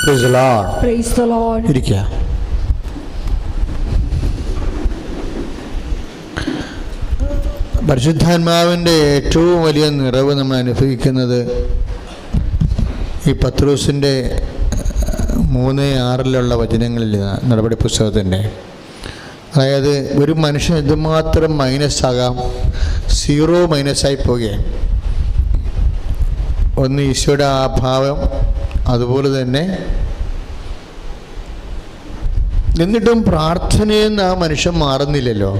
Praise the Lord. Praise the Lord. ഇരിക്കുക. പരിശുദ്ധാത്മാവിൻ്റെ ഏറ്റവും വലിയ നിറവ് നമ്മൾ അനുഭവിക്കുന്നത് ഈ പത്രോസിൻ്റെ 3:6 വചനങ്ങളിൽ നടപടി പുസ്തകത്തിൻ്റെ. അതായത് ഒരു മനുഷ്യൻ എന്തുമാത്രം മൈനസ്സാകാം, 0 മൈനസായി പോകുകയാണ്. ഒന്ന് ഈശോയുടെ അഭാവം, അതുപോലെ തന്നെ എന്നിട്ടും പ്രാർത്ഥനയിൽ നിന്ന് ആ മനുഷ്യൻ മാറുന്നില്ലല്ലോ.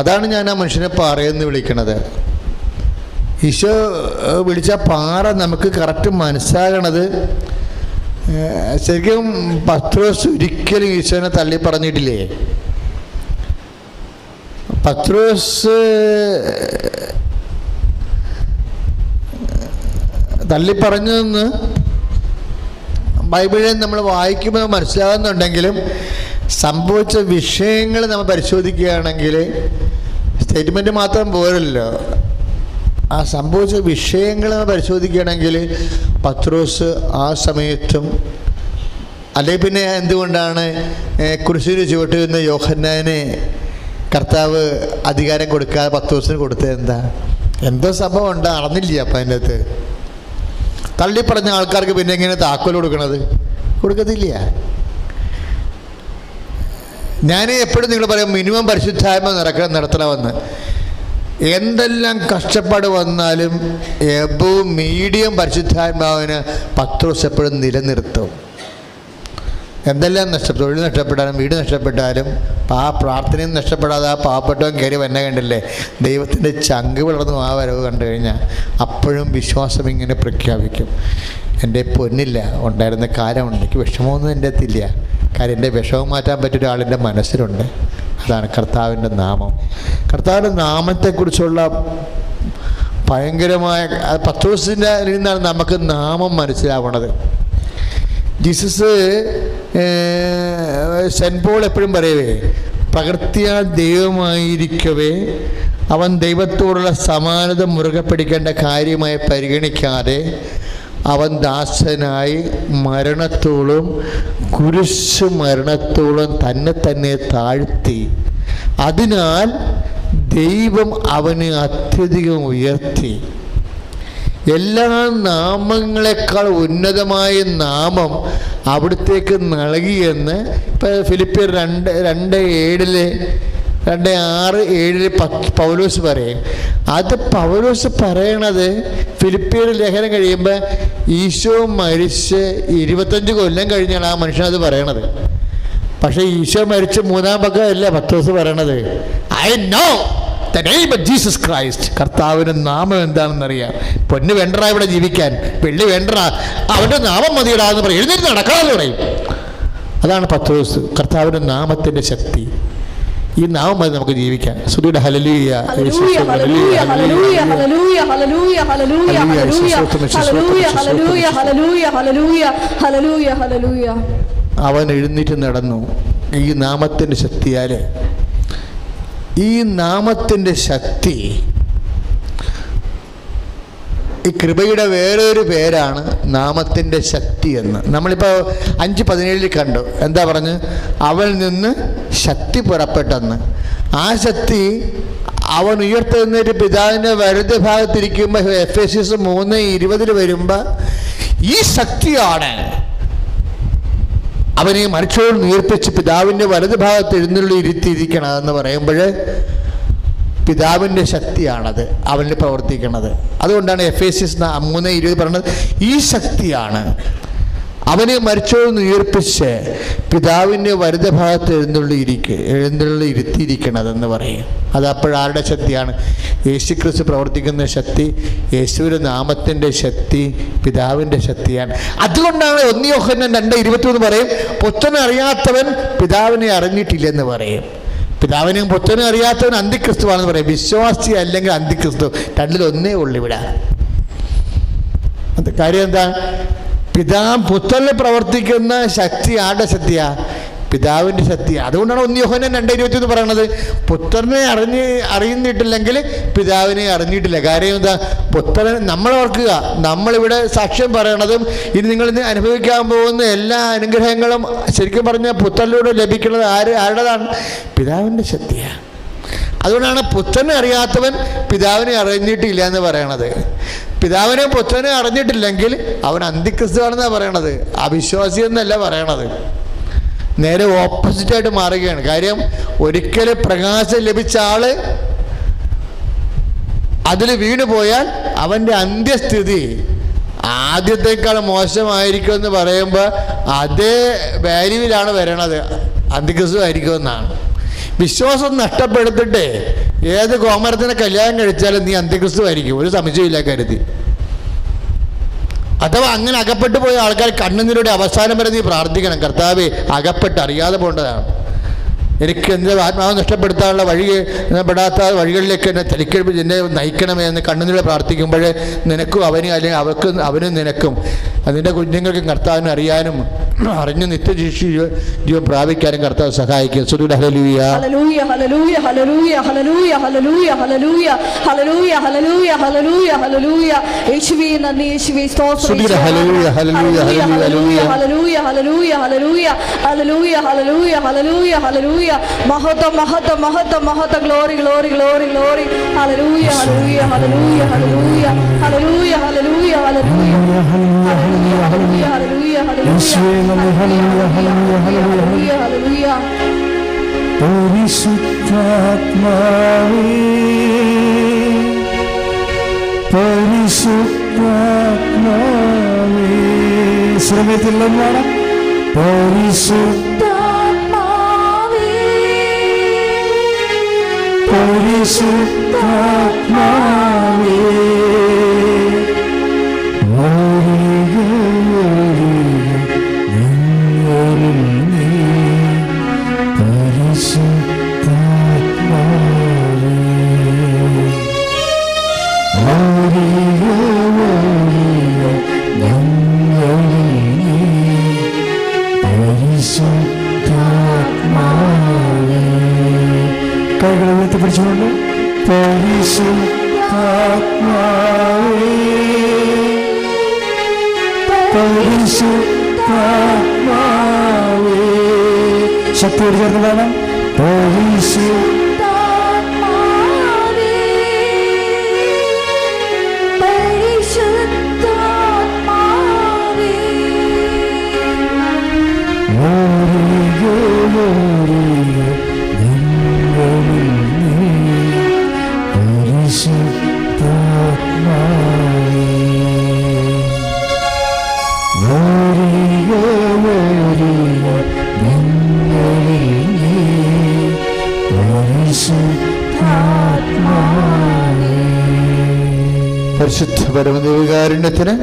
അതാണ് ഞാൻ ആ മനുഷ്യനെ പാറയെന്ന് വിളിക്കണത്. ഈശോ വിളിച്ച പാറ നമുക്ക് കറക്റ്റ് മനസ്സിലാകണത്. ശരിക്കും പത്രോസ് ഒരിക്കലും ഈശോനെ തള്ളി പറഞ്ഞിട്ടില്ലേ. പത്രോസ് തള്ളി പറഞ്ഞതെന്ന് ബൈബിളിൽ നമ്മൾ വായിക്കുമ്പോൾ മനസ്സിലാകുന്നുണ്ടെങ്കിലും സംഭവിച്ച വിഷയങ്ങൾ നമ്മൾ പരിശോധിക്കുകയാണെങ്കിൽ സ്റ്റേറ്റ്മെൻറ്റ് മാത്രം പോരല്ലോ. ആ സംഭവിച്ച വിഷയങ്ങൾ നമ്മൾ പരിശോധിക്കുകയാണെങ്കിൽ പത്രോസ് ആ സമയത്തും, അല്ലെങ്കിൽ പിന്നെ എന്തുകൊണ്ടാണ് കുരിശിന് ചുവട്ടിൽ നിന്ന് യോഹന്നാന് കർത്താവ് അധികാരം കൊടുക്കാതെ പത്രോസിന് കൊടുത്തത്? എന്തോ സംഭവം ഉണ്ട്, അറിഞ്ഞില്ല. അപ്പം അതിൻ്റെ അകത്ത് തള്ളി പറഞ്ഞ ആൾക്കാർക്ക് പിന്നെ എങ്ങനെ താക്കോൽ കൊടുക്കണത്? കൊടുക്കത്തില്ല. ഞാൻ എപ്പോഴും നിങ്ങൾ പറയും മിനിമം പരിശുദ്ധാത്മ നടത്തണമെന്ന്. എന്തെല്ലാം കഷ്ടപ്പാട് വന്നാലും എബവും മീഡിയം പരിശുദ്ധാത്മാവിന് പത്രോസ് എപ്പോഴും നിലനിർത്തും. എന്തെല്ലാം തൊഴിൽ നഷ്ടപ്പെട്ടാലും വീട് നഷ്ടപ്പെട്ടാലും ആ പ്രാർത്ഥനയും നഷ്ടപ്പെടാതെ ആ പാവപ്പെട്ടവൻ കയറി വന്നെ കണ്ടില്ലേ, ദൈവത്തിൻ്റെ ചങ്ക് വളർന്നു ആ വരവ് കണ്ടു കഴിഞ്ഞാൽ അപ്പോഴും വിശ്വാസം ഇങ്ങനെ പ്രഖ്യാപിക്കും. എൻ്റെ പൊന്നില്ല ഉണ്ടായിരുന്ന കാര്യമുണ്ട്, എനിക്ക് വിഷമമൊന്നും എൻ്റെ അടുത്തില്ല. കാര്യം എൻ്റെ വിഷമം മാറ്റാൻ പറ്റിയ ഒരാളിൻ്റെ മനസ്സിലുണ്ട്. അതാണ് കർത്താവിൻ്റെ നാമം. കർത്താവിൻ്റെ നാമത്തെക്കുറിച്ചുള്ള ഭയങ്കരമായ പത്രോസിൻ്റെ നിന്നാണ് നമുക്ക് നാമം മനസ്സിലാവണത്. ജീസസ് സെൻറ്റ് പോൾ എപ്പോഴും പറയവേ, പ്രകൃതിയാൽ ദൈവമായിരിക്കവേ അവൻ ദൈവത്തോടുള്ള സമാനത മുറുകെ പിടിക്കേണ്ട കാര്യമായി പരിഗണിക്കാതെ അവൻ ദാസനായി മരണത്തോളം, കുരിശ് മരണത്തോളം തന്നെ താഴ്ത്തി. അതിനാൽ ദൈവം അവനെ അത്യധികം ഉയർത്തി. എല്ലാ നാമങ്ങളെക്കാൾ ഉന്നതമായ നാമം അവിടത്തേക്ക് നൽകിയെന്ന് ഇപ്പം ഫിലിപ്പിയർ 2:6-7 പൗലോസ് പറയും. അത് പൗലോസ് പറയണത് ഫിലിപ്പിയർ ലേഖനം കഴിയുമ്പോൾ ഈശോ മരിച്ച് 25 കൊല്ലം കഴിഞ്ഞാണ് ആ മനുഷ്യൻ അത് പറയണത്. പക്ഷേ ഈശോ മരിച്ച് 3-ാം പക്കമല്ലേ പത്രോസ് പറയണത്. I know the name of Jesus Christ. കർത്താവിൻ്റെ നാമം എന്താണെന്നറിയാം. പൊന്ന് വേണ്ടറ ഇവിടെ ജീവിക്കാൻ, വെള്ളി വേണ്ടറ, അവൻ്റെ നാമം മതിയിടാന്ന് പറയും. എഴുന്നേറ്റ് നടക്കാമെന്ന് പറയും. അതാണ് പത്രോസ്. കർത്താവിൻ്റെ നാമത്തിൻ്റെ ശക്തി. ഈ നാമം മതി നമുക്ക് ജീവിക്കാൻ. സുധിയുടെ ഹല്ലേലൂയ. അവൻ എഴുന്നേറ്റ് നടന്നു ഈ നാമത്തിൻ്റെ ശക്തിയാൽ. ഈ നാമത്തിൻ്റെ ശക്തി, ഈ കൃപയുടെ വേറൊരു പേരാണ് നാമത്തിൻ്റെ ശക്തി എന്ന്. നമ്മളിപ്പോൾ 5:17 കണ്ടു. എന്താ പറഞ്ഞ്? അവനിൽ നിന്ന് ശക്തി പുറപ്പെട്ടെന്ന്. ആ ശക്തി അവൻ ഉയർത്തെഴുന്നേറ്റ് പിതാവിൻ്റെ വലത് ഭാഗത്തിരിക്കുമ്പോൾ എഫെസ്യസ് 3:20 വരുമ്പോൾ ഈ ശക്തിയാണ് അവനെ മരിച്ചോട് ഉയർപ്പിച്ച് പിതാവിൻ്റെ വലത് ഭാഗത്ത് ഇരുത്തിയിരിക്കണമെന്ന് പറയുമ്പോൾ പിതാവിൻ്റെ ശക്തിയാണത് അവനിൽ പ്രവർത്തിക്കുന്നത്. അതുകൊണ്ടാണ് എഫെസ്യസ് 3:20 പറയുന്നത് ഈ ശക്തിയാണ് അവനെ മരിച്ചോട് ഉയർപ്പിച്ച് പിതാവിൻ്റെ വലത് ഭാഗത്ത് ഇരുത്തിയിരിക്കണതെന്ന് പറയും. അത് അപ്പോഴാരുടെ ശക്തിയാണ്? യേശുക്രിസ്തു പ്രവർത്തിക്കുന്ന ശക്തി, യേശുവിൻ്റെ നാമത്തിൻ്റെ ശക്തി, പിതാവിൻ്റെ ശക്തിയാണ്. അതുകൊണ്ടാണ് 1 യോഹന്നാൻ 2:23 പറയും, പുത്രനെ അറിയാത്തവൻ പിതാവിനെ അറിഞ്ഞിട്ടില്ലെന്ന് പറയും. പിതാവിനെയും പുത്രനെ അറിയാത്തവൻ അന്തിക്രിസ്തുവാണെന്ന് പറയും. വിശ്വാസി അല്ലെങ്കിൽ അന്തിക്രിസ്തു, രണ്ടിലൊന്നേ ഉള്ളു ഇവിടെ. കാര്യം എന്താ? പുത്രനിൽ പ്രവർത്തിക്കുന്ന ശക്തി ആരുടെ ശക്തിയാ? പിതാവിൻ്റെ ശക്തി. അതുകൊണ്ടാണ് 1 യോഹന്നാൻ 2:21 പറയണത്, പുത്രനെ അറിഞ്ഞിട്ടില്ലെങ്കിൽ പിതാവിനെ അറിഞ്ഞിട്ടില്ല. കാര്യം എന്താ? പുത്രൻ, നമ്മൾ ഓർക്കുക, നമ്മളിവിടെ സാക്ഷ്യം പറയണതും ഇനി നിങ്ങളിന്ന് അനുഭവിക്കാൻ പോകുന്ന എല്ലാ അനുഗ്രഹങ്ങളും ശരിക്കും പറഞ്ഞാൽ പുത്രനിലൂടെ ലഭിക്കുന്നത് ആരുടേതാണ്? പിതാവിൻ്റെ ശക്തിയാണ്. അതുകൊണ്ടാണ് പുത്രനെ അറിയാത്തവൻ പിതാവിനെ അറിഞ്ഞിട്ടില്ല എന്ന് പറയണത്. പിതാവിനെ പുത്രനെ അറിഞ്ഞിട്ടില്ലെങ്കിൽ അവൻ അന്തിക്രിസ്തുവാണെന്നാണ് പറയണത്, അവിശ്വാസി എന്നല്ല പറയണത്. നേരെ ഓപ്പോസിറ്റായിട്ട് മാറുകയാണ്. കാര്യം ഒരിക്കലും പ്രകാശം ലഭിച്ച ആള് അതിൽ വീണു പോയാൽ അവൻ്റെ അന്ത്യസ്ഥിതി ആദ്യത്തേക്കാൾ മോശമായിരിക്കും എന്ന് പറയുമ്പോൾ അതേ വാല്യൂവിലാണ് വരണത്, അന്തിക്രിസ്തു ആയിരിക്കുമെന്നാണ്. വിശ്വാസം നഷ്ടപ്പെടുത്തിട്ട് ഏത് കോമരത്തിനെ കല്യാണം കഴിച്ചാലും നീ അന്ത്യക്രിസ്തു ആയിരിക്കും, ഒരു സംശയമില്ല കരുതി. അഥവാ അങ്ങനെ അകപ്പെട്ടു പോയ ആൾക്കാർ കണ്ണുനീരുടെ അവസാനം വരെ നീ പ്രാർത്ഥിക്കണം, കർത്താവേ അകപ്പെട്ട് അറിയാതെ പോകേണ്ടതാണ്, എനിക്ക് എൻ്റെ ആത്മാവ് നഷ്ടപ്പെടുത്താനുള്ള പെടാത്ത വഴികളിലേക്ക് എന്നെ തലിക്കഴിപ്പിച്ച് എന്നെ നയിക്കണമേ എന്ന് കണ്ണുനീരോടെ പ്രാർത്ഥിക്കുമ്പോൾ നിനക്കും അവനും, അല്ലെങ്കിൽ അവനും നിനക്കും അതിൻ്റെ കുഞ്ഞുങ്ങൾക്കും കർത്താവിനെ അറിയാനും അറിഞ്ഞ് നിത്യജീവൻ പ്രാപിക്കാനും കർത്താവ് സഹായിക്കും. സുദൂര ഹല്ലേലൂയ ഹല്ലേലൂയ ഹല്ലേലൂയ ഹല്ലേലൂയ ഹല്ലേലൂയ ഹല്ലേലൂയ ഹല്ലേലൂയ ഹല്ലേലൂയ ഹല്ലേലൂയ ഹല്ലേലൂയ ഹല്ലേലൂയ യേശുവേ നന്ദി, യേശുവേ സ്തോത്രം. സുദൂര ഹല്ലേലൂയ ഹല്ലേലൂയ ഹല്ലേലൂയ ഹല്ലേലൂയ ഹല്ലേലൂയ ഹല്ലേലൂയ ഹല്ലേലൂയ ഹല്ലേലൂയ ഹല്ലേലൂയ ഹല്ലേലൂയ മഹത്വം മഹത്വം മഹത്വം മഹത്വം. Glory glory glory glory. ഹല്ലേലൂയ ഹല്ലേലൂയ ഹല്ലേലൂയ ഹല്ലേലൂയ ഹല്ലേലൂയ ഹല്ലേലൂയ ഹല്ലേലൂയ ഹല്ലേലൂയ ഹല്ലേലൂയ ഹല്ലേലൂയ. പരിശുദ്ധാത്മാവേ പരിശുദ്ധാത്മാവേ ശ്രമത്തിലെന്നാണ് പരിശുദ്ധാത്മാവേ പരിശുദ്ധാത്മാവേ കൈകളെത്തി പിടിച്ചുകൊണ്ട് പരിശുദ്ധാത്മാവേ പരിശുദ്ധാത്മാവേ ശക്തിയോട് ചേർന്ന് വേണം. പരിശുദ്ധാത്മാവേ പരിശുദ്ധാത്മാവേ പരിശുദ്ധ പരമദിവ്യകാരുണ്യത്തിന്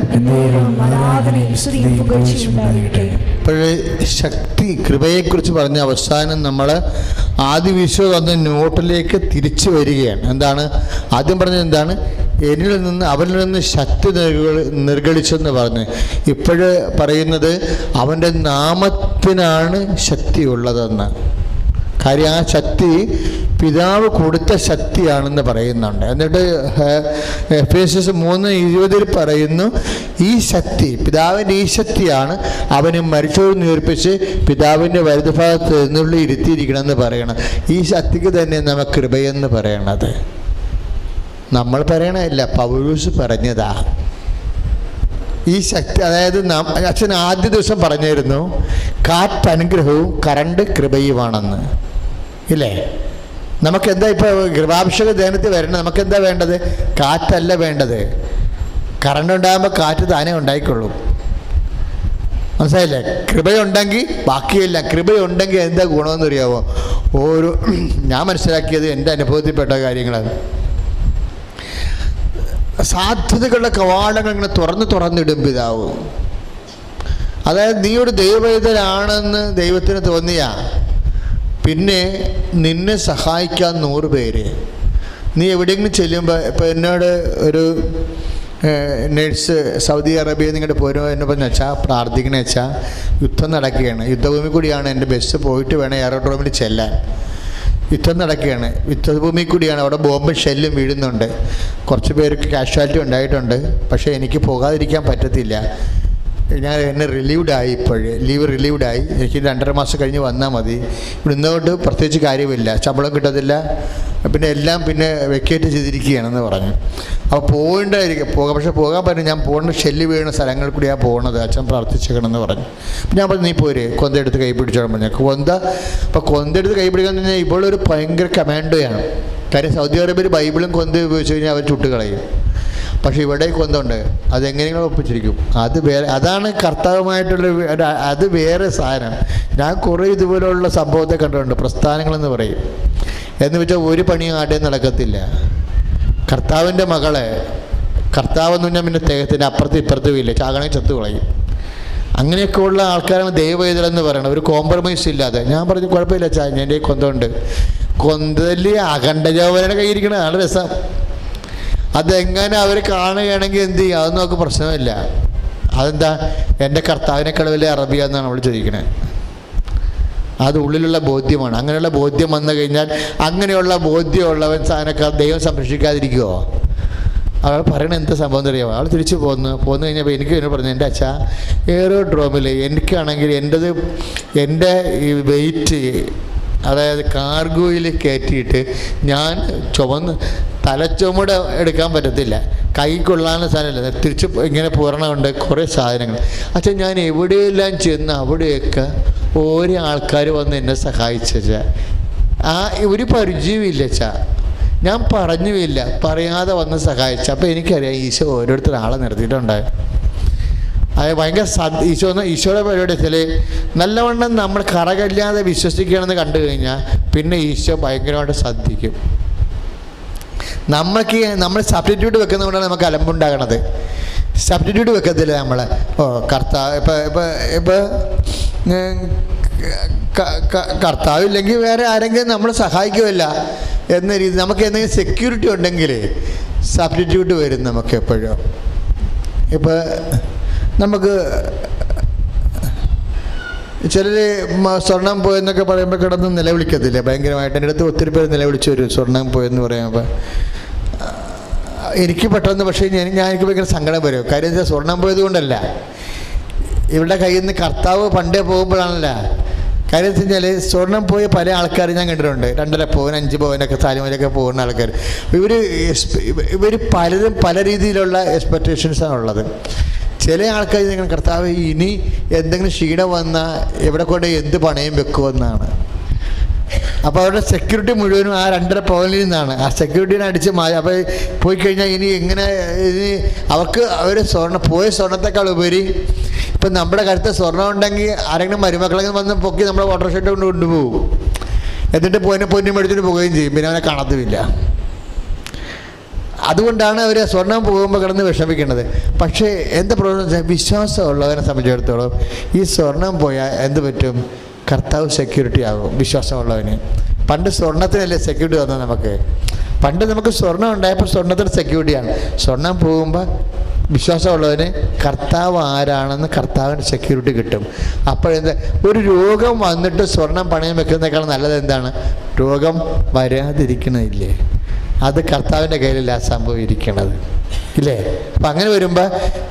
ഇപ്പോഴേ ശക്തി കൃപയെക്കുറിച്ച് പറഞ്ഞ അവസാനം നമ്മൾ ആദ്യ വിശ്വാസം വന്ന നോട്ടിലേക്ക് തിരിച്ചു വരികയാണ്. എന്താണ് ആദ്യം പറഞ്ഞത്? എന്താണ്? എന്നിൽ നിന്ന് അവനിൽ നിന്ന് ശക്തി നിർഗളിച്ചെന്ന് പറഞ്ഞ് ഇപ്പോഴ് പറയുന്നത് അവൻ്റെ നാമത്തിനാണ് ശക്തിയുള്ളതെന്ന്. കാര്യം ആ ശക്തി പിതാവ് കൊടുത്ത ശക്തിയാണെന്ന് പറയുന്നുണ്ട്. എന്നിട്ട് എഫേസ്യസ് 3:20 പറയുന്നു, ഈ ശക്തി പിതാവിൻ്റെ ഈ ശക്തിയാണ് അവന് മരിച്ചവരെ ഉയർപ്പിച്ച് പിതാവിൻ്റെ വലതുഭാഗത്ത് നിന്നുള്ള ഇരുത്തിയിരിക്കണമെന്ന് പറയണം. ഈ ശക്തിക്ക് തന്നെ നമുക്ക് കൃപയെന്ന് പറയണത് നമ്മൾ പറയണതല്ല, പൗലോസ് പറഞ്ഞതാ. ഈ ശക്തി, അതായത് അച്ഛൻ ആദ്യ ദിവസം പറഞ്ഞിരുന്നു കാറ്റ് അനുഗ്രഹവും കറണ്ട് കൃപയുമാണെന്ന്, ഇല്ലേ? നമുക്കെന്താ ഇപ്പോൾ കൃപാഭിഷേക ധ്യാനത്തിൽ വരണം? നമുക്കെന്താ വേണ്ടത്? കാറ്റല്ല വേണ്ടത്. കറണ്ട് ഉണ്ടാകുമ്പോൾ കാറ്റ് താനേ ഉണ്ടായിക്കൊള്ളും. മനസ്സിലായില്ലേ? കൃപയുണ്ടെങ്കിൽ ബാക്കിയില്ല. കൃപയുണ്ടെങ്കിൽ എന്താ ഗുണമെന്ന് അറിയാമോ? ഞാൻ മനസ്സിലാക്കിയത് എൻ്റെ അനുഭവത്തിൽപ്പെട്ട കാര്യങ്ങളാണ്. സാധ്യതകളുടെ കവാടങ്ങൾ ഇങ്ങനെ തുറന്നിടും പിതാവ്. അതായത് നീ ഒരു ദൈവവേദനാണെന്ന് ദൈവത്തിന് തോന്നിയ പിന്നെ നിന്നെ സഹായിക്കാൻ 100 പേര്. നീ എവിടെയെങ്കിലും ചെല്ലുമ്പോൾ, ഇപ്പോൾ എന്നോട് ഒരു നേഴ്സ് സൗദി അറേബ്യയിൽ നിങ്ങോട്ട് പോരുമോ എന്ന് പറഞ്ഞ് വെച്ചാൽ പ്രാർത്ഥിക്കണമെന്ന് വെച്ചാൽ യുദ്ധം നടക്കുകയാണ്, യുദ്ധഭൂമി കൂടിയാണ് എൻ്റെ ബസ് പോയിട്ട് വേണം എയറോഡ്രോമിൽ ചെല്ലാൻ. യുദ്ധം നടക്കുകയാണ്, യുദ്ധഭൂമി കൂടിയാണ്, അവിടെ ബോംബും ഷെല്ലും വീഴുന്നുണ്ട്, കുറച്ച് പേർക്ക് കാഷ്വാലിറ്റി ഉണ്ടായിട്ടുണ്ട്. പക്ഷേ എനിക്ക് പോകാതിരിക്കാൻ പറ്റത്തില്ല. എന്നെ റിലീവ്ഡായി, ലീവ് റിലീവ്ഡായി, എനിക്ക് 2.5 മാസം കഴിഞ്ഞ് വന്നാൽ മതി. ഇവിടെ ഇന്നോട്ട് പ്രത്യേകിച്ച് കാര്യമില്ല, ശമ്പളം കിട്ടത്തില്ല, പിന്നെ എല്ലാം വെക്കേറ്റ് ചെയ്തിരിക്കുകയാണെന്ന് പറഞ്ഞു. അപ്പോൾ പോകാം, പക്ഷേ പോകാൻ പറ്റും, ഞാൻ പോകുന്ന ഷെല്ല് വീഴുന്ന സ്ഥലങ്ങളിൽ കൂടിയാണ് പോകുന്നത്, അച്ഛൻ പ്രാർത്ഥിച്ചേക്കണമെന്ന് പറഞ്ഞു. ഞാൻ പറഞ്ഞു നീ പോരെ, കൊന്തെടുത്ത് കൈ പിടിച്ചോളാൻ പറഞ്ഞു. അപ്പോൾ കൊന്തെടുത്ത് കൈ പിടിക്കാന്ന് പറഞ്ഞാൽ ഇവളൊരു ഭയങ്കര കമാൻഡോയാണ്. കാര്യം സൗദി അറേബ്യയിൽ ബൈബിളും കൊന്ത ഉപയോഗിച്ച് കഴിഞ്ഞാൽ അവർ ചുട്ടുകളയും. പക്ഷേ ഇവിടെ കൊന്തുണ്ട്, അതെങ്ങനെയെങ്കിലും ഒപ്പിച്ചിരിക്കും. അത് വേറെ, അതാണ് കർത്താവുമായിട്ടുള്ള അത് വേറെ സാധനം. ഞാൻ കുറേ ഇതുപോലുള്ള സംഭവത്തെ കണ്ടിട്ടുണ്ട്, പ്രസ്ഥാനങ്ങളെന്ന് പറയും. എന്ന് വെച്ചാൽ ഒരു പണിയും ആടെയും നടക്കത്തില്ല. കർത്താവിൻ്റെ മകളെ, കർത്താവെന്ന് പറഞ്ഞാൽ പിന്നെ തേകത്തിൻ്റെ അപ്പുറത്തും ഇപ്പുറത്തും ഇല്ല, ചാകണേ ചത്തു കളയും. അങ്ങനെയൊക്കെ ഉള്ള ആൾക്കാരാണ് ദൈവവേദലെന്ന് പറയണത്, ഒരു കോംപ്രമൈസ് ഇല്ലാതെ. ഞാൻ പറഞ്ഞു കുഴപ്പമില്ല ചാ, എൻ്റെ കൊന്തുണ്ട്. കൊന്തല് അഖണ്ഡജോപനയുടെ കയ്യിരിക്കണ ആണ് രസം. അതെങ്ങനെ അവർ കാണുകയാണെങ്കിൽ എന്ത് ചെയ്യും, അതൊന്നും നമുക്ക് പ്രശ്നമില്ല. അതെന്താ, എൻ്റെ കർത്താവിനേക്കാൾ വലിയ അറബിയ എന്നാണ് അവൾ ചോദിക്കണേ. അത് ഉള്ളിലുള്ള ബോധ്യമാണ്. അങ്ങനെയുള്ള ബോധ്യം വന്നു കഴിഞ്ഞാൽ, അങ്ങനെയുള്ള ബോധ്യമുള്ളവൻ സാധനക്കാർ ദൈവം സംരക്ഷിക്കാതിരിക്കുമോ? അവൾ പറയണ എന്താ സംഭവം അറിയാമോ? അവൾ തിരിച്ചു പോന്നു കഴിഞ്ഞപ്പോൾ എനിക്ക് എന്നോട് പറഞ്ഞു, എൻ്റെ അച്ഛാ എയറോഡ്രോമിൽ എനിക്കാണെങ്കിൽ എൻ്റെ ഈ വെയിറ്റ്, അതായത് കാർഗോയിൽ കയറ്റിയിട്ട് ഞാൻ തലച്ചുമട് എടുക്കാൻ പറ്റത്തില്ല, കൈ കൊള്ളാനുള്ള സാധനമില്ല, തിരിച്ച് ഇങ്ങനെ പൂരണമുണ്ട് കുറേ സാധനങ്ങൾ. അച്ഛൻ ഞാൻ എവിടെയെല്ലാം ചെന്ന് അവിടെയൊക്കെ ഓരോ ആൾക്കാർ വന്ന് എന്നെ സഹായിച്ചാൽ ഒരു പരിചയമില്ല അച്ഛാ, ഞാൻ പറഞ്ഞുമില്ല, പറയാതെ വന്ന് സഹായിച്ച. അപ്പോൾ എനിക്കറിയാം ഈശോ ഓരോരുത്തർ ആളെ നിർത്തിയിട്ടുണ്ടായി. അത് ഭയങ്കര ഈശോയുടെ പരിപാടി വെച്ചാൽ നല്ലവണ്ണം നമ്മൾ കറകല്ലാതെ വിശ്വസിക്കണമെന്ന് കണ്ടു കഴിഞ്ഞാൽ പിന്നെ ഈശോ ഭയങ്കരമായിട്ട് ശ്രദ്ധിക്കും. നമ്മൾ സബ്സ്റ്റിറ്റ്യൂട്ട് വെക്കുന്നതുകൊണ്ടാണ് നമുക്ക് അലമ്പുണ്ടാകണത്. സബ്സ്റ്റിറ്റ്യൂട്ട് വെക്കത്തില്ല നമ്മൾ. കർത്താവ് ഇപ്പം കർത്താവില്ലെങ്കിൽ വേറെ ആരെങ്കിലും നമ്മൾ സഹായിക്കുമല്ല എന്ന രീതി നമുക്ക് എന്തെങ്കിലും സെക്യൂരിറ്റി ഉണ്ടെങ്കിൽ സബ്സ്റ്റിറ്റ്യൂട്ട് വരും നമുക്ക് എപ്പോഴും. ഇപ്പോൾ നമുക്ക് ചിലർ സ്വർണം പോയെന്നൊക്കെ പറയുമ്പോൾ കിടന്ന് നിലവിളിക്കത്തില്ലേ ഭയങ്കരമായിട്ട്. എൻ്റെ അടുത്ത് ഒത്തിരി പേര് നിലവിളിച്ചു വരും സ്വർണം പോയെന്ന് പറയുമ്പോൾ. എനിക്ക് പെട്ടെന്ന്, പക്ഷേ എനിക്ക് ഭയങ്കര സങ്കടം വരും. കാര്യം വെച്ചാൽ സ്വർണം പോയത് കൊണ്ടല്ല, ഇവരുടെ കയ്യിൽ നിന്ന് കർത്താവ് പണ്ടേ പോകുമ്പോഴാണല്ല. കാര്യം വെച്ച് കഴിഞ്ഞാൽ സ്വർണം പോയ പല ആൾക്കാരും ഞാൻ കണ്ടിട്ടുണ്ട്. 2.5 പവൻ 5 പവനൊക്കെ താലിമലൊക്കെ പോകുന്ന ആൾക്കാർ. ഇവർ പലരും പല രീതിയിലുള്ള എക്സ്പെക്റ്റേഷൻസാണ് ഉള്ളത്. ചില ആൾക്കാർ നിങ്ങൾ കർത്താവ് ഇനി എന്തെങ്കിലും ക്ഷീണം വന്നാൽ എവിടെ കൊണ്ട് എന്ത് പണയം വെക്കുമെന്നാണ്. അപ്പോൾ അവരുടെ സെക്യൂരിറ്റി മുഴുവനും ആ 2.5 പവനിൽ നിന്നാണ്. ആ സെക്യൂരിറ്റീനെ അടിച്ച് അപ്പോൾ പോയി കഴിഞ്ഞാൽ ഇനി അവർക്ക് അവർ പോയ സ്വർണത്തെക്കാൾ ഉപരി ഇപ്പം നമ്മുടെ കരുത്ത് സ്വർണ്ണം ഉണ്ടെങ്കിൽ ആരെങ്കിലും മരുമക്കളെങ്കിലും വന്ന് പൊക്കി നമ്മുടെ വാട്ടർ ഷെഡ് കൊണ്ട് കൊണ്ടുപോകും. എന്നിട്ട് പൊന്നും മേടിച്ചിട്ട് പോവുകയും ചെയ്യും. പിന്നെ അവനെ കാണത്തുമില്ല. അതുകൊണ്ടാണ് അവർ സ്വർണം പോകുമ്പോൾ കിടന്ന് വിഷമിക്കുന്നത്. പക്ഷേ എന്താ പ്രോബ്ലം വെച്ചാൽ വിശ്വാസമുള്ളവനെ സംബന്ധിച്ചിടത്തോളം ഈ സ്വർണം പോയാൽ എന്ത് പറ്റും? കർത്താവ് സെക്യൂരിറ്റി ആകും വിശ്വാസമുള്ളവന്. പണ്ട് സ്വർണത്തിനല്ലേ സെക്യൂരിറ്റി തന്നത് നമുക്ക്. പണ്ട് നമുക്ക് സ്വർണം ഉണ്ടായപ്പോൾ സ്വർണത്തിന് സെക്യൂരിറ്റിയാണ്. സ്വർണം പോകുമ്പോൾ വിശ്വാസമുള്ളവന് കർത്താവ് ആരാണെന്ന് കർത്താവിന് സെക്യൂരിറ്റി കിട്ടും. അപ്പോഴെന്താ, ഒരു രോഗം വന്നിട്ട് സ്വർണം പണയം വെക്കുന്നതിനേക്കാൾ നല്ലത് എന്താണ്? രോഗം വരാതിരിക്കണില്ലേ? അത് കർത്താവിൻ്റെ കയ്യിലല്ല സംഭവം ഇരിക്കണത്, ഇല്ലേ? അപ്പം അങ്ങനെ വരുമ്പോൾ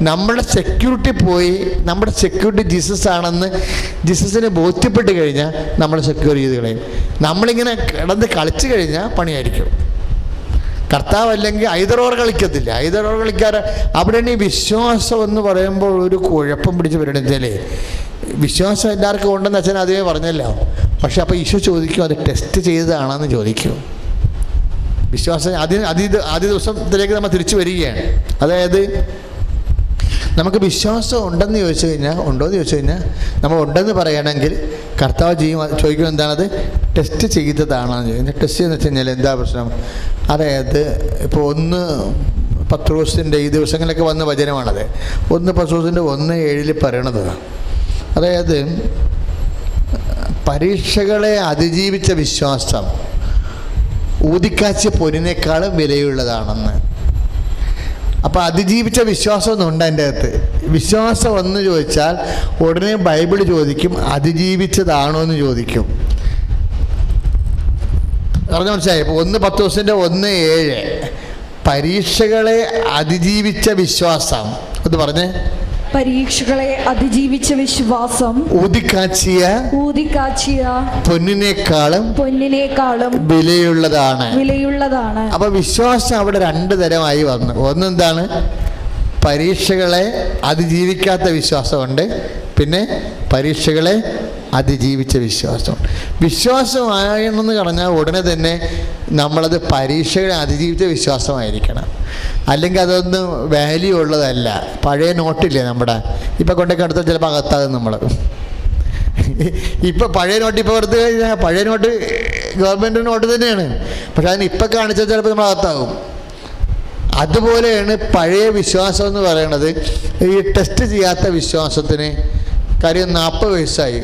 നമ്മുടെ സെക്യൂരിറ്റി പോയി. നമ്മുടെ സെക്യൂരിറ്റി ജീസസ് ആണെന്ന് ജീസസിനെ ബോധ്യപ്പെട്ട് കഴിഞ്ഞാൽ നമ്മൾ സെക്യൂർ ചെയ്ത് കളയും. നമ്മളിങ്ങനെ കിടന്ന് കളിച്ചു കഴിഞ്ഞാൽ പണിയായിരിക്കും. കർത്താവ് അല്ലെങ്കിൽ ഐതറോർ കളിക്കത്തില്ല. ഐതറോർ കളിക്കാറ് അവിടെയാണ് ഈ വിശ്വാസം എന്ന് പറയുമ്പോൾ ഒരു കുഴപ്പം പിടിച്ച് വരണില്ലേ. വിശ്വാസം എല്ലാവർക്കും ഉണ്ടെന്ന് അച്ഛൻ അതേ പറഞ്ഞല്ലോ. പക്ഷെ അപ്പോൾ ഈശോ ചോദിക്കും, അത് ടെസ്റ്റ് ചെയ്തതാണെന്ന് ചോദിക്കും. വിശ്വാസം ആദ്യ ദിവസത്തിലേക്ക് നമ്മൾ തിരിച്ചു വരികയാണ്. അതായത് നമുക്ക് വിശ്വാസം ഉണ്ടോയെന്ന് ചോദിച്ചു കഴിഞ്ഞാൽ നമ്മൾ ഉണ്ടെന്ന് പറയണമെങ്കിൽ കർത്താവ് ചോദിക്കുന്നത് എന്താണത്? ടെസ്റ്റ് ചെയ്തതാണെന്ന് ചോദിക്കുന്നത്. ടെസ്റ്റ് എന്ന് വെച്ച് കഴിഞ്ഞാൽ എന്താ പ്രശ്നം? അതായത് ഇപ്പോൾ 1 പത്രോസിൻ്റെ ഈ ദിവസങ്ങളിലൊക്കെ വന്ന വചനമാണത്. 1 പത്രോസിൻ്റെ 1:7 പറയണത്. അതായത് പരീക്ഷകളെ അതിജീവിച്ച വിശ്വാസം ഊതിക്കാച്ചിയ പൊന്നിനേക്കാളും വിലയുള്ളതാണെന്ന്. അപ്പോൾ അതിജീവിച്ച വിശ്വാസമൊന്നും ഉണ്ട് അതിൻ്റെ അകത്ത്. വിശ്വാസം എന്ന് ചോദിച്ചാൽ ഉടനെ ബൈബിൾ ചോദിക്കും അതിജീവിച്ചതാണോ എന്ന് ചോദിക്കും. പറഞ്ഞ മനസ്സിലായി? ഇപ്പോൾ 1-10-1:7 പരീക്ഷകളെ അതിജീവിച്ച വിശ്വാസം. അത് പറഞ്ഞേ. പരീക്ഷകളെ അതിജീവിച്ച വിശ്വാസം ഊതിക്കാച്ചിയ പൊന്നിനേക്കാളും വിലയുള്ളതാണ്. അപ്പൊ വിശ്വാസം അവിടെ 2 തരമായി വന്നു. ഒന്നെന്താണ്? പരീക്ഷകളെ അതിജീവിക്കാത്ത വിശ്വാസമുണ്ട്, പിന്നെ പരീക്ഷകളെ അതിജീവിച്ച വിശ്വാസമുണ്ട്. വിശ്വാസമായെന്ന് പറഞ്ഞാൽ ഉടനെ തന്നെ നമ്മളത് പരീക്ഷകളെ അതിജീവിച്ച വിശ്വാസമായിരിക്കണം. അല്ലെങ്കിൽ അതൊന്നും വാല്യൂ ഉള്ളതല്ല. പഴയ നോട്ടില്ലേ നമ്മുടെ, ഇപ്പം കൊണ്ടൊക്കെ അടുത്ത ചിലപ്പോൾ അകത്താകും നമ്മൾ. ഇപ്പം പഴയ നോട്ട് ഇപ്പോൾ എടുത്തു കഴിഞ്ഞാൽ പഴയ നോട്ട് ഗവൺമെൻറ് നോട്ട് തന്നെയാണ്, പക്ഷെ അതിന് ഇപ്പം കാണിച്ചാൽ ചിലപ്പോൾ നമ്മൾ അകത്താകും. അതുപോലെയാണ് പഴയ വിശ്വാസം എന്ന് പറയുന്നത്. ഈ ടെസ്റ്റ് ചെയ്യാത്ത വിശ്വാസത്തിന് കാര്യം 40 വയസ്സായി,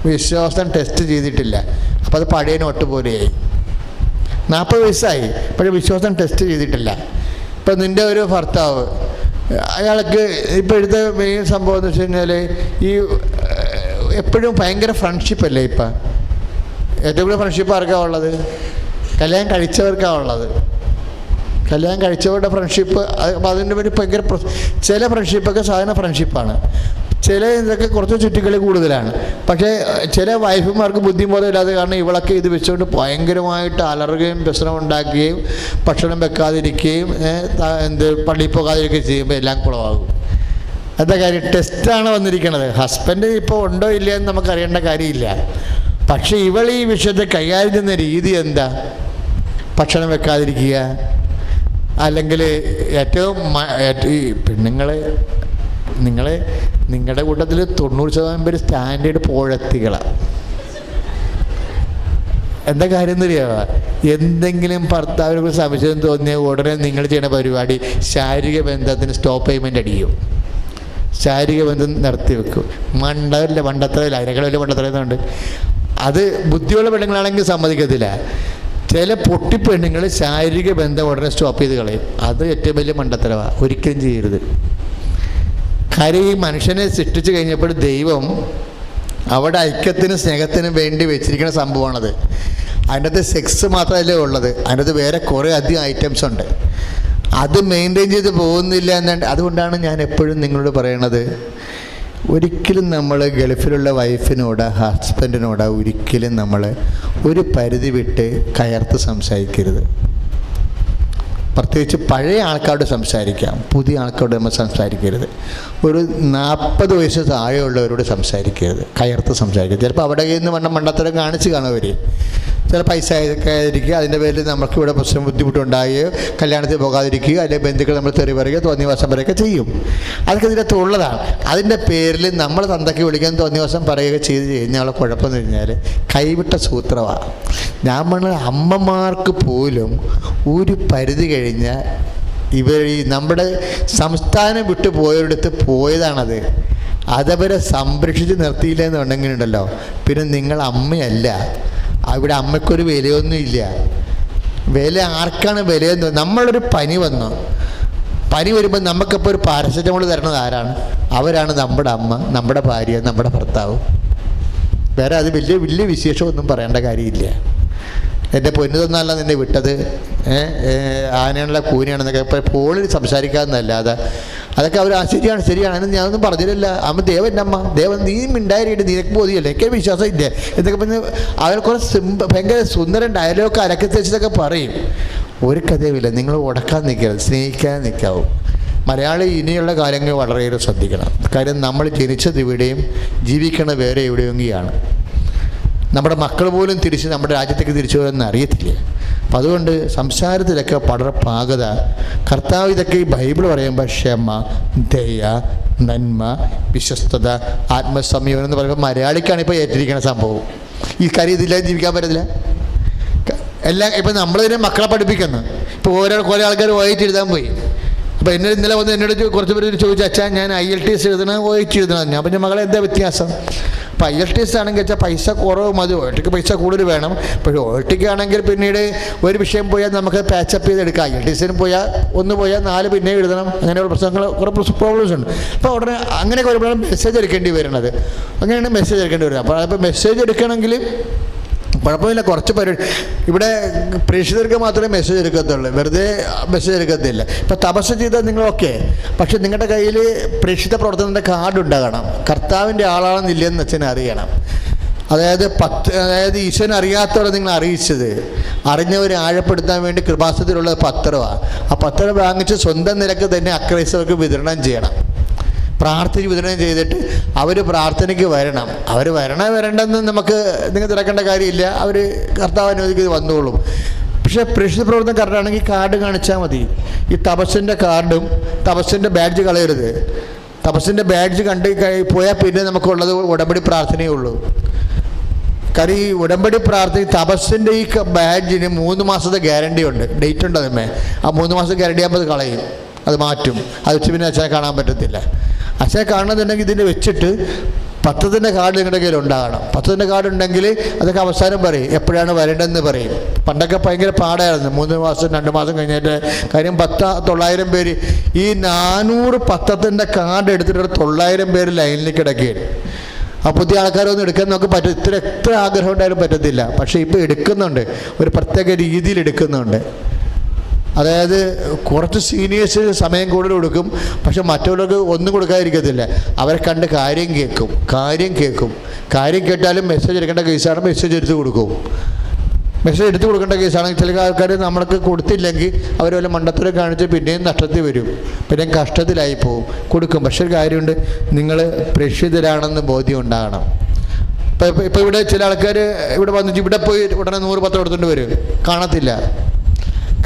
വിശ്വാസം ടെസ്റ്റ് ചെയ്തിട്ടില്ല, അപ്പോൾ അത് പഴയ നോട്ട് പോലെയായി. 40 വയസ്സായി പക്ഷേ വിശ്വാസം ടെസ്റ്റ് ചെയ്തിട്ടില്ല. ഇപ്പം നിൻ്റെ ഒരു ഭർത്താവ്, അയാൾക്ക് ഇപ്പോഴത്തെ മെയിൻ സംഭവം എന്ന് വെച്ച് കഴിഞ്ഞാൽ ഈ എപ്പോഴും ഭയങ്കര ഫ്രണ്ട്ഷിപ്പല്ലേ. ഇപ്പം ഏറ്റവും കൂടുതൽ ഫ്രണ്ട്ഷിപ്പ് ആർക്കാണ് ഉള്ളത്? കല്യാണം കഴിച്ചവർക്കാണ് ഉള്ളത്. കല്യാണം കഴിച്ചവരുടെ ഫ്രണ്ട്ഷിപ്പ്. അപ്പോൾ അതിൻ്റെ പേര് ഭയങ്കര ചില ഫ്രണ്ട്ഷിപ്പൊക്കെ സാധാരണ ഫ്രണ്ട്ഷിപ്പാണ്, ചില ഇതൊക്കെ കുറച്ച് ചുറ്റിക്കളി കൂടുതലാണ്. പക്ഷേ ചില വൈഫുമാർക്ക് ബുദ്ധിബോധമില്ലാതെ കാരണം ഇവളൊക്കെ ഇത് വെച്ചുകൊണ്ട് ഭയങ്കരമായിട്ട് അലറുകയും പ്രശ്നം ഉണ്ടാക്കുകയും ഭക്ഷണം വെക്കാതിരിക്കുകയും പള്ളിയിൽ പോകാതിരിക്കുകയും ചെയ്യുമ്പോൾ എല്ലാം കുളമാകും. എന്താ കാര്യം? ടെസ്റ്റാണ് വന്നിരിക്കുന്നത്. ഹസ്ബൻഡ് ഇപ്പോൾ ഉണ്ടോ ഇല്ലയോ എന്ന് നമുക്കറിയേണ്ട കാര്യമില്ല. പക്ഷേ ഇവൾ ഈ വിഷയത്തെ കൈകാര്യം ചെയ്യുന്ന രീതി എന്താ? ഭക്ഷണം വെക്കാതിരിക്കുക, അല്ലെങ്കിൽ ഏറ്റവും ഈ പെണ്ണുങ്ങളെ നിങ്ങളുടെ കൂട്ടത്തിൽ 90% പേര് സ്റ്റാൻഡേർഡ് പോഴത്തികളാണ്. എന്താ കാര്യം എന്നറിയാമോ? എന്തെങ്കിലും ഭർത്താവിനെ കുറിച്ച് സംശയം തോന്നിയ ഉടനെ നിങ്ങൾ ചെയ്യുന്ന പരിപാടി ശാരീരിക ബന്ധത്തിന് സ്റ്റോപ്പ് പേയ്മെൻ്റ് അടിക്കും, ശാരീരിക ബന്ധം നിർത്തിവെക്കും. മണ്ടത്തരമില്ല, അതിനേക്കാൾ വലിയ മണ്ടത്തരമുണ്ട്. അത് ബുദ്ധിയുള്ള പെണ്ണുങ്ങളാണെങ്കിൽ സമ്മതിക്കത്തില്ല. ചില പൊട്ടി പെണ്ണുങ്ങൾ ശാരീരിക ബന്ധം ഉടനെ സ്റ്റോപ്പ് ചെയ്ത് കളയും. അത് ഏറ്റവും വലിയ മണ്ടത്തരമാണ്, ഒരിക്കലും ചെയ്യരുത്. കാര്യം ഈ മനുഷ്യനെ സൃഷ്ടിച്ചു കഴിഞ്ഞപ്പോൾ ദൈവം അവിടെ ഐക്യത്തിനും സ്നേഹത്തിനും വേണ്ടി വെച്ചിരിക്കുന്ന സംഭവമാണത്. അതിൻ്റെ അകത്ത് സെക്സ് മാത്രമല്ലേ ഉള്ളത്, അതിൻ്റെ അകത്ത് വേറെ കുറേ അധികം ഐറ്റംസ് ഉണ്ട്. അത് മെയിൻറ്റെയിൻ ചെയ്ത് പോകുന്നില്ല എന്നുണ്ട്. അതുകൊണ്ടാണ് ഞാൻ എപ്പോഴും നിങ്ങളോട് പറയണത്, ഒരിക്കലും നമ്മൾ ഗൾഫിലുള്ള വൈഫിനോട് ഹസ്ബൻഡിനോട് ഒരിക്കലും നമ്മൾ ഒരു പരിധി വിട്ട് കയർത്ത് സംസാരിക്കരുത്. പ്രത്യേകിച്ച് പഴയ ആൾക്കാരോട് സംസാരിക്കാം, പുതിയ ആൾക്കാരോട് നമ്മൾ സംസാരിക്കരുത്. ഒരു 40 വയസ്സ് താഴെയുള്ളവരോട് സംസാരിക്കരുത്, കയർത്ത് സംസാരിക്കരുത്. ചിലപ്പോൾ അവിടെ നിന്ന് മണ്ടത്തരം കാണിച്ച് കാണുവർ. ചില പൈസ ആയിരിക്കുക, അതിൻ്റെ പേരിൽ നമുക്ക് ഇവിടെ പ്രശ്നം ബുദ്ധിമുട്ടുണ്ടാകുകയോ കല്യാണത്തിൽ പോകാതിരിക്കുക, അല്ലെങ്കിൽ ബന്ധുക്കൾ നമ്മൾ തെറി പറയുക, തോന്നിയവാസം പറയുക ചെയ്യും. അതൊക്കെ ഇതിനകത്ത് ഉള്ളതാണ്. അതിൻ്റെ പേരിൽ നമ്മൾ തന്തയ്ക്ക് വിളിക്കാൻ തോന്നിയവാസം പറയുക ചെയ്ത് കഴിഞ്ഞാൽ കുഴപ്പമെന്ന് കഴിഞ്ഞാൽ കൈവിട്ട സൂത്രമാണ്. ഞാൻ പറഞ്ഞ അമ്മമാർക്ക് പോലും ഒരു പരിധി കഴിഞ്ഞാൽ ഇവർ ഈ നമ്മുടെ സംസ്ഥാനം വിട്ടു പോയവരടുത്ത് പോയതാണത്. അതവരെ സംരക്ഷിച്ച് നിർത്തിയില്ല എന്നുണ്ടെങ്കിലുണ്ടല്ലോ, പിന്നെ നിങ്ങൾ അമ്മയല്ല. അവിടെ അമ്മയ്ക്കൊരു വിലയൊന്നും ഇല്ല. വില ആർക്കാണ് വിലയെന്ന്? നമ്മളൊരു പനി വന്നു, പനി വരുമ്പോൾ നമുക്കിപ്പോൾ ഒരു പാരസെറ്റമോൾ തരണത് ആരാണ്? അവരാണ് നമ്മുടെ അമ്മ, നമ്മുടെ ഭാര്യ, നമ്മുടെ ഭർത്താവ്. വേറെ അത് വലിയ വലിയ വിശേഷമൊന്നും പറയേണ്ട കാര്യമില്ല. എൻ്റെ പൊന്നു തന്നല്ല നിന്നെ വിട്ടത്, ആനയാണല്ല കൂനിയാണെന്നൊക്കെ ഇപ്പോൾ ഫോണിൽ സംസാരിക്കാമെന്നല്ലാതെ അതൊക്കെ അവർ ശരിയാണ് ശരിയാണ് ഞാനൊന്നും പറഞ്ഞില്ല. അമ്മ ദേവൻ്റെ അമ്മ, ദേവൻ നീ മിണ്ടായിട്ട് നിനക്ക് ബോധിയല്ലേ, എനിക്ക് വിശ്വാസം ഇല്ല എന്നൊക്കെ പറഞ്ഞ് അവർ കുറേ ഭയങ്കര സുന്ദരൻ ഡയലോഗ് അരക്കി തെച്ചതൊക്കെ പറയും. ഒരു കഥയുമില്ല. നിങ്ങൾ ഉടക്കാൻ നിൽക്കരുത്, സ്നേഹിക്കാൻ നിൽക്കാവും. മലയാളി ഇനിയുള്ള കാര്യങ്ങൾ വളരെയേറെ ശ്രദ്ധിക്കണം. കാര്യം നമ്മൾ ജനിച്ചത് ഇവിടെയും ജീവിക്കണത് വേറെ എവിടെയെങ്കിലാണ്. നമ്മുടെ മക്കൾ പോലും തിരിച്ച് നമ്മുടെ രാജ്യത്തേക്ക് തിരിച്ചു വരുമെന്ന് അറിയത്തില്ല. അപ്പം അതുകൊണ്ട് സംസാരത്തിലൊക്കെ വളരെ പാകത. കർത്താവ് ഇതൊക്കെ ഈ ബൈബിൾ പറയുമ്പോൾ ക്ഷമ, ദയ, നന്മ, വിശ്വസ്തത, ആത്മസംയമനം എന്ന് പറയുമ്പോൾ മലയാളിക്കാണ് ഇപ്പോൾ ഏറ്റിരിക്കുന്ന സംഭവം. ഈ കാര്യം ഇതില്ലാതെ ജീവിക്കാൻ പറ്റത്തില്ല. എല്ലാം ഇപ്പം നമ്മളിതിനെ മക്കളെ പഠിപ്പിക്കുന്നു. ഇപ്പോൾ കുറേ ആൾക്കാർ OIT എഴുതാൻ പോയി. അപ്പോൾ ഇന്നലെ വന്ന് എന്നോട് കുറച്ച് പേര് ചോദിച്ചു, അച്ഛാ ഞാൻ IELTS എഴുതണം OIT എഴുതണം. ഞാൻ പറഞ്ഞ മകളെ എന്താ വ്യത്യാസം? ഇപ്പോൾ IELTS ആണെങ്കിൽ വെച്ചാൽ പൈസ കുറവ് മതി, OELTക്ക് പൈസ കൂടുതൽ വേണം. പക്ഷേ OELTക്ക് ആണെങ്കിൽ പിന്നീട് ഒരു വിഷയം പോയാൽ നമുക്ക് പാച്ചപ്പ് ചെയ്തെടുക്കാം. IELTSന് പോയാൽ 1 പോയാൽ 4 പിന്നെ എഴുതണം. അങ്ങനെയുള്ള പ്രശ്നങ്ങൾ കുറേ പ്രോബ്ലംസ് ഉണ്ട്. അപ്പോൾ ഉടനെ അങ്ങനെയൊക്കെ വരുമ്പോഴാണ് മെസ്സേജ് എടുക്കേണ്ടി വരുന്നത്. അങ്ങനെയാണ് മെസ്സേജ് എടുക്കേണ്ടി വരുന്നത്. അപ്പോൾ മെസ്സേജ് എടുക്കണമെങ്കിൽ കുഴപ്പമില്ല, കുറച്ച് പരിപാടി. ഇവിടെ പ്രേക്ഷിതർക്ക് മാത്രമേ മെസ്സേജ് എടുക്കത്തുള്ളൂ, വെറുതെ മെസ്സേജ് എടുക്കത്തില്ല. ഇപ്പോൾ തപസ് ചെയ്താൽ നിങ്ങൾ ഓക്കെ, പക്ഷെ നിങ്ങളുടെ കയ്യിൽ പ്രേക്ഷിത പ്രവർത്തനത്തിൻ്റെ കാർഡ് ഉണ്ടാകണം. കർത്താവിൻ്റെ ആളാണെന്നില്ലെന്ന് അച്ഛനെ അറിയണം. അതായത് ഈശ്വരൻ അറിയാത്തവരെ നിങ്ങൾ അറിയിച്ചത്, അറിഞ്ഞവരെ ആഴപ്പെടുത്താൻ വേണ്ടി കൃപാസനത്തിലുള്ള പത്രമാണ്. ആ പത്രം വാങ്ങിച്ച് സ്വന്തം നിരക്ക് തന്നെ അക്രൈസ്തവർക്ക് വിതരണം ചെയ്യണം. പ്രാർത്ഥിച്ച് വിതരണം ചെയ്തിട്ട് അവർ പ്രാർത്ഥനയ്ക്ക് വരണം. അവർ വരണ്ടെന്ന് നിങ്ങൾ തിരക്കേണ്ട കാര്യമില്ല. അവർ കർത്താവ് അനുവദിക്കുന്നത് വന്നോളും. പക്ഷേ പ്രേക്ഷിത പ്രവർത്തനം കറക്റ്റാണെങ്കിൽ കാർഡ് കാണിച്ചാൽ മതി. ഈ തപസ്സിൻ്റെ കാർഡും തപസ്സിൻ്റെ ബാഡ്ജ് കളയരുത്. തപസ്സിൻ്റെ ബാഡ്ജ് കണ്ട് പോയാൽ പിന്നെ നമുക്കുള്ളത് ഉടമ്പടി പ്രാർത്ഥനയേ ഉള്ളൂ. കാര്യം ഈ ഉടമ്പടി പ്രാർത്ഥന തപസ്സിൻ്റെ ഈ ബാഡ്ജിന് 3 മാസത്തെ ഗ്യാരണ്ടി ഉണ്ട്, ഡേറ്റ് ഉണ്ട് അതിന്മേ. ആ 3 മാസത്തെ ഗ്യാരണ്ടി ആകുമ്പോൾ അത് കളയും, അത് മാറ്റും. അത് വെച്ച് പിന്നെ അച്ഛനെ കാണാൻ പറ്റത്തില്ല. അച്ഛനെ കാണണമെന്നുണ്ടെങ്കിൽ ഇതിൻ്റെ വെച്ചിട്ട് പത്രത്തിൻ്റെ കാർഡ് നിങ്ങളുടെ കയ്യിൽ ഉണ്ടാകണം. പത്രത്തിൻ്റെ കാർഡ് ഉണ്ടെങ്കിൽ അതൊക്കെ അവസാനം പറയും, എപ്പോഴാണ് വരേണ്ടതെന്ന് പറയും. പണ്ടൊക്കെ ഭയങ്കര പാടായിരുന്നു, 3 മാസം 2 മാസം കഴിഞ്ഞിട്ട്. കാര്യം 900 പേര് ഈ 400 പത്രത്തിൻ്റെ കാർഡ് എടുത്തിട്ട് 900 പേര് ലൈനിൽ കിടക്കുകയാണ്. ആ പുതിയ ആൾക്കാരൊന്നും എടുക്കാൻ നമുക്ക് എത്ര ആഗ്രഹം ഉണ്ടായാലും പറ്റത്തില്ല. പക്ഷേ ഇപ്പോൾ എടുക്കുന്നുണ്ട്, ഒരു പ്രത്യേക രീതിയിൽ എടുക്കുന്നുണ്ട്. അതായത് കുറച്ച് സീനിയേഴ്സ് സമയം കൂടുതൽ കൊടുക്കും, പക്ഷെ മറ്റുള്ളവർക്ക് ഒന്നും കൊടുക്കാതിരിക്കത്തില്ല. അവരെ കണ്ട് കാര്യം കേട്ടാലും മെസ്സേജ് എടുക്കേണ്ട കേസാണ്, മെസ്സേജ് എടുത്ത് കൊടുക്കും. മെസ്സേജ് എടുത്ത് കൊടുക്കേണ്ട കേസാണെങ്കിൽ ചില ആൾക്കാർ നമ്മൾക്ക് കൊടുത്തില്ലെങ്കിൽ അവർ വല്ല മണ്ടത്തരം കാണിച്ച് പിന്നെയും നഷ്ടത്തിൽ വരും, പിന്നെയും കഷ്ടത്തിലായി പോകും. കൊടുക്കും. പക്ഷേ ഒരു കാര്യമുണ്ട്, നിങ്ങൾ പ്രേക്ഷിതരാണെന്ന് ബോധ്യം ഉണ്ടാകണം. ഇപ്പോൾ ഇവിടെ ചില ആൾക്കാർ ഇവിടെ വന്നിട്ട് ഇവിടെ പോയി ഉടനെ 100 പത്രം എടുത്തുകൊണ്ട് വരും, കാണത്തില്ല.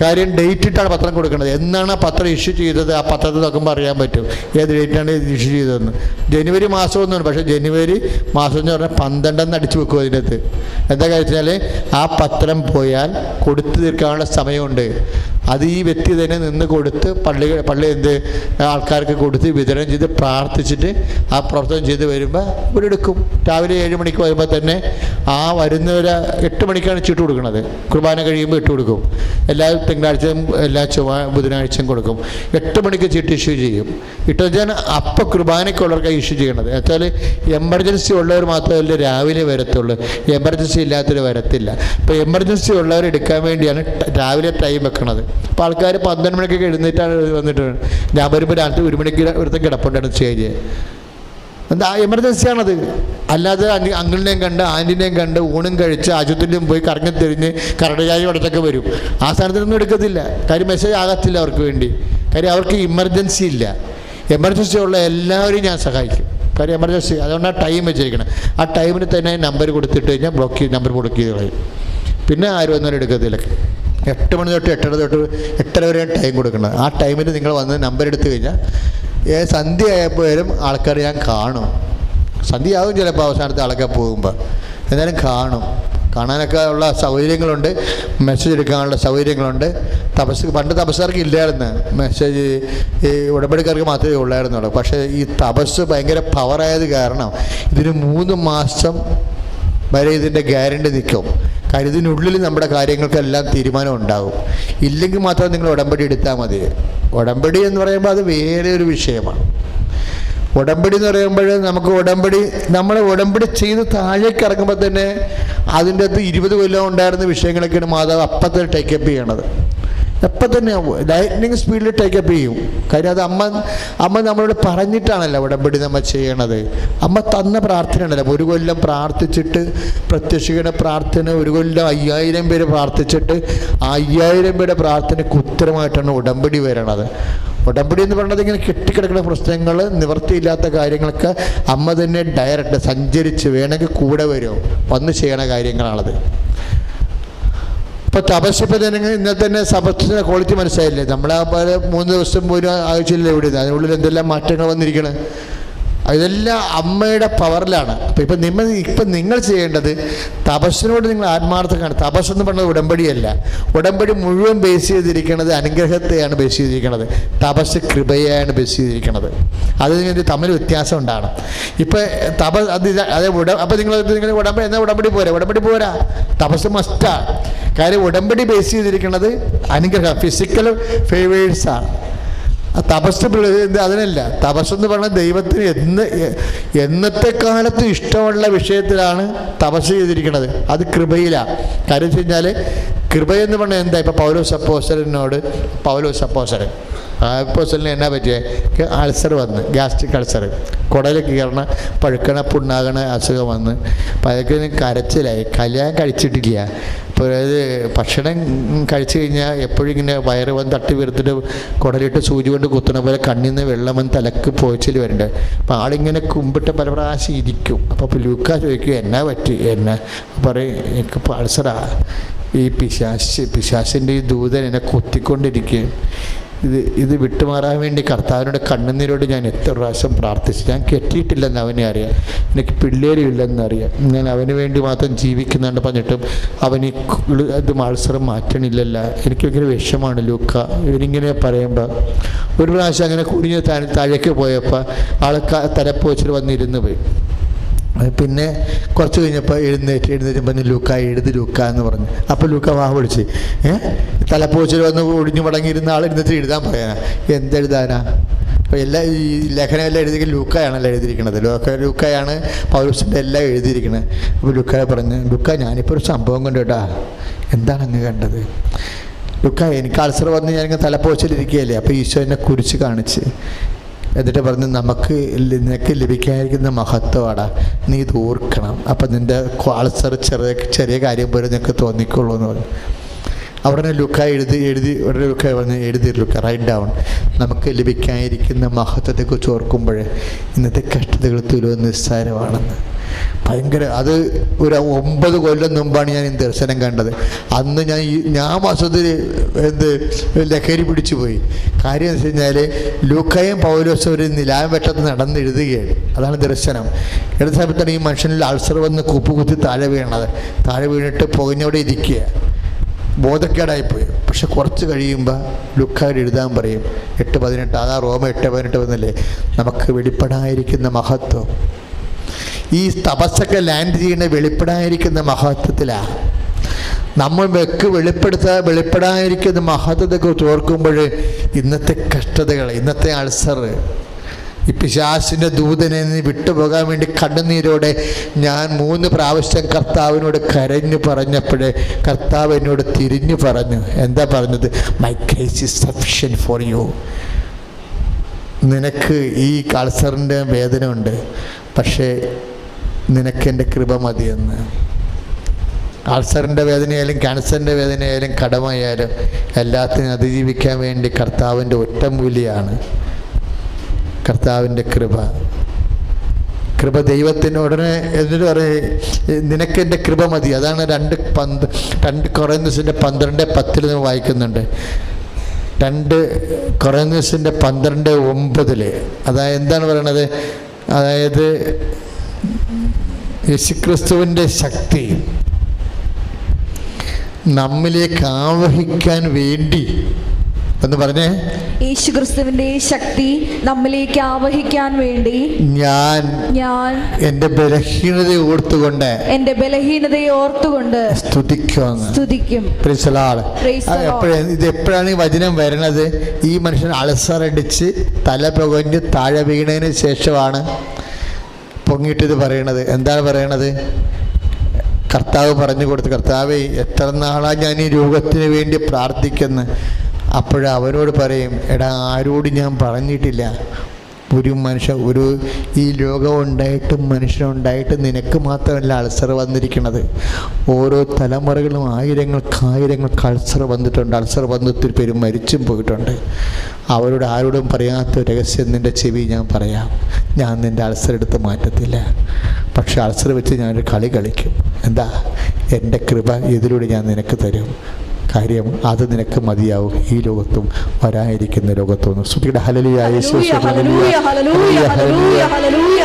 കാര്യം ഡേറ്റ് ഇട്ടാണ് പത്രം കൊടുക്കുന്നത്. എന്നാണ് ആ പത്രം ഇഷ്യൂ ചെയ്തത്, ആ പത്രത്തിൽ നോക്കുമ്പോൾ അറിയാൻ പറ്റും ഏത് ഡേറ്റാണ് ഇഷ്യൂ ചെയ്തതെന്ന്. ജനുവരി മാസമൊന്നുമാണ്, പക്ഷേ ജനുവരി മാസം എന്ന് പറഞ്ഞാൽ 12 അടിച്ചു വെക്കും അതിനകത്ത്. എന്താ വെച്ചാൽ ആ പത്രം പോയാൽ കൊടുത്തു തീർക്കാനുള്ള സമയമുണ്ട്. അത് ഈ വ്യക്തി തന്നെ നിന്ന് കൊടുത്ത് പള്ളി ആൾക്കാർക്ക് കൊടുത്ത് വിതരണം ചെയ്ത് പ്രാർത്ഥിച്ചിട്ട് ആ പ്രവർത്തനം ചെയ്ത് വരുമ്പോൾ ഇവരെടുക്കും. രാവിലെ 7 മണിക്ക് വരുമ്പോൾ തന്നെ ആ വരുന്നവരെ 8 മണിക്കാണ് ചീട്ട് കൊടുക്കുന്നത്. കുർബാന കഴിയുമ്പോൾ ഇട്ട് കൊടുക്കും. എല്ലാ തിങ്കളാഴ്ചയും എല്ലാ ബുധനാഴ്ചയും കൊടുക്കും. 8 മണിക്ക് ചീട്ട് ഇഷ്യൂ ചെയ്യും. ഇട്ട് വെച്ചാൽ അപ്പം കുർബാനയ്ക്കുള്ളവർക്ക് ഇഷ്യൂ ചെയ്യണത്. വെച്ചാൽ എമർജൻസി ഉള്ളവർ മാത്രമല്ല രാവിലെ വരത്തുള്ളൂ, എമർജൻസി ഇല്ലാത്തവർ വരത്തില്ല. ഇപ്പോൾ എമർജൻസി ഉള്ളവർ എടുക്കാൻ വേണ്ടിയാണ് രാവിലെ ടൈം വെക്കണത്. അപ്പോൾ ആൾക്കാർ 12 മണിക്കൊക്കെ എഴുന്നേറ്റാണ് വന്നിട്ട്. ഞാൻ വരുമ്പോൾ രാത്രി 1 മണിക്ക് ഒരുത്തം കിടപ്പുണ്ടായിരുന്നു സ്റ്റേജ്. എന്താ എമർജൻസിയാണത്. അല്ലാതെ അങ്കിളിനെയും കണ്ട് ആൻറ്റിനെയും കണ്ട് ഊണും കഴിച്ച് ആശുപത്രിയിലും പോയി കറങ്ങിത്തിരിഞ്ഞ് കരടചാരി അടച്ചൊക്കെ വരും. ആ സ്ഥാനത്തൊന്നും എടുക്കത്തില്ല. കാര്യം മെസ്സേജ് ആകത്തില്ല അവർക്ക് വേണ്ടി. കാര്യം അവർക്ക് ഇമർജൻസി ഇല്ല. എമർജൻസി ഉള്ള എല്ലാവരെയും ഞാൻ സഹായിക്കും. കാര്യം എമർജൻസി, അതുകൊണ്ടാണ് ടൈം വെച്ചിരിക്കണം. ആ ടൈമിന് തന്നെ നമ്പർ കൊടുത്തിട്ട് കഴിഞ്ഞാൽ നമ്പർ ബ്ലോക്ക് ചെയ്ത് കളയും. പിന്നെ ആരും ഒന്നും എടുക്കത്തില്ല. 8 മണി തൊട്ട് 8:30 തൊട്ട് 8:30 വരെയാണ് ടൈം കൊടുക്കുന്നത്. ആ ടൈമിൽ നിങ്ങൾ വന്ന് നമ്പർ എടുത്തു കഴിഞ്ഞാൽ സന്ധ്യ ആയപ്പോഴും ആൾക്കാർ ഞാൻ കാണും. സന്ധ്യയാകും ചിലപ്പോൾ അവസാനത്തെ ആൾക്കാർ പോകുമ്പോൾ, എന്നാലും കാണാനൊക്കെ ഉള്ള സൗകര്യങ്ങളുണ്ട്. മെസ്സേജ് എടുക്കാനുള്ള സൗകര്യങ്ങളുണ്ട്. പണ്ട് തപസ്സാർക്ക് ഇല്ലായിരുന്നു മെസ്സേജ്, ഈ ഉടമ്പടിക്കാർക്ക് മാത്രമേ ഉള്ളായിരുന്നുള്ളൂ. പക്ഷേ ഈ തപസ് ഭയങ്കര പവറായത് കാരണം ഇതിന് 3 മാസം വരെ ഇതിൻ്റെ ഗ്യാരണ്ടി നിൽക്കും. കാര്യം ഇതിനുള്ളിൽ നമ്മുടെ കാര്യങ്ങൾക്കെല്ലാം തീരുമാനം ഉണ്ടാകും. ഇല്ലെങ്കിൽ മാത്രം നിങ്ങൾ ഉടമ്പടി എടുത്താൽ മതി. ഉടമ്പടി എന്ന് പറയുമ്പോൾ അത് വേറെ ഒരു വിഷയമാണ്. ഉടമ്പടി എന്ന് പറയുമ്പോൾ നമ്മൾ ഉടമ്പടി ചെയ്ത് താഴേക്ക് ഇറങ്ങുമ്പോൾ തന്നെ അതിൻ്റെ അകത്ത് 20 കൊല്ലം ഉണ്ടായിരുന്ന വിഷയങ്ങളൊക്കെയാണ് മാതാവ് അപ്പം തന്നെ ടേക്കപ്പ് ചെയ്യണത്. എപ്പം തന്നെ ലൈറ്റ്നിങ് സ്പീഡിൽ ടേക്കപ്പ് ചെയ്യും. കാര്യം അത് അമ്മ നമ്മളോട് പറഞ്ഞിട്ടാണല്ലോ ഉടമ്പടി നമ്മൾ ചെയ്യണത്. അമ്മ തന്ന പ്രാർത്ഥന ഉണ്ടല്ലോ. 1 കൊല്ലം പ്രാർത്ഥിച്ചിട്ട് പ്രത്യക്ഷിക്കുന്ന പ്രാർത്ഥന 1 കൊല്ലം 5000 പേര് പ്രാർത്ഥിച്ചിട്ട് 5000 പേരുടെ പ്രാർത്ഥനയ്ക്ക് ഉത്തരമായിട്ടാണ് ഉടമ്പടി വരണത്. ഉടമ്പടി എന്ന് പറയുന്നത് ഇങ്ങനെ കെട്ടിക്കിടക്കുന്ന പ്രശ്നങ്ങൾ, നിവൃത്തിയില്ലാത്ത കാര്യങ്ങളൊക്കെ അമ്മ തന്നെ ഡയറക്റ്റ് സഞ്ചരിച്ച് വേണമെങ്കിൽ കൂടെ വരും വന്ന് ചെയ്യണ കാര്യങ്ങളാണത്. ഇപ്പോൾ തപസ്സിപ്പോൾ തന്നെ ഇന്നത്തെ തന്നെ തപസ്സിൻ്റെ ക്വാളിറ്റി മനസ്സിലായില്ലേ? നമ്മളെ 3 ദിവസം പോലും ആഴ്ചയില്ല ഇവിടെ. അതിനുള്ളിൽ എന്തെല്ലാം മാറ്റങ്ങൾ വന്നിരിക്കണം. ഇതെല്ലാം അമ്മയുടെ പവറിലാണ്. അപ്പം നിങ്ങൾ ചെയ്യേണ്ടത് തപസ്സിനോട് നിങ്ങൾ ആത്മാർത്ഥമാണ്. തപസ് എന്ന് പറയുന്നത് ഉടമ്പടിയല്ല. ഉടമ്പടി മുഴുവൻ ബേസ് ചെയ്തിരിക്കുന്നത് അനുഗ്രഹത്തെയാണ് ബേസ് ചെയ്തിരിക്കുന്നത്. തപസ് കൃപയെയാണ് ബേസ് ചെയ്തിരിക്കുന്നത്. അത് നിങ്ങൾ തമ്മിൽ വ്യത്യാസം ഉണ്ടാകണം. ഇപ്പം അപ്പം നിങ്ങൾ ഉടമ്പടി പോരാ, തപസ് മസ്റ്റാണ്. കാര്യം ഉടമ്പടി ബേസ് ചെയ്തിരിക്കുന്നത് അനുഗ്രഹം, ഫിസിക്കൽ ഫേവേഴ്സാണ്. തപസ് അതിനല്ല. തപസ്സെന്ന് പറഞ്ഞാൽ ദൈവത്തിന് എന്നത്തെ കാലത്ത് ഇഷ്ടമുള്ള വിഷയത്തിലാണ് തപസ് ചെയ്തിരിക്കുന്നത്. അത് കൃപയിലാണ്. കാര്യം വെച്ച് കഴിഞ്ഞാൽ കൃപയെന്ന് പറഞ്ഞാൽ എന്താ? ഇപ്പം പൗലോസ് അപ്പോസ്തലന് എന്നാ പറ്റിയേ? അൾസർ വന്ന്, ഗ്യാസ്ട്രിക് അൾസർ, കുടലേക്ക് കയറണ പഴുക്കണ പുണ്ണാകണ അസുഖം വന്ന്. അപ്പം അതൊക്കെ കരച്ചിലായി. കല്യാണം കഴിച്ചിട്ടില്ല. അപ്പോൾ അതായത് ഭക്ഷണം കഴിച്ചു കഴിഞ്ഞാൽ എപ്പോഴും ഇങ്ങനെ വയറ് വന്ന് തട്ടി വീർത്തിട്ട് കുടലിട്ട് സൂചി കൊണ്ട് കുത്തണ പോലെ കണ്ണിൽ നിന്ന് വെള്ളം വന്ന് തലക്ക് പോയിച്ചിൽ വരണ്ടേ. അപ്പോൾ ആളിങ്ങനെ കുമ്പിട്ട് പല പ്രാവശ്യം ഇരിക്കും. അപ്പോൾ ലൂക്ക ചോദിക്കും, എന്നാ പറ്റി? എന്നാ പറയും, എനിക്കിപ്പോൾ അൾസറാ, ഈ പിശാസിൻ്റെ ഈ ദൂതൻ എന്നെ കുത്തിക്കൊണ്ടിരിക്കുകയും ഇത് വിട്ടുമാറാൻ വേണ്ടി കർത്താവിനോട് കണ്ണുനീരോട് ഞാൻ എത്ര പ്രാവശ്യം പ്രാർത്ഥിച്ചു. ഞാൻ കെട്ടിയിട്ടില്ലെന്ന് അവനെ അറിയാം, എനിക്ക് പിള്ളേരില്ലെന്നറിയാം, ഞാൻ അവന് വേണ്ടി മാത്രം ജീവിക്കുന്നുണ്ട് പറഞ്ഞിട്ടും അവന് ഇത് അൾസറും മാറ്റണില്ലല്ല. എനിക്ക് ഭയങ്കര വിഷമാണ് ലൂക്ക. ഇവനിങ്ങനെ പറയുമ്പോൾ ഒരു പ്രാവശ്യം അങ്ങനെ കുടിഞ്ഞ് താഴേക്ക് പോയപ്പോൾ ആൾക്ക് തലപ്പോച്ചിൽ വന്നിരുന്ന് പോയി. പിന്നെ കുറച്ച് കഴിഞ്ഞപ്പോൾ എഴുന്നേറ്റ് പറഞ്ഞ് ലൂക്ക എന്ന് പറഞ്ഞു. അപ്പോൾ ലൂക്ക വാഹ വിളിച്ച് തലപ്പോച്ചിൽ വന്ന് ഒടിഞ്ഞു മടങ്ങിയിരുന്ന ആൾ എഴുന്നേറ്റ് എഴുതാൻ പറയാനാ. എന്തെഴുതാനാ? അപ്പോൾ ഈ ലേഖനമെല്ലാം എഴുതിയെങ്കിൽ ലൂക്കയാണല്ലോ എഴുതിയിരിക്കുന്നത്. ലൂക്കയാണ് പൗലോസിൻ്റെ എല്ലാം എഴുതിയിരിക്കുന്നത്. അപ്പോൾ ലൂക്ക പറഞ്ഞു, ലൂക്ക ഞാനിപ്പോൾ ഒരു സംഭവം കണ്ടു കേട്ടാ. എന്താണ് അങ്ങ് കണ്ടത്? ലൂക്ക എനിക്ക് അൾസർ വന്ന് ഞാനിങ്ങനെ തലപ്പോച്ചിലിരിക്കുകയല്ലേ. അപ്പോൾ ഈശോ എന്നെ കുരിച്ച് കാണിച്ച് എന്നിട്ട് പറഞ്ഞ് നിനക്ക് ലഭിക്കാതിരിക്കുന്ന മഹത്വമാടാ, നീ ഇത് ഓർക്കണം. അപ്പം നിൻ്റെ അൾസർ ചെറിയ കാര്യം പോലെ നിനക്ക് തോന്നിക്കുള്ളൂ എന്ന് പറഞ്ഞു. അവിടെ ലൂക്ക ഉടനെ ലൂക്ക പറഞ്ഞ് ലൂക്ക റൈറ്റ് ഡൗൺ. നമുക്ക് ലഭിക്കാതിരിക്കുന്ന മഹത്വത്തെക്കുറിച്ച് ഓർക്കുമ്പോൾ ഇന്നത്തെ കഷ്ടതകൾ തുലവും നിസ്സാരമാണെന്ന്. ഭയങ്കര അത് ഒരു 9 കൊല്ലം മുമ്പാണ് ഞാൻ ഈ ദർശനം കണ്ടത്. അന്ന് ഞാൻ മാസത്തിൽ ലഹരി പിടിച്ചു പോയി. കാര്യം എന്ന് വെച്ച് കഴിഞ്ഞാൽ ലൂക്കയും പൗലോസും ഒരു നിലാവെട്ടത്ത് നടന്നെഴുതുകയാണ്. അതാണ് ദർശനം. എടുത്ത സമയത്താണ് ഈ മനുഷ്യനിൽ അൾസർ വന്ന് കുത്തി താഴെ വീണത്. താഴെ വീണിട്ട് പുകഞ്ഞോടെ ഇരിക്കുക, ബോധക്കേടായിപ്പോയി. പക്ഷെ കുറച്ച് കഴിയുമ്പോൾ ലൂക്കായോട് എഴുതാൻ പറയും. 8:18, അതാ റോമ 8:18 വന്നല്ലേ, നമുക്ക് വെളിപ്പെടാതിരിക്കുന്ന മഹത്വം. ഈ തപസ്സൊക്കെ ലാൻഡ് ചെയ്യുന്ന വെളിപ്പെടാതിരിക്കുന്ന മഹത്വത്തിലാണ്. നമ്മൾ വെളിപ്പെടാതിരിക്കുന്ന മഹത്വത്തെക്കുറിച്ച് ഓർക്കുമ്പോൾ ഇന്നത്തെ കഷ്ടതകൾ, ഇന്നത്തെ അൾസർ, ഈ പിശാചിൻ്റെ ദൂതനെ വിട്ടുപോകാൻ വേണ്ടി കണ്ണുനീരോടെ ഞാൻ 3 പ്രാവശ്യം കർത്താവിനോട് കരഞ്ഞു പറഞ്ഞപ്പോഴേ കർത്താവ് എന്നോട് തിരിഞ്ഞു പറഞ്ഞു. എന്താ പറഞ്ഞത്? My grace is sufficient for you. നിനക്ക് ഈ അൾസറിൻ്റെ വേദന ഉണ്ട്, പക്ഷേ നിനക്കെൻ്റെ കൃപ മതിയെന്ന്. അൾസറിൻ്റെ വേദനയായാലും ക്യാൻസറിൻ്റെ വേദനയായാലും കടമായാലും എല്ലാത്തിനും അതിജീവിക്കാൻ വേണ്ടി കർത്താവിൻ്റെ ഒറ്റമൂലിയാണ് കർത്താവിൻ്റെ കൃപ. ദൈവത്തിനോടനെ എന്നിട്ട് പറയും, നിനക്കെൻ്റെ കൃപ മതി. അതാണ് 2 കൊറിന്തോസിൻ്റെ 12:10 നമ്മൾ വായിക്കുന്നുണ്ട്. 2 കൊറിന്തോസിൻ്റെ 12:9. അതായത് എന്താണ് പറയണത്? അതായത് യേശുക്രിസ്തുവിൻ്റെ ശക്തി നമ്മിലേക്ക് ആവഹിക്കാൻ വേണ്ടി എന്ന് പറഞ്ഞേ, യേശുക്രിസ്തുവിന്റെ ശക്തി നമ്മിലേക്ക് ആവഹിക്കാൻ വേണ്ടി ഞാൻ എൻ്റെ ബലഹീനതയെ ഓർത്തുകൊണ്ട് സ്തുതിക്കും. ഇത് എപ്പോഴാണ് ഈ വചനം വരണത്? ഈ മനുഷ്യൻ അൾസറടിച്ച് തല പുകഞ്ഞ് താഴെ വീണതിന് ശേഷമാണ് പൊങ്ങിയിട്ടിത് പറയണത്. എന്താണ് പറയണത്? കർത്താവ് പറഞ്ഞു കൊടുത്ത്, കർത്താവേ എത്ര നാളാണ് ഞാൻ ഈ രോഗത്തിന് വേണ്ടി പ്രാർത്ഥിക്കുന്നു. അപ്പോഴവരോട് പറയും, എടാ ആരോടും ഞാൻ പറഞ്ഞിട്ടില്ല. ഈ രോഗമുണ്ടായിട്ടും മനുഷ്യനുണ്ടായിട്ടും നിനക്ക് മാത്രമല്ല അൾസർ വന്നിരിക്കുന്നത്. ഓരോ തലമുറകളും ആയിരങ്ങൾക്ക് അൾസർ വന്നിട്ടുണ്ട്. അൾസർ വന്ന് ഒത്തിരി പേര് മരിച്ചും പോയിട്ടുണ്ട്. അവരോട് ആരോടും പറയാത്ത രഹസ്യം നിൻ്റെ ചെവി ഞാൻ പറയാം. ഞാൻ നിൻ്റെ അൾസർ എടുത്ത് മാറ്റത്തില്ല, പക്ഷെ അൾസർ വെച്ച് ഞാനൊരു കളി കളിക്കും. എന്താ? എൻ്റെ കൃപ ഇതിലൂടെ ഞാൻ നിനക്ക് തരും. കാര്യം അത് നിനക്ക് മതിയാവും, ഈ ലോകത്തും വരാനിരിക്കുന്ന ലോകത്തും. ഹല്ലേലൂയ, ഹല്ലേലൂയ, ഹല്ലേലൂയ, ഹല്ലേലൂയ, ഹല്ലേലൂയ.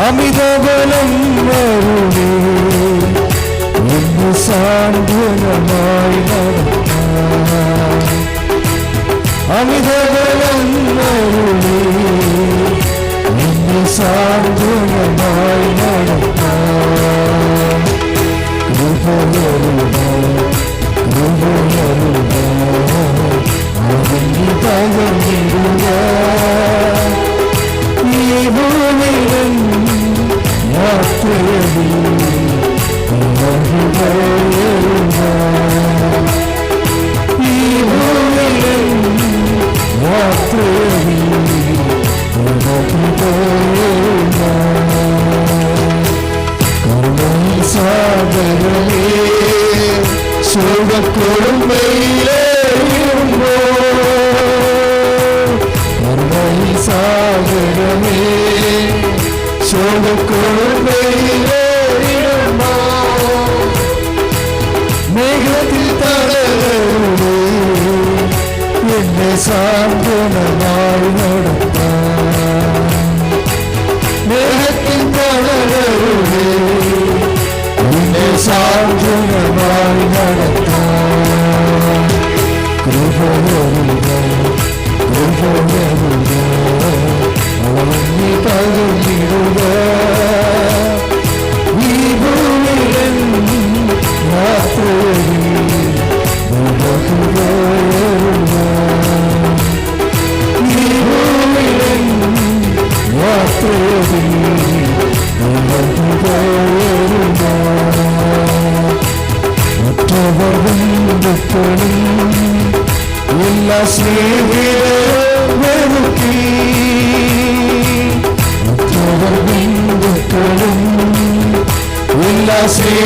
അമിതബലം സാന്ത്വനമായി നടത്താം, അമിതബലം സാന്ത്വനമായി നടത്താം. കൃപകളുടെ അതിന് പകർന്നിടുക ഈ ഭൂമിയിലും യാത്രയിൽ ഈ ഭൂമിയിലും യാത്രയിൽ സാഗരമേ സുഖക്കൊടുമ്പയിലേറുമ്പോ സാഗരമേ സുഖക്കൊടുമ്പയിലേറുമ്പോ മേഘത്തിൽ തടകളുടെ എന്നെ സാന്ത്വനമായി നടത്താം, മേഘത്തിൽ തടകളുടെ എന്നെ സാന്ത്വനമായി നടത്താം. കൃപകളുടെ അവനെ പകർന്നിടുക ഈ ഭൂമിയിലും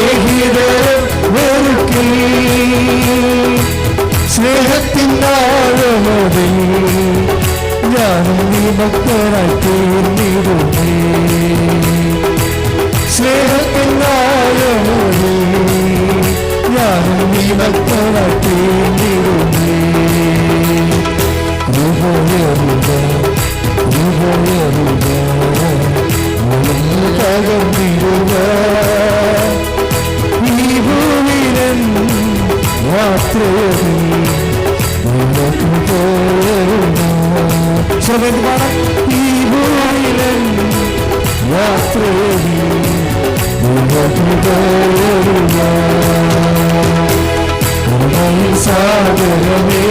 സ്നേഹിതരെ വെറുക്കി സ്നേഹത്തിനാഴമതിൽ ഞാനും വിമക്തനായി തീർന്നിടുന്നേ സ്നേഹത്തിനാഴമതിൽ ഞാനും വിമക്തനായി തീർന്നിടുന്നേ കൃപയരുക കൃപയരുക തകർന്നിടുക ഈ ഭൂമിയിലൻ യാത്രയിൽ നിനക്ക് പോരുക ഈ ഭൂമിയിലൻ യാത്രയിൽ നിനക്ക് പോരുക സാഗരമേ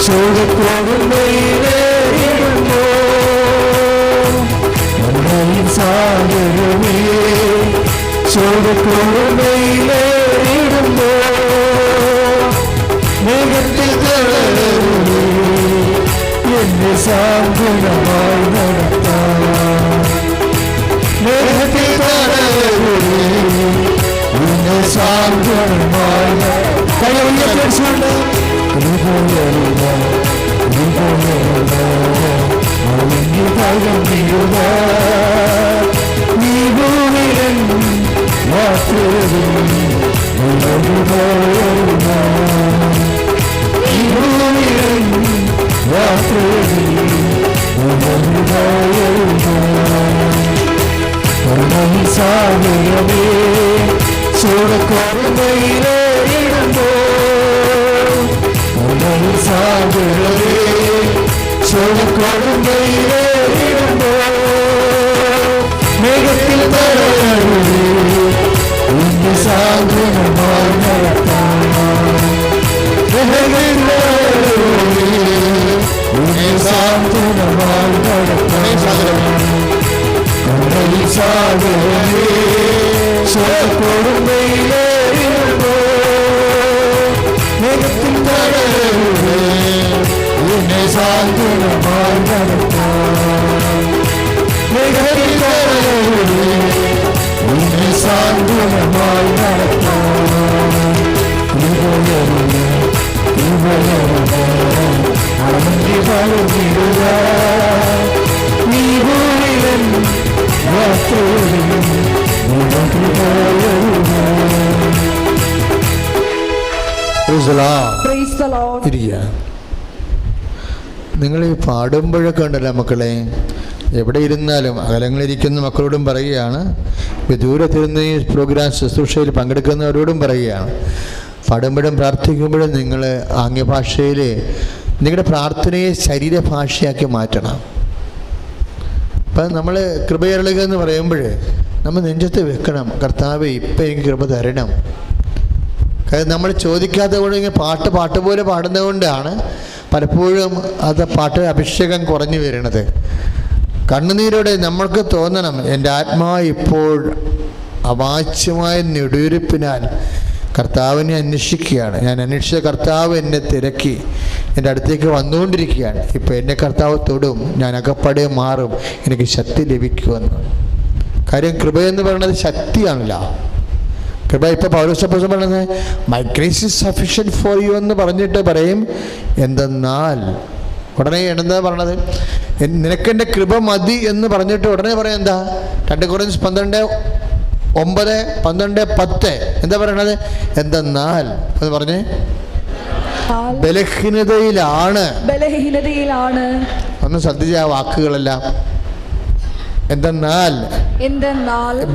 ചോദത്തോടുമയിലേടുമ്പോ സാഗരമേ ചോദത്തോടുമയിലേടുമ്പോ മേഘത്തിൽ തളരുമേ എന്നെ സാന്ത്വനമായി നടത്താം മേഘത്തിൽ തളരുമേ എന്നെ സാന്ത്വനമായി കൈയുയർത്തിച്ചുകൊണ്ട് കൃപയരുക കൃപയരുക അവന്റെ പകർന്നിടുക ഈ ഭൂമിയിലൻ യാത്രയിൽ കൃപയരുക ഈ ഭൂമിയിലൻ യാത്രയിൽ കൃപയരുക സാഗരമേ ചോടക്കോടുമയിലേടുമ്പോ സാഗരമേ ചോടക്കോടുമയിലേടുമ്പോ മേഘത്തിൽ തളരുമേ എന്റെ സാന്ത്വനമായി നടത്താം സാന്ത്വനമായി നടത്താം സാഗരമേ ചോടക്കോടുമയിലേടുമ്പോ മേഘത്തിൽ തളരുമേ എന്നെ സാന്ത്വനമായി നടത്താം മേഘത്തിൽ തളരുമേ എന്നെ സാന്ത്വനമായി നടത്താം കൃപയരുക കൃപയരുക അവന്റെ പകർന്നിടുക നീ ഭൂമിയിലൻ യാത്രയിൽ നിനക്ക് പോരുക. Praise the Lord. നിങ്ങൾ ഈ പാടുമ്പോഴൊക്കെ ഉണ്ടല്ലോ മക്കളെ, എവിടെ ഇരുന്നാലും അകലങ്ങളിരിക്കുന്ന മക്കളോടും പറയുകയാണ്, ദൂരത്തിരുന്ന ഈ പ്രോഗ്രാം ശുശ്രൂഷയിൽ പങ്കെടുക്കുന്നവരോടും പറയുകയാണ്, പാടുമ്പോഴും പ്രാർത്ഥിക്കുമ്പോഴും നിങ്ങൾ ആംഗ്യഭാഷയിൽ നിങ്ങളുടെ പ്രാർത്ഥനയെ ശരീരഭാഷയാക്കി മാറ്റണം. അപ്പം നമ്മൾ കൃപയരുളുക എന്ന് പറയുമ്പോൾ നമ്മൾ നെഞ്ചത്ത് വെക്കണം, കർത്താവേ ഇപ്പം എനിക്ക് കൃപ തരണം. കാരണം നമ്മൾ ചോദിക്കാത്ത കൊണ്ട് ഇങ്ങനെ പാട്ട് പോലെ പാടുന്നത് കൊണ്ടാണ് പലപ്പോഴും അത് പാട്ട് അഭിഷേകം കുറഞ്ഞു വരുന്നത്. കണ്ണുനീരോടെ നമ്മൾക്ക് തോന്നണം, എൻ്റെ ആത്മാവ് ഇപ്പോൾ അവാച്യമായ നെടുവീർപ്പിനാൽ കർത്താവിനെ അന്വേഷിക്കുകയാണ്. ഞാൻ അന്വേഷിച്ച കർത്താവ് എന്നെ തിരക്കി എൻ്റെ അടുത്തേക്ക് വന്നുകൊണ്ടിരിക്കുകയാണ്. ഇപ്പോൾ എന്നെ കർത്താവ് തൊടും, ഞാൻ അകപ്പടെ മാറും, എനിക്ക് ശക്തി ലഭിക്കുമെന്ന്. കാര്യം കൃപയെന്ന് പറയുന്നത് ശക്തിയാണല്ലോ. കൃപ ഇപ്പോൾ പൗലോസപ്പോസ്തലൻ പറയുന്നത് my grace is sufficient for you എന്ന് പറഞ്ഞിട്ട് പറയും, എന്തെന്നാൽ ഉടനെ എന്താ പറഞ്ഞത്, നിനക്കെൻ്റെ കൃപ മതി എന്ന് പറഞ്ഞിട്ട് ഉടനെ പറയാം എന്താ, 2 കൊരിന്ത്യർ 12:9-12:10 എന്താ പറയണത്, എന്തെന്നാൽ എന്ന് പറഞ്ഞേ, ബലഹീനതയിലാണ്. ഒന്ന് ശ്രദ്ധിച്ച ആ വാക്കുകളെല്ലാം. എന്തെന്നാൽ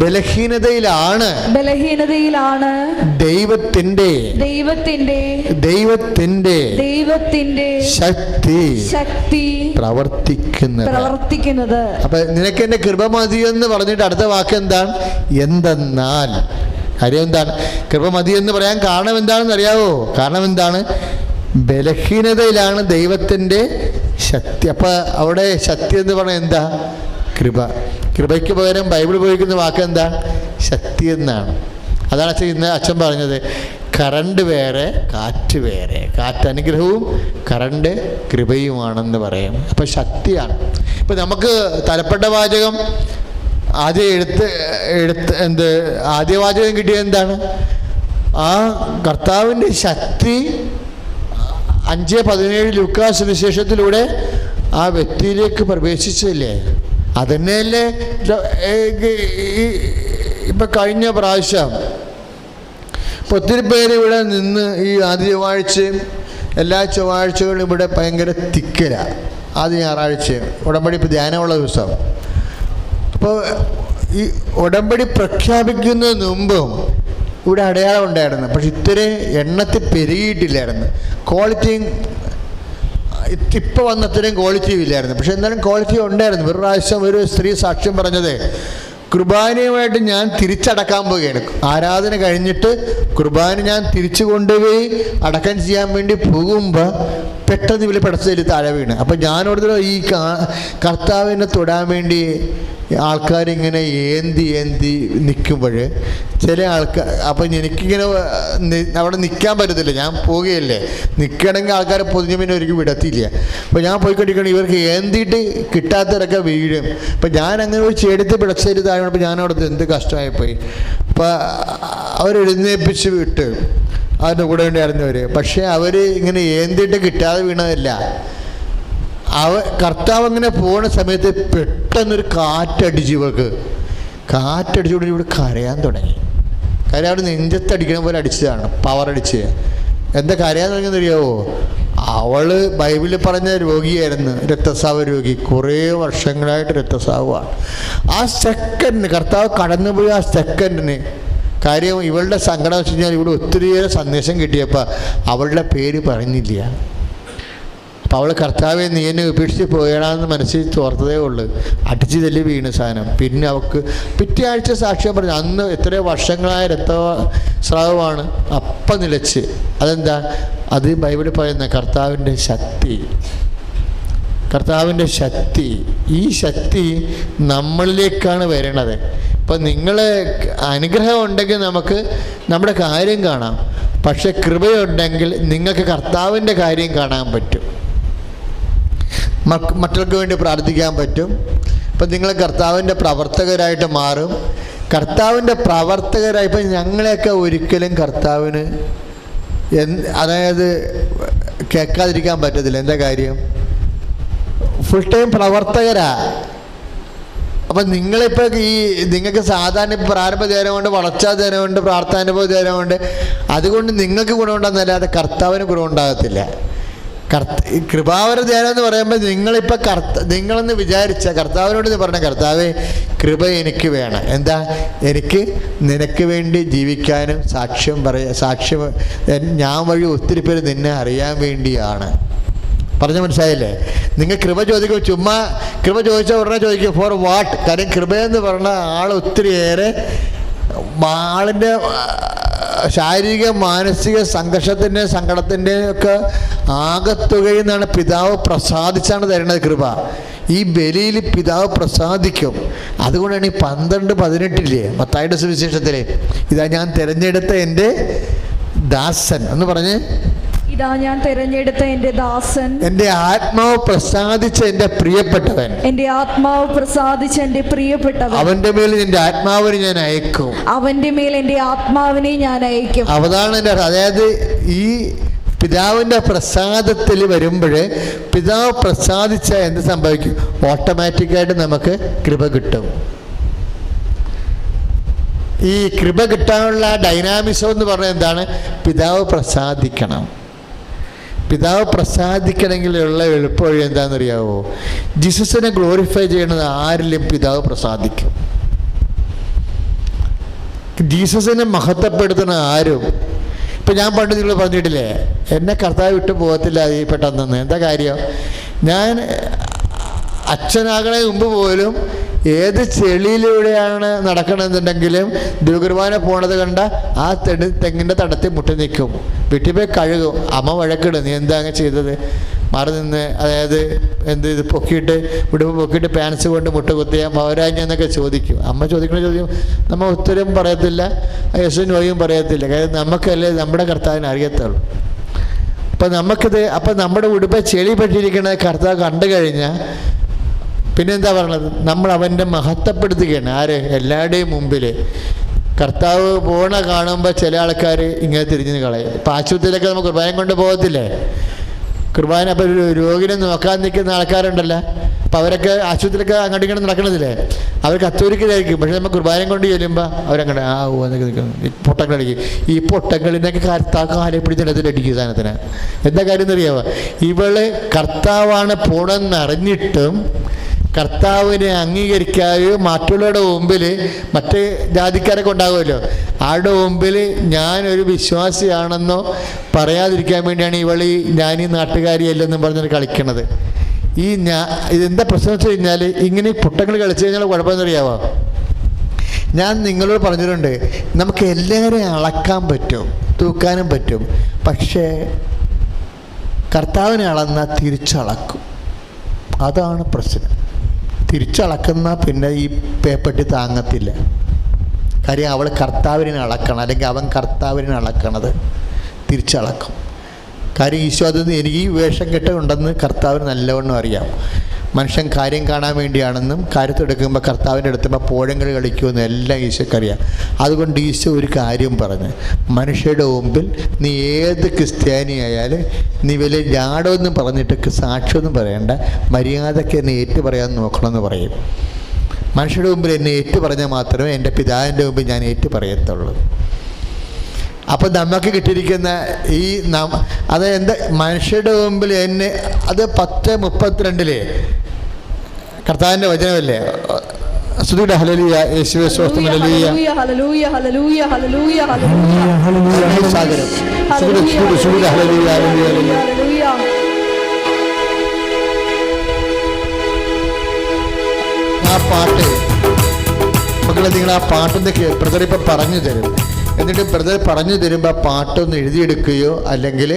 ബലഹീനതയിലാണ് ദൈവത്തിന്റെ ശക്തി പ്രവർത്തിക്കുന്നത്. അപ്പൊ നിനക്ക് എന്റെ കൃപ മതി എന്ന് പറഞ്ഞിട്ട് അടുത്ത വാക്ക് എന്താണ്, എന്തെന്നാൽ. കാര്യം എന്താണ്, കൃപ മതി എന്ന് പറയാൻ കാരണം എന്താണെന്ന് അറിയാവോ? കാരണം എന്താണ്, ബലഹീനതയിലാണ് ദൈവത്തിന്റെ ശക്തി. അപ്പൊ അവിടെ ശക്തി എന്ന് പറഞ്ഞാൽ എന്താ, കൃപ. കൃപയ്ക്ക് പകരം ബൈബിൾ ഉപയോഗിക്കുന്ന വാക്ക് എന്താ, ശക്തി എന്നാണ്. അതാണ് അച്ഛൻ പറഞ്ഞത്, കറണ്ട് വേറെ കാറ്റ് വേറെ. കാറ്റ് അനുഗ്രഹവും കറണ്ട് കൃപയുമാണെന്ന് പറയും. അപ്പം ശക്തിയാണ്. ഇപ്പം നമുക്ക് തലപ്പെട്ട വാചകം ആദ്യം ആദ്യവാചകം കിട്ടിയത് എന്താണ്? ആ കർത്താവിൻ്റെ ശക്തി 5:17 ലൂക്കാ സുവിശേഷത്തിലൂടെ ആ വ്യക്തിയിലേക്ക് പ്രവേശിച്ചില്ലേ? അതന്നെയല്ലേ ഇപ്പം കഴിഞ്ഞ പ്രാവശ്യം ഒത്തിരി പേര് ഇവിടെ നിന്ന് ഈ ആദ്യ ചൊവ്വാഴ്ചയും എല്ലാ ചൊവ്വാഴ്ചകളും ഇവിടെ ഭയങ്കര തിക്കലാണ്. ആദ്യ ഞായറാഴ്ചയും ഉടമ്പടി ഇപ്പോൾ ധ്യാനമുള്ള ദിവസം. അപ്പോൾ ഈ ഉടമ്പടി പ്രഖ്യാപിക്കുന്നതിന് മുമ്പും ഇവിടെ അടയാളം ഉണ്ടായിരുന്നു. പക്ഷെ ഇത്രയും എണ്ണത്തിൽ പെരുകിയിട്ടില്ലായിരുന്നു. ക്വാളിറ്റിയും ഇപ്പോൾ വന്നത്രയും ക്വാളിറ്റിയും ഇല്ലായിരുന്നു. പക്ഷെ എന്നാലും ക്വാളിറ്റി ഉണ്ടായിരുന്നു. ഒരു പ്രാവശ്യം ഒരു സ്ത്രീ സാക്ഷ്യം പറഞ്ഞത്, കുർബാനയുമായിട്ട് ഞാൻ തിരിച്ചടക്കാൻ പോവുകയാണ്. ആരാധന കഴിഞ്ഞിട്ട് കുർബാന ഞാൻ തിരിച്ചു കൊണ്ടുപോയി അടക്കം ചെയ്യാൻ വേണ്ടി പോകുമ്പോൾ പെട്ടെന്ന് ഇവർ പെടച്ചതിൽ താഴെ വീണ്. അപ്പം ഞാനോട് ഈ കർത്താവിനെ തൊടാൻ വേണ്ടി ആൾക്കാരിങ്ങനെ ഏന്തി നിൽക്കുമ്പോൾ ചില ആൾക്കാർ, അപ്പം എനിക്കിങ്ങനെ അവിടെ നിൽക്കാൻ പറ്റത്തില്ല, ഞാൻ പോവുകയല്ലേ. നിൽക്കണമെങ്കിൽ ആൾക്കാരെ പൊതിഞ്ഞ് പിന്നെ ഒരിക്കലും വിടത്തില്ല. അപ്പോൾ ഞാൻ പോയിക്കൊണ്ടിരിക്കണം, ഇവർക്ക് ഏന്തിയിട്ട് കിട്ടാത്തവരൊക്കെ വീഴും. അപ്പം ഞാൻ അങ്ങനെ ഒരു ചെടുത്ത് പിടച്ചേരി താഴെ ഞാനവിടെ എന്ത് കഷ്ടമായിപ്പോയി. അപ്പം അവരെഴുന്നേൽപ്പിച്ച് വിട്ട് അതിൻ്റെ കൂടെ വേണ്ടി അറിഞ്ഞവർ. പക്ഷേ അവർ ഇങ്ങനെ ഏന്തിയിട്ട് കിട്ടാതെ വീണതല്ല. കർത്താവ് അങ്ങനെ പോകുന്ന സമയത്ത് പെട്ടെന്നൊരു കാറ്റടിച്ച് ഇവർക്ക് കാറ്റടിച്ചുകൊണ്ട് ഇവിടെ കരയാൻ തുടങ്ങി. കാര്യം അവിടെ നെഞ്ചത്തടിക്കണ പോലെ അടിച്ചതാണ്, പവർ അടിച്ച്. എന്താ കരയാൻ തുടങ്ങിയെന്നറിയാവോ? അവള് ബൈബിളിൽ പറഞ്ഞ രോഗിയായിരുന്നു, രക്തസ്രാവ രോഗി. കുറേ വർഷങ്ങളായിട്ട് രക്തസ്രാവമാണ്. ആ സെക്കൻഡിന് കർത്താവ് കടന്നുപോയി. ആ സെക്കൻഡിന് കാര്യം ഇവളുടെ സങ്കടം വെച്ച് കഴിഞ്ഞാൽ ഇവിടെ ഒത്തിരിയേറെ സന്ദേശം കിട്ടിയപ്പോൾ അവളുടെ പേര് പറഞ്ഞില്ല. അപ്പോൾ അവൾ കർത്താവെ നീ എന്നെ ഉപേക്ഷിച്ച് പോയടാന്ന് മനസ്സിൽ തോർത്തതേ ഉള്ളൂ. അടിച്ചു തല്ലി വീണ് സാധനം. പിന്നെ അവൾക്ക് പിറ്റേ ആഴ്ച സാക്ഷ്യം പറഞ്ഞു, അന്ന് എത്രയോ വർഷങ്ങളായ രക്തസ്രാവമാണ്. അപ്പം നിലച്ച്. അതെന്താ? അത് ബൈബിളിൽ പറയുന്ന കർത്താവിൻ്റെ ശക്തി. കർത്താവിൻ്റെ ശക്തി, ഈ ശക്തി നമ്മളിലേക്കാണ് വരണത്. ഇപ്പം നിങ്ങൾ അനുഗ്രഹം ഉണ്ടെങ്കിൽ നമുക്ക് നമ്മുടെ കാര്യം കാണാം. പക്ഷെ കൃപയുണ്ടെങ്കിൽ നിങ്ങൾക്ക് കർത്താവിൻ്റെ കാര്യം കാണാൻ പറ്റും, മറ്റുള്ളവർക്ക് വേണ്ടി പ്രാർത്ഥിക്കാൻ പറ്റും. ഇപ്പം നിങ്ങൾ കർത്താവിൻ്റെ പ്രവർത്തകരായിട്ട് മാറും. കർത്താവിൻ്റെ പ്രവർത്തകരായി ഇപ്പം ഞങ്ങളെയൊക്കെ ഒരിക്കലും കർത്താവിന് അതായത് കേൾക്കാതിരിക്കാൻ പറ്റത്തില്ല. എന്താ കാര്യം? ഫുൾ ടൈം പ്രവർത്തകരാ. അപ്പം നിങ്ങളിപ്പോൾ നിങ്ങൾക്ക് സാധാരണ പ്രാരംഭ ധ്യാനമുണ്ട്, വളർച്ചാ ധ്യാനമുണ്ട്, പ്രാർത്ഥാനുഭവ ധ്യാനമുണ്ട്. അതുകൊണ്ട് നിങ്ങൾക്ക് ഗുണമുണ്ടെന്നല്ലാതെ കർത്താവിന് ഗുണമുണ്ടാകത്തില്ല. കൃപാവര ധ്യാനം എന്ന് പറയുമ്പോൾ നിങ്ങളിപ്പോൾ നിങ്ങളെന്ന് വിചാരിച്ച കർത്താവിനോട് പറഞ്ഞ, കർത്താവേ കൃപ എനിക്ക് വേണം. എന്താ? എനിക്ക് നിനക്ക് വേണ്ടി ജീവിക്കാനും സാക്ഷ്യം ഞാൻ വഴി ഒത്തിരി പേര് നിന്നെ അറിയാൻ വേണ്ടിയാണ്. പറഞ്ഞ മനസ്സിലായില്ലേ? നിങ്ങൾ കൃപ ചോദിക്കും, ചുമ്മാ കൃപ ചോദിച്ചാൽ ഉടനെ ചോദിക്കും ഫോർ വാട്ട്. കാര്യം കൃപയെന്ന് പറഞ്ഞ ആൾ ഒത്തിരിയേറെ ആളിൻ്റെ ശാരീരിക മാനസിക സംഘർഷത്തിൻ്റെയും സങ്കടത്തിൻ്റെയും ഒക്കെ ആകത്തുകയിൽ നിന്നാണ് പിതാവ് പ്രസാദിച്ചാണ് തരുന്നത് കൃപ. ഈ ബലിയിൽ പിതാവ് പ്രസാദിക്കും. അതുകൊണ്ടാണ് ഈ 12:18 മത്തായിയുടെ സുവിശേഷത്തിലെ, ഇതാ ഞാൻ തിരഞ്ഞെടുത്ത എൻ്റെ ദാസൻ എന്ന് പറഞ്ഞ്, ഇതാ ഞാൻ തിരഞ്ഞെടുത്ത എൻ്റെ ദാസൻ, എൻ്റെ ആത്മാവ് പ്രസാദിച്ച എൻ്റെ പ്രിയപ്പെട്ടവൻ, എൻ്റെ ആത്മാവ് പ്രസാദിച്ച എൻ്റെ പ്രിയപ്പെട്ടവൻ, അവന്റെ മേൽ എൻ്റെ ആത്മാവിനെ ഞാൻ അയക്കും, അവന്റെ മേൽ എൻ്റെ ആത്മാവിനെ ഞാൻ അയക്കും. അതാണ് എൻ്റെ, അതായത് ഈ പിതാവിൻ്റെ പ്രസാദത്തിൽ വരുമ്പോൾ പിതാവ് പ്രസാദിച്ച എന്ത് സംഭവിക്കും? ഓട്ടോമാറ്റിക്കായിട്ട് നമുക്ക് കൃപ കിട്ടും. ഈ കൃപ കിട്ടാനുള്ള ഡൈനാമിസം എന്ന് പറഞ്ഞാൽ എന്താണ്? പിതാവ് പ്രസാദിക്കണം. പിതാവ് പ്രസാദിക്കണമെങ്കിലുള്ള എളുപ്പവഴി എന്താണെന്നറിയാവോ? ജീസസിനെ ഗ്ലോറിഫൈ ചെയ്യണത് ആരിലും പിതാവ് പ്രസാദിക്കും. ജീസസിനെ മഹത്വപ്പെടുത്തുന്ന ആരും. ഇപ്പം ഞാൻ പണ്ട് നിങ്ങൾ പറഞ്ഞിട്ടില്ലേ, എന്നെ കർത്താവ് വിട്ടു പോകത്തില്ല ഈ പെട്ടെന്ന്. എന്താ കാര്യം? ഞാൻ അച്ഛനാകണേ മുമ്പ് പോലും ഏത് ചെളിയിലൂടെയാണ് നടക്കണമെന്നുണ്ടെങ്കിലും ദുർകുർബാന പോണത് കണ്ട ആ തെങ്ങിൻ്റെ തടത്തിൽ മുട്ടി നിൽക്കും. വീട്ടിൽ പോയി കഴുകും. അമ്മ വഴക്കിടും, നീ എന്താ അങ്ങനെ ചെയ്തത്? മാറി നിന്ന്, അതായത് ഇത് പൊക്കിയിട്ട് ഉടുപ്പ് പൊക്കിയിട്ട് പാൻസ് കൊണ്ട് മുട്ട കുത്തിയാൽ പൗരാഞ്ഞെന്നൊക്കെ ചോദിക്കും. അമ്മ ചോദിക്കുന്ന ചോദ്യം നമ്മൾ ഉത്തരം പറയത്തില്ല, യേശു നോയും പറയത്തില്ല. കാര്യം നമുക്കല്ലേ നമ്മുടെ കർത്താവിനെ അറിയത്തുള്ളൂ. അപ്പം നമ്മുടെ ഉടുപ്പ് ചെളി പറ്റിയിരിക്കുന്നത് കർത്താവ് കണ്ടു കഴിഞ്ഞാൽ പിന്നെന്താ പറയണത്? നമ്മൾ അവൻ്റെ മഹത്വപ്പെടുത്തുകയാണ്. ആര്? എല്ലാവരുടെയും മുമ്പിൽ. കർത്താവ് പോണ കാണുമ്പോൾ ചില ആൾക്കാർ ഇങ്ങനെ തിരിഞ്ഞു കളയും. ഇപ്പം ആശുപത്രിയിലൊക്കെ നമുക്ക് കുർബാന കൊണ്ട് പോകത്തില്ലേ? കുർബാന അപ്പോൾ ഒരു രോഗിനെ നോക്കാൻ നിൽക്കുന്ന ആൾക്കാരുണ്ടല്ലോ, അപ്പോൾ അവരൊക്കെ ആശുപത്രിയിലൊക്കെ അങ്ങോട്ട് ഇങ്ങനെ നടക്കണതില്ലേ, അവർ കത്തോലിക്കലായിരിക്കും. പക്ഷേ നമ്മൾ കുർബാന കൊണ്ട് ചെല്ലുമ്പോൾ അവരങ്ങോട്ട് എന്നൊക്കെ നിൽക്കുന്നു. പൊട്ടങ്ങളടിക്കും. ഈ പൊട്ടങ്ങളിനൊക്കെ കാലെ പിടിച്ചിടത്തിലടിക്കും സാധനത്തിന്. എന്താ കാര്യം എന്നറിയാമോ? ഇവള് കർത്താവാണ് പോണെന്നറിഞ്ഞിട്ടും കർത്താവിനെ അംഗീകരിക്കാതെ മറ്റുള്ളവരുടെ മുമ്പിൽ, മറ്റ് ജാതിക്കാരൊക്കെ ഉണ്ടാകുമല്ലോ, ആരുടെ മുമ്പിൽ ഞാനൊരു വിശ്വാസിയാണെന്നോ പറയാതിരിക്കാൻ വേണ്ടിയാണ് ഞാൻ ഈ നാട്ടുകാരിയല്ലെന്നും പറഞ്ഞിട്ട് കളിക്കണത്. ഇതെന്താ പ്രശ്നം വെച്ച് കഴിഞ്ഞാൽ, ഇങ്ങനെ പൊട്ടങ്ങൾ കളിച്ചു കഴിഞ്ഞാൽ കുഴപ്പമെന്നറിയാമോ? ഞാൻ നിങ്ങളോട് പറഞ്ഞിട്ടുണ്ട്, നമുക്ക് എല്ലാവരെയും അളക്കാൻ പറ്റും, തൂക്കാനും പറ്റും. പക്ഷേ കർത്താവിനെ അളന്നാൽ തിരിച്ചളക്കും. അതാണ് പ്രശ്നം. തിരിച്ചളക്കുന്ന പിന്നെ ഈ പേപ്പട്ടി താങ്ങത്തില്ല. കാര്യം അവൾ കർത്താവിനെ അളക്കണം, അല്ലെങ്കിൽ അവൻ കർത്താവിനെ അളക്കണത് തിരിച്ചളക്കും. കാര്യം ഈശോ അത് എനിക്ക് ഈ വേഷം കെട്ടുണ്ടെന്ന് കർത്താവിന് നല്ലവണ്ണം അറിയാം. മനുഷ്യൻ കാര്യം കാണാൻ വേണ്ടിയാണെന്നും കാര്യത്തെടുക്കുമ്പോൾ കർത്താവിൻ്റെ അടുത്തുമ്പോൾ പോഴങ്ങൾ കളിക്കുമെന്നും എല്ലാം ഈശോക്കറിയാം. അതുകൊണ്ട് ഈശോ ഒരു കാര്യം പറഞ്ഞ്, മനുഷ്യരുടെ മുമ്പിൽ നീ ഏത് ക്രിസ്ത്യാനിയായാലും നീ വലിയ ജാടമൊന്നും പറഞ്ഞിട്ട് സാക്ഷ്യമൊന്നും പറയണ്ട, മര്യാദയ്ക്ക് എന്നെ ഏറ്റു പറയാൻ നോക്കണമെന്ന് പറയും. മനുഷ്യരുടെ മുമ്പിൽ എന്നെ ഏറ്റു പറഞ്ഞാൽ മാത്രമേ എൻ്റെ പിതാവിൻ്റെ മുമ്പിൽ ഞാൻ ഏറ്റു പറയത്തുള്ളൂ. അപ്പം നമുക്ക് കിട്ടിയിരിക്കുന്ന അത് എന്താ? മനുഷ്യരുടെ മുമ്പിൽ എന്നെ, അത് 10:32 കർത്താവിൻ്റെ വചനമല്ലേ? സ്തുതിയുടെ ഹല്ലേലൂയ, യേശുവേ സ്തോത്രം, ഹല്ലേലൂയ, ഹല്ലേലൂയ, ഹല്ലേലൂയ, ഹല്ലേലൂയ, ഹല്ലേലൂയ, സാഗരം, സ്തുതിയുടെ ഹല്ലേലൂയ, ഹല്ലേലൂയ. ആ പാട്ട് മക്കളെ, നിങ്ങൾ ആ പാട്ടിൻ്റെ ബ്രദർ ഇപ്പം പറഞ്ഞു തരും. എന്നിട്ട് ബ്രദർ പറഞ്ഞു തരുമ്പോൾ ആ പാട്ടൊന്ന് എഴുതിയെടുക്കുകയോ അല്ലെങ്കിൽ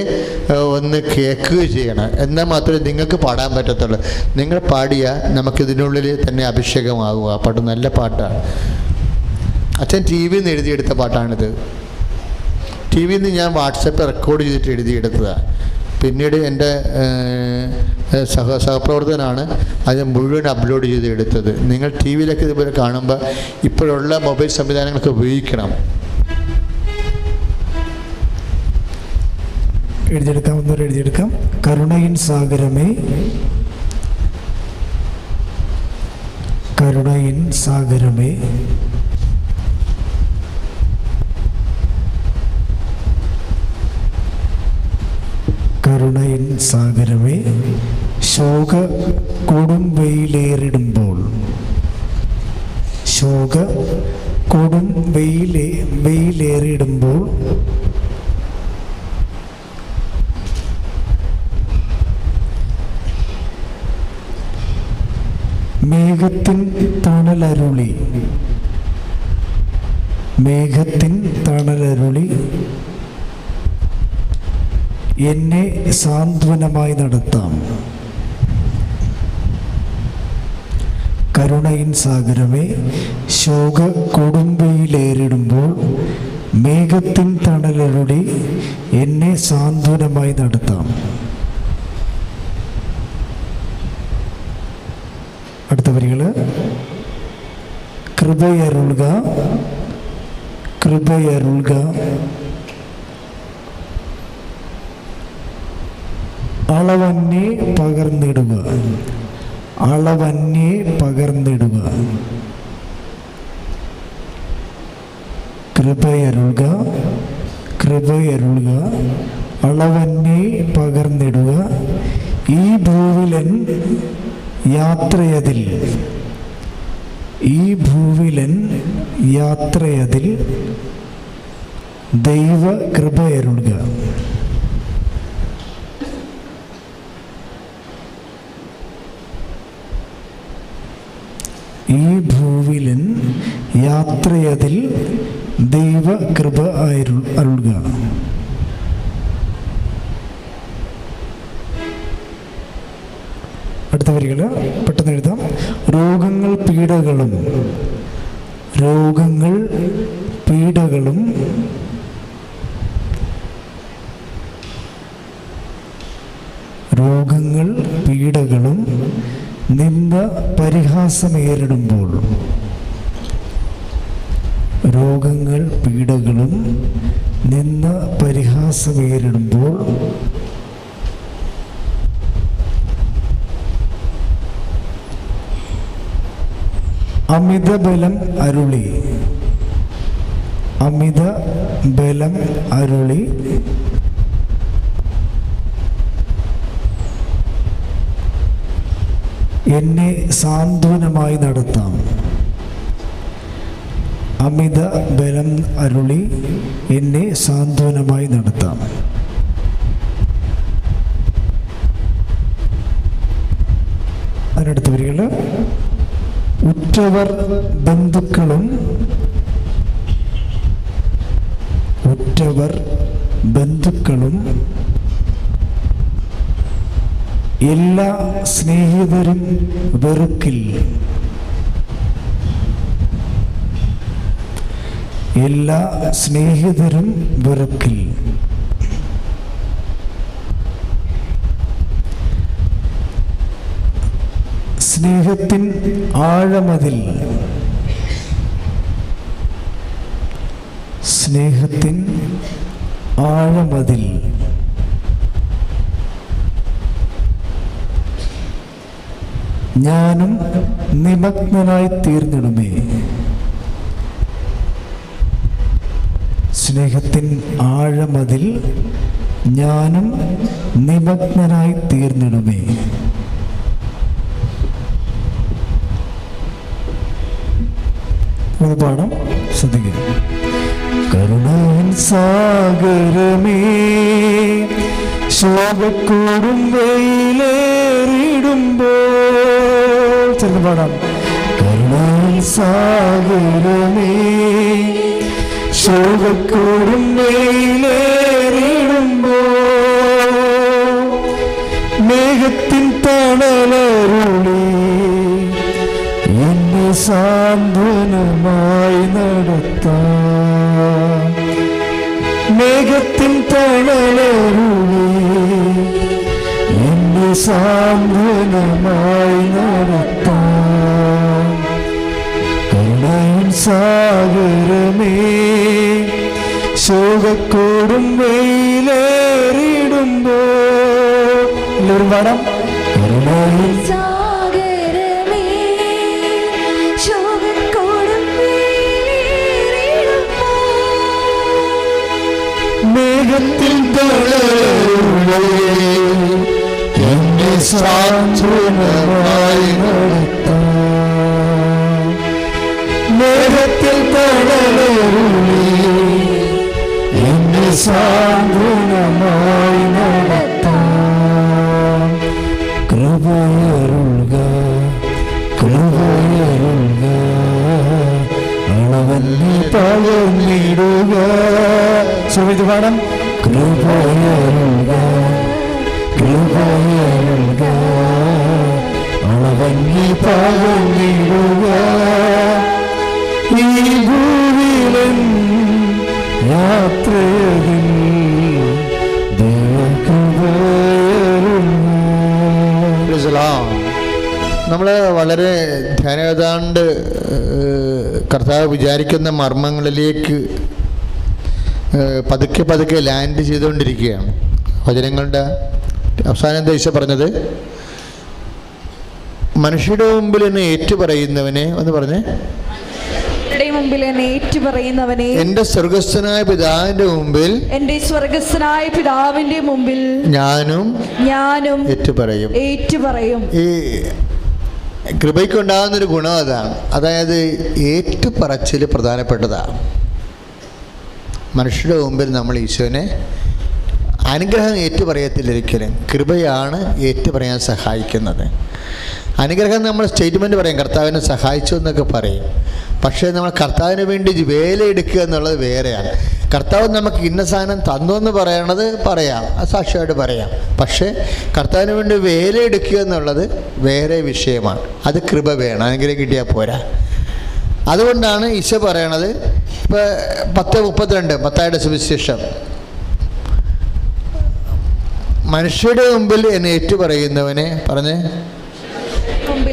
ഒന്ന് കേൾക്കുകയോ ചെയ്യണം. എന്നാൽ മാത്രമേ നിങ്ങൾക്ക് പാടാൻ പറ്റത്തുള്ളൂ. നിങ്ങൾ പാടിയാൽ നമുക്കിതിനുള്ളിൽ തന്നെ അഭിഷേകമാകുക. ആ പാട്ട് നല്ല പാട്ടാണ്. അച്ഛൻ ടി വിയിൽ നിന്ന് എഴുതിയെടുത്ത പാട്ടാണിത്. ടി വിയിൽ നിന്ന് ഞാൻ വാട്സപ്പിൽ റെക്കോർഡ് ചെയ്തിട്ട് എഴുതിയെടുത്തതാണ്. പിന്നീട് എൻ്റെ സഹപ്രവർത്തകനാണ് അത് മുഴുവൻ അപ്ലോഡ് ചെയ്ത് എടുത്തത്. നിങ്ങൾ ടി വിയിലൊക്കെ ഇതുപോലെ കാണുമ്പോൾ ഇപ്പോഴുള്ള മൊബൈൽ സംവിധാനങ്ങളൊക്കെ ഉപയോഗിക്കണം. എഴുതിയെടുക്കാവുന്നവർ എഴുതിയെടുക്കാം. കരുണയിൻ സാഗരമേ, കരുണയിൻ സാഗരമേ, കരുണയിൻ സാഗരമേ, ശോക കൊടുംവെയിലേറിടുമ്പോൾ, ശോക കൊടുംവെയിലേറിടുമ്പോൾ മേഘത്തിൻ തണലരുളി, മേഘത്തിൻ തണലരുളി എന്നെ സാന്ത്വനമായി നടത്താം. കരുണയിൻ സാഗരമേ, ശോക കൊടുമ്പയിലേറിടുമ്പോൾ മേഘത്തിൻ തണലരുളി എന്നെ സാന്ത്വനമായി നടത്താം. അടുത്ത വരികൾ. കൃപയരുൾക, കൃപയരുൾക, അളവന്നെ പകർന്നിടുക, അളവന്നെ പകർന്നിടുക. കൃപയരുൾക, കൃപയരുൾക, അളവന്നെ പകർന്നിടുക. ഈ ഭൂവിലൻ യാത്രയതിൽ, ഈ ഭൂവിലൻ യാത്രയതിൽ ദൈവ കൃപയരുൾക. ഈ ഭൂവിലൻ യാത്രയതിൽ ദൈവ കൃപ അരുൾക. അടുത്ത വരികൾ പെട്ടെന്ന് എഴുതാം. രോഗങ്ങൾ പീഡകളും, രോഗങ്ങൾ പീഡകളും രോഗങ്ങൾ പീഡകളും നിന്ന പരിഹാസമേറിടുമ്പോൾ, രോഗങ്ങൾ പീഡകളും നിന്ന പരിഹാസമേറിടുമ്പോൾ അമിത ബലം അരുളി, അമിത ബലം അരുളി എന്നെ സാന്ത്വനമായി നടത്താം. അമിത ബലം അരുളി എന്നെ സാന്ത്വനമായി നടത്താം. അതിനടുത്ത വരികൾ, ഉറ്റവർ ബന്ധുക്കളും എല്ലാ സ്നേഹിതരും വെറുക്കിൽ, എല്ലാ സ്നേഹിതരും വെറുക്കിൽ. സ്നേഹത്തിൻ ആഴമതിൽ, സ്നേഹത്തിൻ ആഴമതിൽ ഞാനും നിമഗ്നനായി തീർന്നിടുമേ. സ്നേഹത്തിൻ ആഴമതിൽ ഞാനും നിമഗ്നനായി തീർന്നിടുമേ. പാഠം ശ്രദ്ധിക്കുക. കരുണാൻ സാഗരമേ ശോകക്കൂടും വെയിലേറിടുമ്പോൾ, ചെന്ന് പാടാം. കരുണാൻ സാഗരമേ ശോകക്കൂടും വെയിലേറിടുമ്പോൾ, മേഘത്തിൻ തണലരുളി എന്നെ സാന്ത്വനമായി നടത്താം. മേഘത്തിൻ തണലരുളി എന്നെ സാന്ത്വനമായി നടത്താം. കരുണാൻ സാഗരമേ ശോകക്കൂടും വെയിലേറിടുമ്പോൾ, എല്ലാവരും പാടാം. കരുണാൻ മേഘത്തിൽ എന്നെ സാന്ത്വനമായി നടത്താം. മേഘത്തിൽ തണലരുളി എന്നെ സാന്ത്വനമായി നടത്താം. കൃപയരുൾക, കൃപയരുൾക, അളവല്ലി പകർന്നിടുക. സുവിധ പാഠം. കൃപയരുൾക, കൃപയരുൾക, അളവല്ലി പകർന്നിടുക. ഈ ഭൂവിലൻ യാത്രയിൽ നമ്മൾ വളരെ ധ്യാനേതാണ്ട് കർത്താവ് വിചാരിക്കുന്ന മർമ്മങ്ങളിലേക്ക് പതുക്കെ പതുക്കെ ലാൻഡ് ചെയ്തുകൊണ്ടിരിക്കുകയാണ്. വചനങ്ങളുടെ അവസാനം ഈശോ പറഞ്ഞത്, മനുഷ്യരുടെ മുമ്പിൽ എന്നെ ഏറ്റുപറയുന്നവനെ എന്ന് പറഞ്ഞേ, മുമ്പിൽ എന്നെ ഏറ്റുപറയുന്നവനെ എന്റെ സ്വർഗസ്ഥനായ പിതാവിന്റെ മുമ്പിൽ, എന്റെ സ്വർഗസ്ഥനായ പിതാവിന്റെ മുമ്പിൽ ഞാനും ഏറ്റുപറയും. ഈ കൃപയ്ക്കുണ്ടാകുന്നൊരു ഗുണം അതാണ്. അതായത് ഏറ്റുപറച്ചിൽ പ്രധാനപ്പെട്ടതാണ്. മനുഷ്യരുടെ മുമ്പിൽ നമ്മൾ ഈശോനെ അനുഗ്രഹം ഏറ്റുപറയത്തില്ല ഒരിക്കലും. കൃപയാണ് ഏറ്റുപറയാൻ സഹായിക്കുന്നത്. അനുഗ്രഹം നമ്മൾ സ്റ്റേറ്റ്മെൻറ്റ് പറയും, കർത്താവിനെ സഹായിച്ചു എന്നൊക്കെ പറയും. പക്ഷേ നമ്മൾ കർത്താവിന് വേണ്ടി വേലയെടുക്കുക എന്നുള്ളത് വേറെയാണ്. കർത്താവ് നമുക്ക് ഇന്ന സാധനം തന്നു എന്ന് പറയണത് പറയാം, സാക്ഷ്യമായിട്ട് പറയാം. പക്ഷേ കർത്താവിന് വേണ്ടി വേലയെടുക്കുക എന്നുള്ളത് വേറെ വിഷയമാണ്. അത് കൃപ വേണം, അനുഗ്രഹം കിട്ടിയാൽ പോരാ. അതുകൊണ്ടാണ് ഈശോ പറയണത്, ഇപ്പോൾ 10:32 മത്തായിയുടെ സുവിശേഷം, മനുഷ്യരുടെ മുമ്പിൽ എന്നെ ഏറ്റുപറയുന്നവനെ പറഞ്ഞ്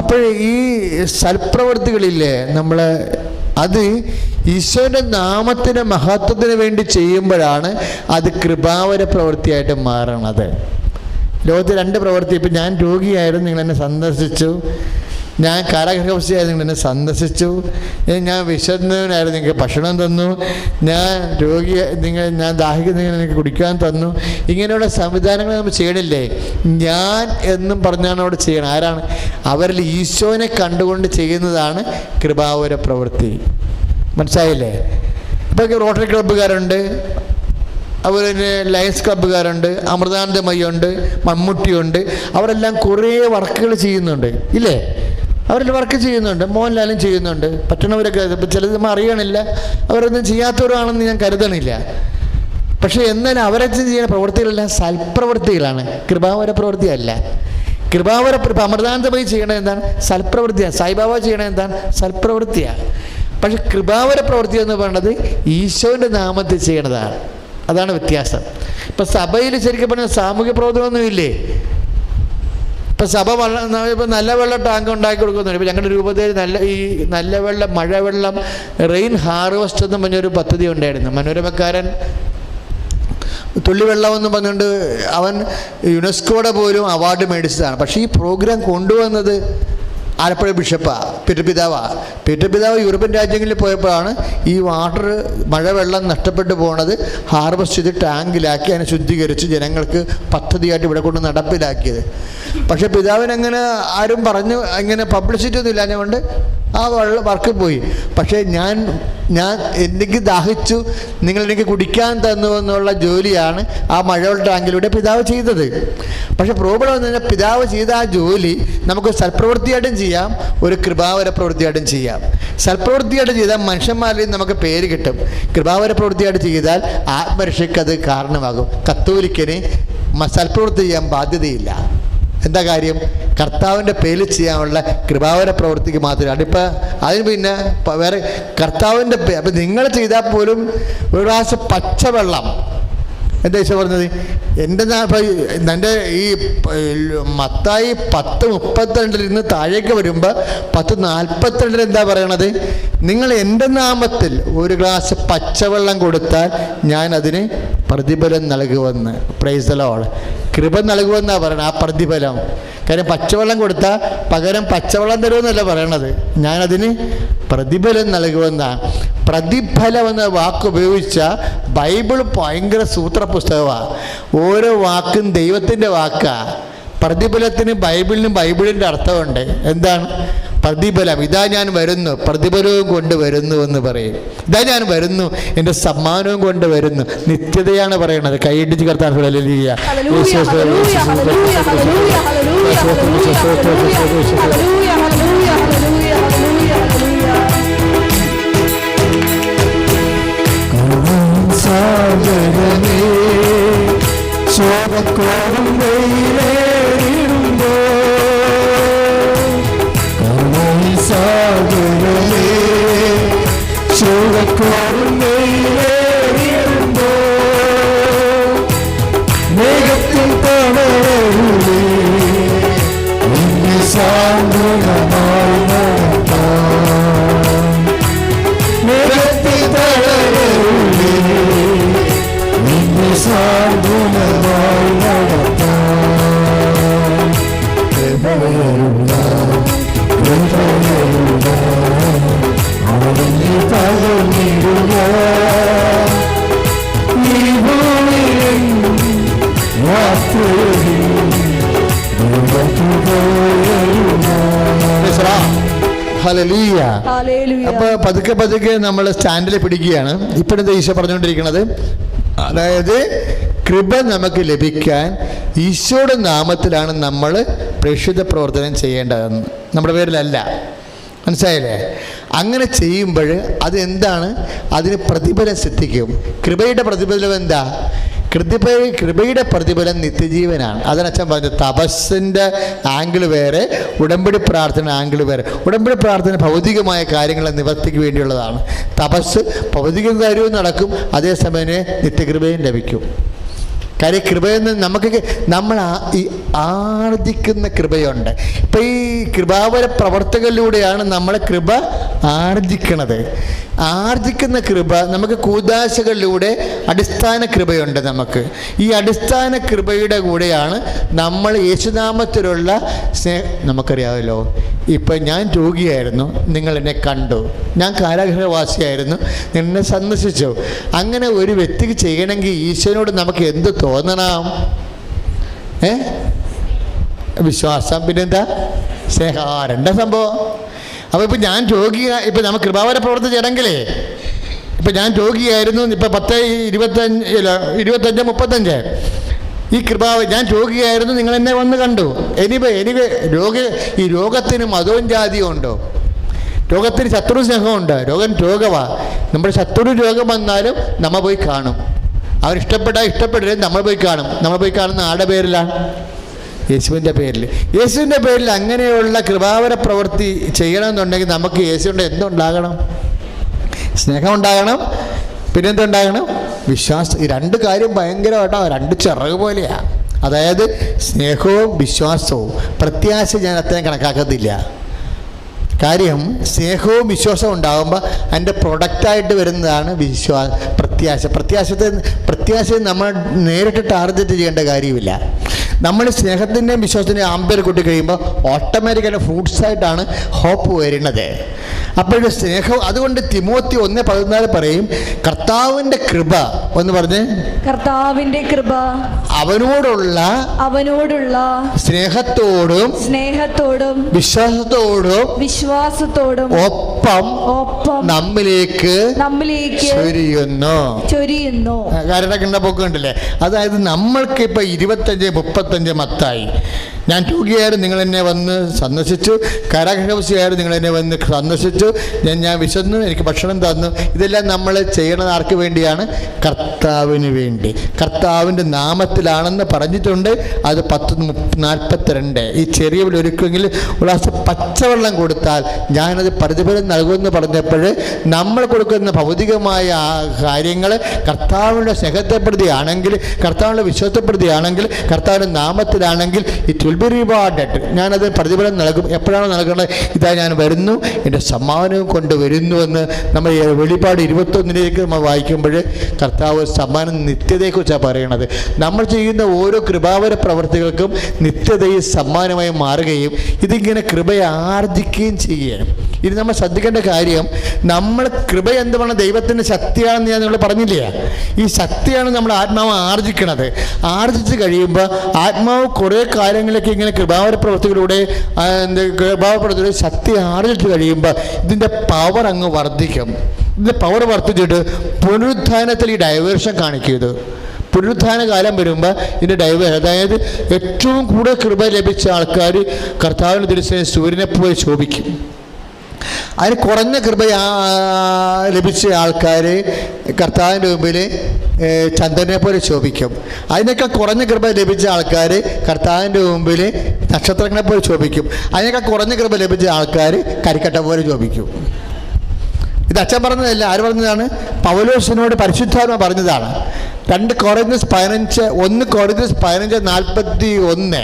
അപ്പോൾ ഈ സൽപ്രവൃത്തികളില്ലേ നമ്മൾ അത് ഈശോയുടെ നാമത്തിന് മഹത്വത്തിന് വേണ്ടി ചെയ്യുമ്പോഴാണ് അത് കൃപാവര പ്രവൃത്തിയായിട്ട് മാറണത്. ലോകത്തിൽ 2 പ്രവൃത്തി. ഇപ്പം ഞാൻ രോഗിയായിരുന്നു, നിങ്ങൾ എന്നെ സന്ദർശിച്ചു. ഞാൻ കാരാഗ്രഹവസ്ഥയായിരുന്നു, നിങ്ങൾ എന്നെ സന്ദർശിച്ചു. ഞാൻ വിശന്നവനായിരുന്നു, നിങ്ങൾക്ക് ഭക്ഷണം തന്നു. ഞാൻ ഞാൻ ദാഹിക്കുന്ന എനിക്ക് കുടിക്കാൻ തന്നു. ഇങ്ങനെയുള്ള സംവിധാനങ്ങൾ നമ്മൾ ചെയ്യണില്ലേ? ഞാൻ എന്നും പറഞ്ഞാണ് അവിടെ ചെയ്യണം. ആരാണ്? അവരിൽ ഈശോനെ കണ്ടുകൊണ്ട് ചെയ്യുന്നതാണ് കൃപാവര പ്രവൃത്തി. മനസ്സിലായില്ലേ? ഇപ്പോൾ റോട്ടറി ക്ലബ്ബുകാരുണ്ട്, അതുപോലെ തന്നെ ലയൺസ് ക്ലബ്ബുകാരുണ്ട്, അമൃതാനന്ദമയുണ്ട്, മമ്മൂട്ടിയുണ്ട്. അവരെല്ലാം കുറേ വർക്കുകൾ ചെയ്യുന്നുണ്ട്, ഇല്ലേ? അവരെല്ലാം വർക്ക് ചെയ്യുന്നുണ്ട്. മോഹൻലാലും ചെയ്യുന്നുണ്ട്. പറ്റുന്നവരൊക്കെ ഇപ്പം ചിലത് നമ്മൾ അറിയണില്ല, അവരൊന്നും ചെയ്യാത്തവരാണെന്ന് ഞാൻ കരുതണില്ല. പക്ഷേ എന്നാലും അവരൊക്കെ ചെയ്യുന്ന പ്രവൃത്തികളെല്ലാം സൽപ്രവൃത്തികളാണ്, കൃപാവര പ്രവൃത്തിയല്ല. കൃപാവര അമൃതാനന്ദമയി ചെയ്യണത് എന്താണ്? സൽപ്രവൃത്തിയാണ്. സായിബാബ ചെയ്യണത് എന്താണ്? സൽപ്രവൃത്തിയാണ്. പക്ഷെ കൃപാവര പ്രവൃത്തി എന്ന് പറയുന്നത് ഈശോൻ്റെ നാമത്തിൽ ചെയ്യണതാണ്. അതാണ് വ്യത്യാസം. ഇപ്പം സഭയിൽ ശരിക്കും പറഞ്ഞാൽ സാമൂഹ്യ പ്രവർത്തനമൊന്നുമില്ലേ? ഇപ്പം സഭ ഇപ്പം നല്ല വെള്ള ടാങ്ക് ഉണ്ടാക്കി കൊടുക്കുന്നുണ്ട്. ഇപ്പം ഞങ്ങളുടെ രൂപതയിൽ നല്ല വെള്ളം, മഴവെള്ളം, റെയിൻ ഹാർവസ്റ്റ് എന്ന് പറഞ്ഞൊരു പദ്ധതി ഉണ്ടായിരുന്നു. മനോരമക്കാരൻ തുള്ളിവെള്ളം എന്ന് പറഞ്ഞുകൊണ്ട് അവൻ യുനെസ്കോയുടെ പോലും അവാർഡ് മേടിച്ചതാണ്. പക്ഷേ ഈ പ്രോഗ്രാം കൊണ്ടുവന്നത് ആലപ്പുഴ ബിഷപ്പാണ്, പീറ്റർ പിതാവ് യൂറോപ്യൻ രാജ്യങ്ങളിൽ പോയപ്പോഴാണ് ഈ മഴവെള്ളം നഷ്ടപ്പെട്ടു പോകുന്നത് ഹാർവസ്റ്റ് ചെയ്ത് ടാങ്കിലാക്കി അതിനെ ശുദ്ധീകരിച്ച് ജനങ്ങൾക്ക് പദ്ധതിയായിട്ട് ഇവിടെ കൊണ്ട് നടപ്പിലാക്കിയത്. പക്ഷേ പിതാവിനങ്ങനെ ആരും ഇങ്ങനെ പബ്ലിസിറ്റി ഒന്നും ഇല്ലാഞ്ഞുകൊണ്ട് ആ വർക്ക് പോയി. പക്ഷേ ഞാൻ എനിക്ക് ദാഹിച്ചു, നിങ്ങൾ എനിക്ക് കുടിക്കാൻ തന്നു എന്നുള്ള ജോലിയാണ് ആ മഴവെള്ള ടാങ്കിലൂടെ പിതാവ് ചെയ്തത്. പക്ഷെ പ്രോബ്ലം എന്ന് പറഞ്ഞാൽ പിതാവ് ചെയ്ത ആ ജോലി നമുക്ക് സൽപ്രവൃത്തിയായിട്ടും ചെയ്യാം, ഒരു കൃപാവര പ്രവൃത്തിയായിട്ടും ചെയ്യാം. സൽപ്രവൃത്തിയായിട്ട് ചെയ്താൽ മനുഷ്യന്മാരിൽ നമുക്ക് പേര് കിട്ടും. കൃപാവര പ്രവൃത്തിയായിട്ട് ചെയ്താൽ ആത്മരക്ഷയ്ക്കത് കാരണമാകും. കത്തോലിക്കന് സൽപ്രവൃത്തി ചെയ്യാൻ ബാധ്യതയില്ല. എന്താ കാര്യം? കർത്താവിൻ്റെ പേരിൽ ചെയ്യാനുള്ള കൃപാവര പ്രവൃത്തിക്ക് മാത്രമേ. അതിപ്പോൾ അതിന് പിന്നെ വേറെ കർത്താവിൻ്റെ അപ്പം നിങ്ങൾ ചെയ്താൽ പോലും ഒരു ഗ്ലാസ് പച്ചവെള്ളം, എന്താ ഈശോ പറഞ്ഞത്? എൻ്റെ ഈ മത്തായി 10:32 നിന്ന് താഴേക്ക് വരുമ്പോൾ 10:42 എന്താ പറയണത്? നിങ്ങൾ എൻ്റെ നാമത്തിൽ ഒരു ഗ്ലാസ് പച്ചവെള്ളം കൊടുത്താൽ ഞാൻ അതിന് പ്രതിഫലം നൽകുമെന്ന്. Praise the Lord. കൃപ നൽകുമെന്നാണ് പറയണത്, ആ പ്രതിഫലം. കാര്യം പച്ചവെള്ളം കൊടുത്താൽ പകരം പച്ചവെള്ളം തരുമെന്നല്ല പറയണത്, ഞാനതിന് പ്രതിഫലം നൽകുമെന്നാണ്. പ്രതിഫലം എന്ന വാക്ക് ഉപയോഗിച്ച ബൈബിൾ ഭയങ്കര സൂത്ര പുസ്തകമാണ്. ഓരോ വാക്കും ദൈവത്തിൻ്റെ വാക്കാണ്. പ്രതിഫലത്തിന് ബൈബിളിൻ്റെ അർത്ഥമുണ്ട്. എന്താണ് പ്രതിഫലം? ഇതാ ഞാൻ വരുന്നു, പ്രതിഫലവും കൊണ്ട് വരുന്നു എന്ന് പറയും. ഇതാ ഞാൻ വരുന്നു, എൻ്റെ സമ്മാനവും കൊണ്ട് വരുന്നു. നിത്യതയാണ് പറയണത്. കൈയിടിച്ച് കർത്താൻ ഹല്ലേലൂയ. മേഘത്തിൽ തളരരുളേ സാന്ത്വനമായി നടത്താം. മേഘത്തിൽ തളരരുളേ സാന്ത്വനമായി നടത്താം. അവനെ പകർന്നിടുക ഈ ഭൂമിയിൽ ഹല്ലേലൂയ. അപ്പൊ പതുക്കെ നമ്മൾ സ്റ്റാൻഡിൽ പിടിക്കുകയാണ്. ഇപ്പോഴത്തെ ഈശോ പറഞ്ഞുകൊണ്ടിരിക്കുന്നത്, അതായത് കൃപ നമുക്ക് ലഭിക്കാൻ ഈശോയുടെ നാമത്തിലാണ് നമ്മൾ പ്രേക്ഷിത പ്രവർത്തനം ചെയ്യേണ്ടതെന്ന്, നമ്മുടെ പേരിലല്ല. മനസ്സിലായില്ലേ? അങ്ങനെ ചെയ്യുമ്പോൾ അതെന്താണ്? അതിന് പ്രതിഫലം സിദ്ധിക്കും. കൃപയുടെ പ്രതിഫലം എന്താ? കൃപയുടെ പ്രതിഫലം നിത്യജീവനാണ്. അതിനച്ഛൻ പറഞ്ഞു, തപസ്സിൻ്റെ ആംഗിൾ വേറെ, ഉടമ്പടി പ്രാർത്ഥന ആംഗിൾ വേറെ. ഉടമ്പടി പ്രാർത്ഥന ഭൗതികമായ കാര്യങ്ങളെ നിവർത്തിക്ക് വേണ്ടിയുള്ളതാണ്. തപസ് ഭൗതിക കാര്യവും നടക്കും, അതേസമയം നിത്യകൃപയും ലഭിക്കും. കാര്യം കൃപയെന്ന് നമുക്ക് നമ്മൾ ഈ ആർജിക്കുന്ന കൃപയുണ്ട്. ഇപ്പം ഈ കൃപാവര പ്രവർത്തകളിലൂടെയാണ് നമ്മൾ കൃപ ആർജിക്കണത്. ആർജിക്കുന്ന കൃപ നമുക്ക് കൂദാശകളിലൂടെ അടിസ്ഥാന കൃപയുണ്ട്. നമുക്ക് ഈ അടിസ്ഥാന കൃപയുടെ കൂടെയാണ് നമ്മൾ യേശുനാമത്തിലുള്ള നമുക്കറിയാമല്ലോ. ഇപ്പം ഞാൻ രോഗിയായിരുന്നു, നിങ്ങൾ എന്നെ കണ്ടു. ഞാൻ കാരാഗൃഹവാസിയായിരുന്നു, എന്നെ സന്ദർശിച്ചു. അങ്ങനെ ഒരു വ്യക്തിക്ക് ചെയ്യണമെങ്കിൽ ഈശോനോട് നമുക്ക് എന്ത് തോന്നണം? വിശ്വാസം, പിന്നെന്താ? സ്നേഹം. രണ്ടാം സംഭവം. അപ്പോൾ ഇപ്പം ഞാൻ രോഗിയായി, ഇപ്പം നമുക്ക് കൃപാവര പ്രവർത്തനം ചെയ്യണമെങ്കിലേ, ഇപ്പം ഞാൻ രോഗിയായിരുന്നു, ഇപ്പം 10, 25, 35 ഈ ഞാൻ രോഗിയായിരുന്നു, നിങ്ങൾ എന്നെ വന്ന് കണ്ടു. എനിവേ ഈ രോഗത്തിന് മതവും ജാതിയും ഉണ്ടോ? രോഗത്തിന് ശത്രു സ്നേഹമുണ്ട്. രോഗമാ. നമ്മുടെ ശത്രു രോഗം വന്നാലും നമ്മൾ പോയി കാണും. ഇഷ്ടപ്പെട്ടില്ലേ നമ്മൾ പോയി കാണും. നമ്മൾ പോയി കാണുന്ന ആരുടെ പേരിലാണ്? യേശുവിൻ്റെ പേരിൽ. യേശുവിൻ്റെ പേരിൽ അങ്ങനെയുള്ള കൃപാവര പ്രവൃത്തി ചെയ്യണമെന്നുണ്ടെങ്കിൽ നമുക്ക് യേശുവിൻ്റെ എന്തുണ്ടാകണം? സ്നേഹം ഉണ്ടാകണം. പിന്നെന്തുണ്ടാകണം? വിശ്വാസം. ഈ രണ്ട് കാര്യം ഭയങ്കരമായിട്ടോ, രണ്ട് ചിറക് പോലെയാണ്. അതായത് സ്നേഹവും വിശ്വാസവും. പ്രത്യാശ ഞാൻ അത്രയും കണക്കാക്കത്തില്ല. കാര്യം സ്നേഹവും വിശ്വാസവും ഉണ്ടാകുമ്പോൾ അതിൻ്റെ പ്രൊഡക്റ്റായിട്ട് വരുന്നതാണ് പ്രത്യാശ നമ്മൾ നേരിട്ട് ടാർഗറ്റ് ചെയ്യേണ്ട കാര്യമില്ല. നമ്മൾ സ്നേഹത്തിൻ്റെയും വിശ്വാസത്തിൻ്റെയും ആമ്പയർ കൂട്ടി കഴിയുമ്പോൾ ഓട്ടോമാറ്റിക്കായിട്ട് ഫ്രൂട്ട്സായിട്ടാണ് ഹോപ്പ് വരുന്നത്. അപ്പോൾ സ്നേഹം. അതുകൊണ്ട് തിമോത്തി 1:14 പറയും, കർത്താവിൻ്റെ കൃപ എന്ന് പറഞ്ഞ്, കർത്താവിൻ്റെ കൃപ അവനോടുള്ള സ്നേഹത്തോടും വിശ്വാസത്തോടും ഒപ്പം നമ്മിലേക്ക് ചൊരിയുന്നു. കാരണം പൊക്കം ഉണ്ടല്ലേ. അതായത് നമ്മൾക്ക് ഇപ്പം 25-35 മത്തായി. ഞാൻ രോഗിയായിരുന്നു, നിങ്ങൾ എന്നെ വന്ന് സന്ദർശിച്ചു. കാരാഗൃഹവാസിയായിരുന്നു, നിങ്ങൾ എന്നെ വന്ന് സന്ദർശിച്ചു. ഞാൻ വിശന്നു, എനിക്ക് ഭക്ഷണം തന്നു. ഇതെല്ലാം നമ്മൾ ചെയ്യണത് ആർക്ക് വേണ്ടിയാണ്? കർത്താവിന് വേണ്ടി. കർത്താവിൻ്റെ നാമത്തിലാണെന്ന് പറഞ്ഞിട്ടുണ്ട്. അത് 10:42. ഈ ചെറിയ ഒരുക്കെങ്കിൽ ഒരു ഗ്ലാസ് പച്ചവെള്ളം കൊടുത്താൽ ഞാനത് പ്രതിഫലം നൽകുമെന്ന് പറഞ്ഞപ്പോൾ നമ്മൾ കൊടുക്കുന്ന ഭൗതികമായ കാര്യങ്ങൾ കർത്താവിൻ്റെ സ്നേഹത്തെപ്പെടുത്തിയാണെങ്കിൽ, കർത്താവിൻ്റെ വിശ്വാസത്തെപ്പെടുത്തിയാണെങ്കിൽ, കർത്താവിൻ്റെ നാമത്തിലാണെങ്കിൽ ഇറ്റ് വിൽ ബി റിവാർഡഡ്. ഞാനത് പ്രതിഫലം നൽകും. എപ്പോഴാണോ നൽകേണ്ടത്? ഇതാ ഞാൻ വരുന്നു, എൻ്റെ സമ്മാനവും കൊണ്ടുവരുന്നുവെന്ന് നമ്മൾ വെളിപ്പാട് 21 നമ്മൾ വായിക്കുമ്പോൾ കർത്താവ് സമ്മാനം നിത്യതയെക്കുറിച്ചാണ് പറയണത്. നമ്മൾ ചെയ്യുന്ന ഓരോ കൃപാവര പ്രവർത്തികൾക്കും നിത്യതയും സമ്മാനമായി മാറുകയും ഇതിങ്ങനെ കൃപയെ ആർജിക്കുകയും ചെയ്യുകയാണ്. ഇത് നമ്മൾ ശ്രദ്ധിക്കേണ്ട കാര്യം, നമ്മൾ കൃപ എന്തുമാണ്? ദൈവത്തിൻ്റെ ശക്തിയാണെന്ന് ഞാൻ നിങ്ങൾ പറഞ്ഞില്ലേ? ഈ ശക്തിയാണ് നമ്മൾ ആത്മാവ് ആർജിക്കണത്. ആർജിച്ച് കഴിയുമ്പോൾ ആത്മാവ് കുറേ കാര്യങ്ങളിലേക്ക് ഇങ്ങനെ കൃപാവര പ്രവർത്തികളിലൂടെ ശക്തി ആർജിച്ച് കഴിയുമ്പോൾ ഇതിൻ്റെ പവർ അങ്ങ് വർദ്ധിക്കും. ഇതിൻ്റെ പവർ വർദ്ധിച്ചിട്ട് പുനരുത്ഥാനത്തിൽ ഈ ഡൈവേർഷൻ കാണിക്കുന്നത്. പുനരുത്ഥാന കാലം വരുമ്പോൾ ഇതിൻ്റെ അതായത് ഏറ്റവും കൂടുതൽ കൃപ ലഭിച്ച ആൾക്കാർ കർത്താവിൻ്റെ ദിവസം സൂര്യനെ പോലെ ശോഭിക്കും. അതിന് കുറഞ്ഞ കൃപ ലഭിച്ച ആൾക്കാർ കർത്താവിൻ്റെ മുമ്പിൽ ചന്ദ്രനെ പോലെ ശോഭിക്കും. അതിനേക്കാൾ കുറഞ്ഞ കൃപ ലഭിച്ച ആൾക്കാർ കർത്താവിൻ്റെ മുമ്പിൽ നക്ഷത്രങ്ങളെ പോലെ ശോഭിക്കും. അതിനേക്കാൾ കുറഞ്ഞ കൃപ ലഭിച്ച ആൾക്കാർ കരിക്കട്ട പോലെ ശോഭിക്കും. ഇത് അച്ഛൻ പറഞ്ഞതല്ല. ആര് പറഞ്ഞതാണ്? പൗലോസിനോട് പരിശുദ്ധാത്മ പറഞ്ഞതാണ്. 2 കൊരിന്ത്യസ് 15 1 കൊരിന്ത്യസ് 15:41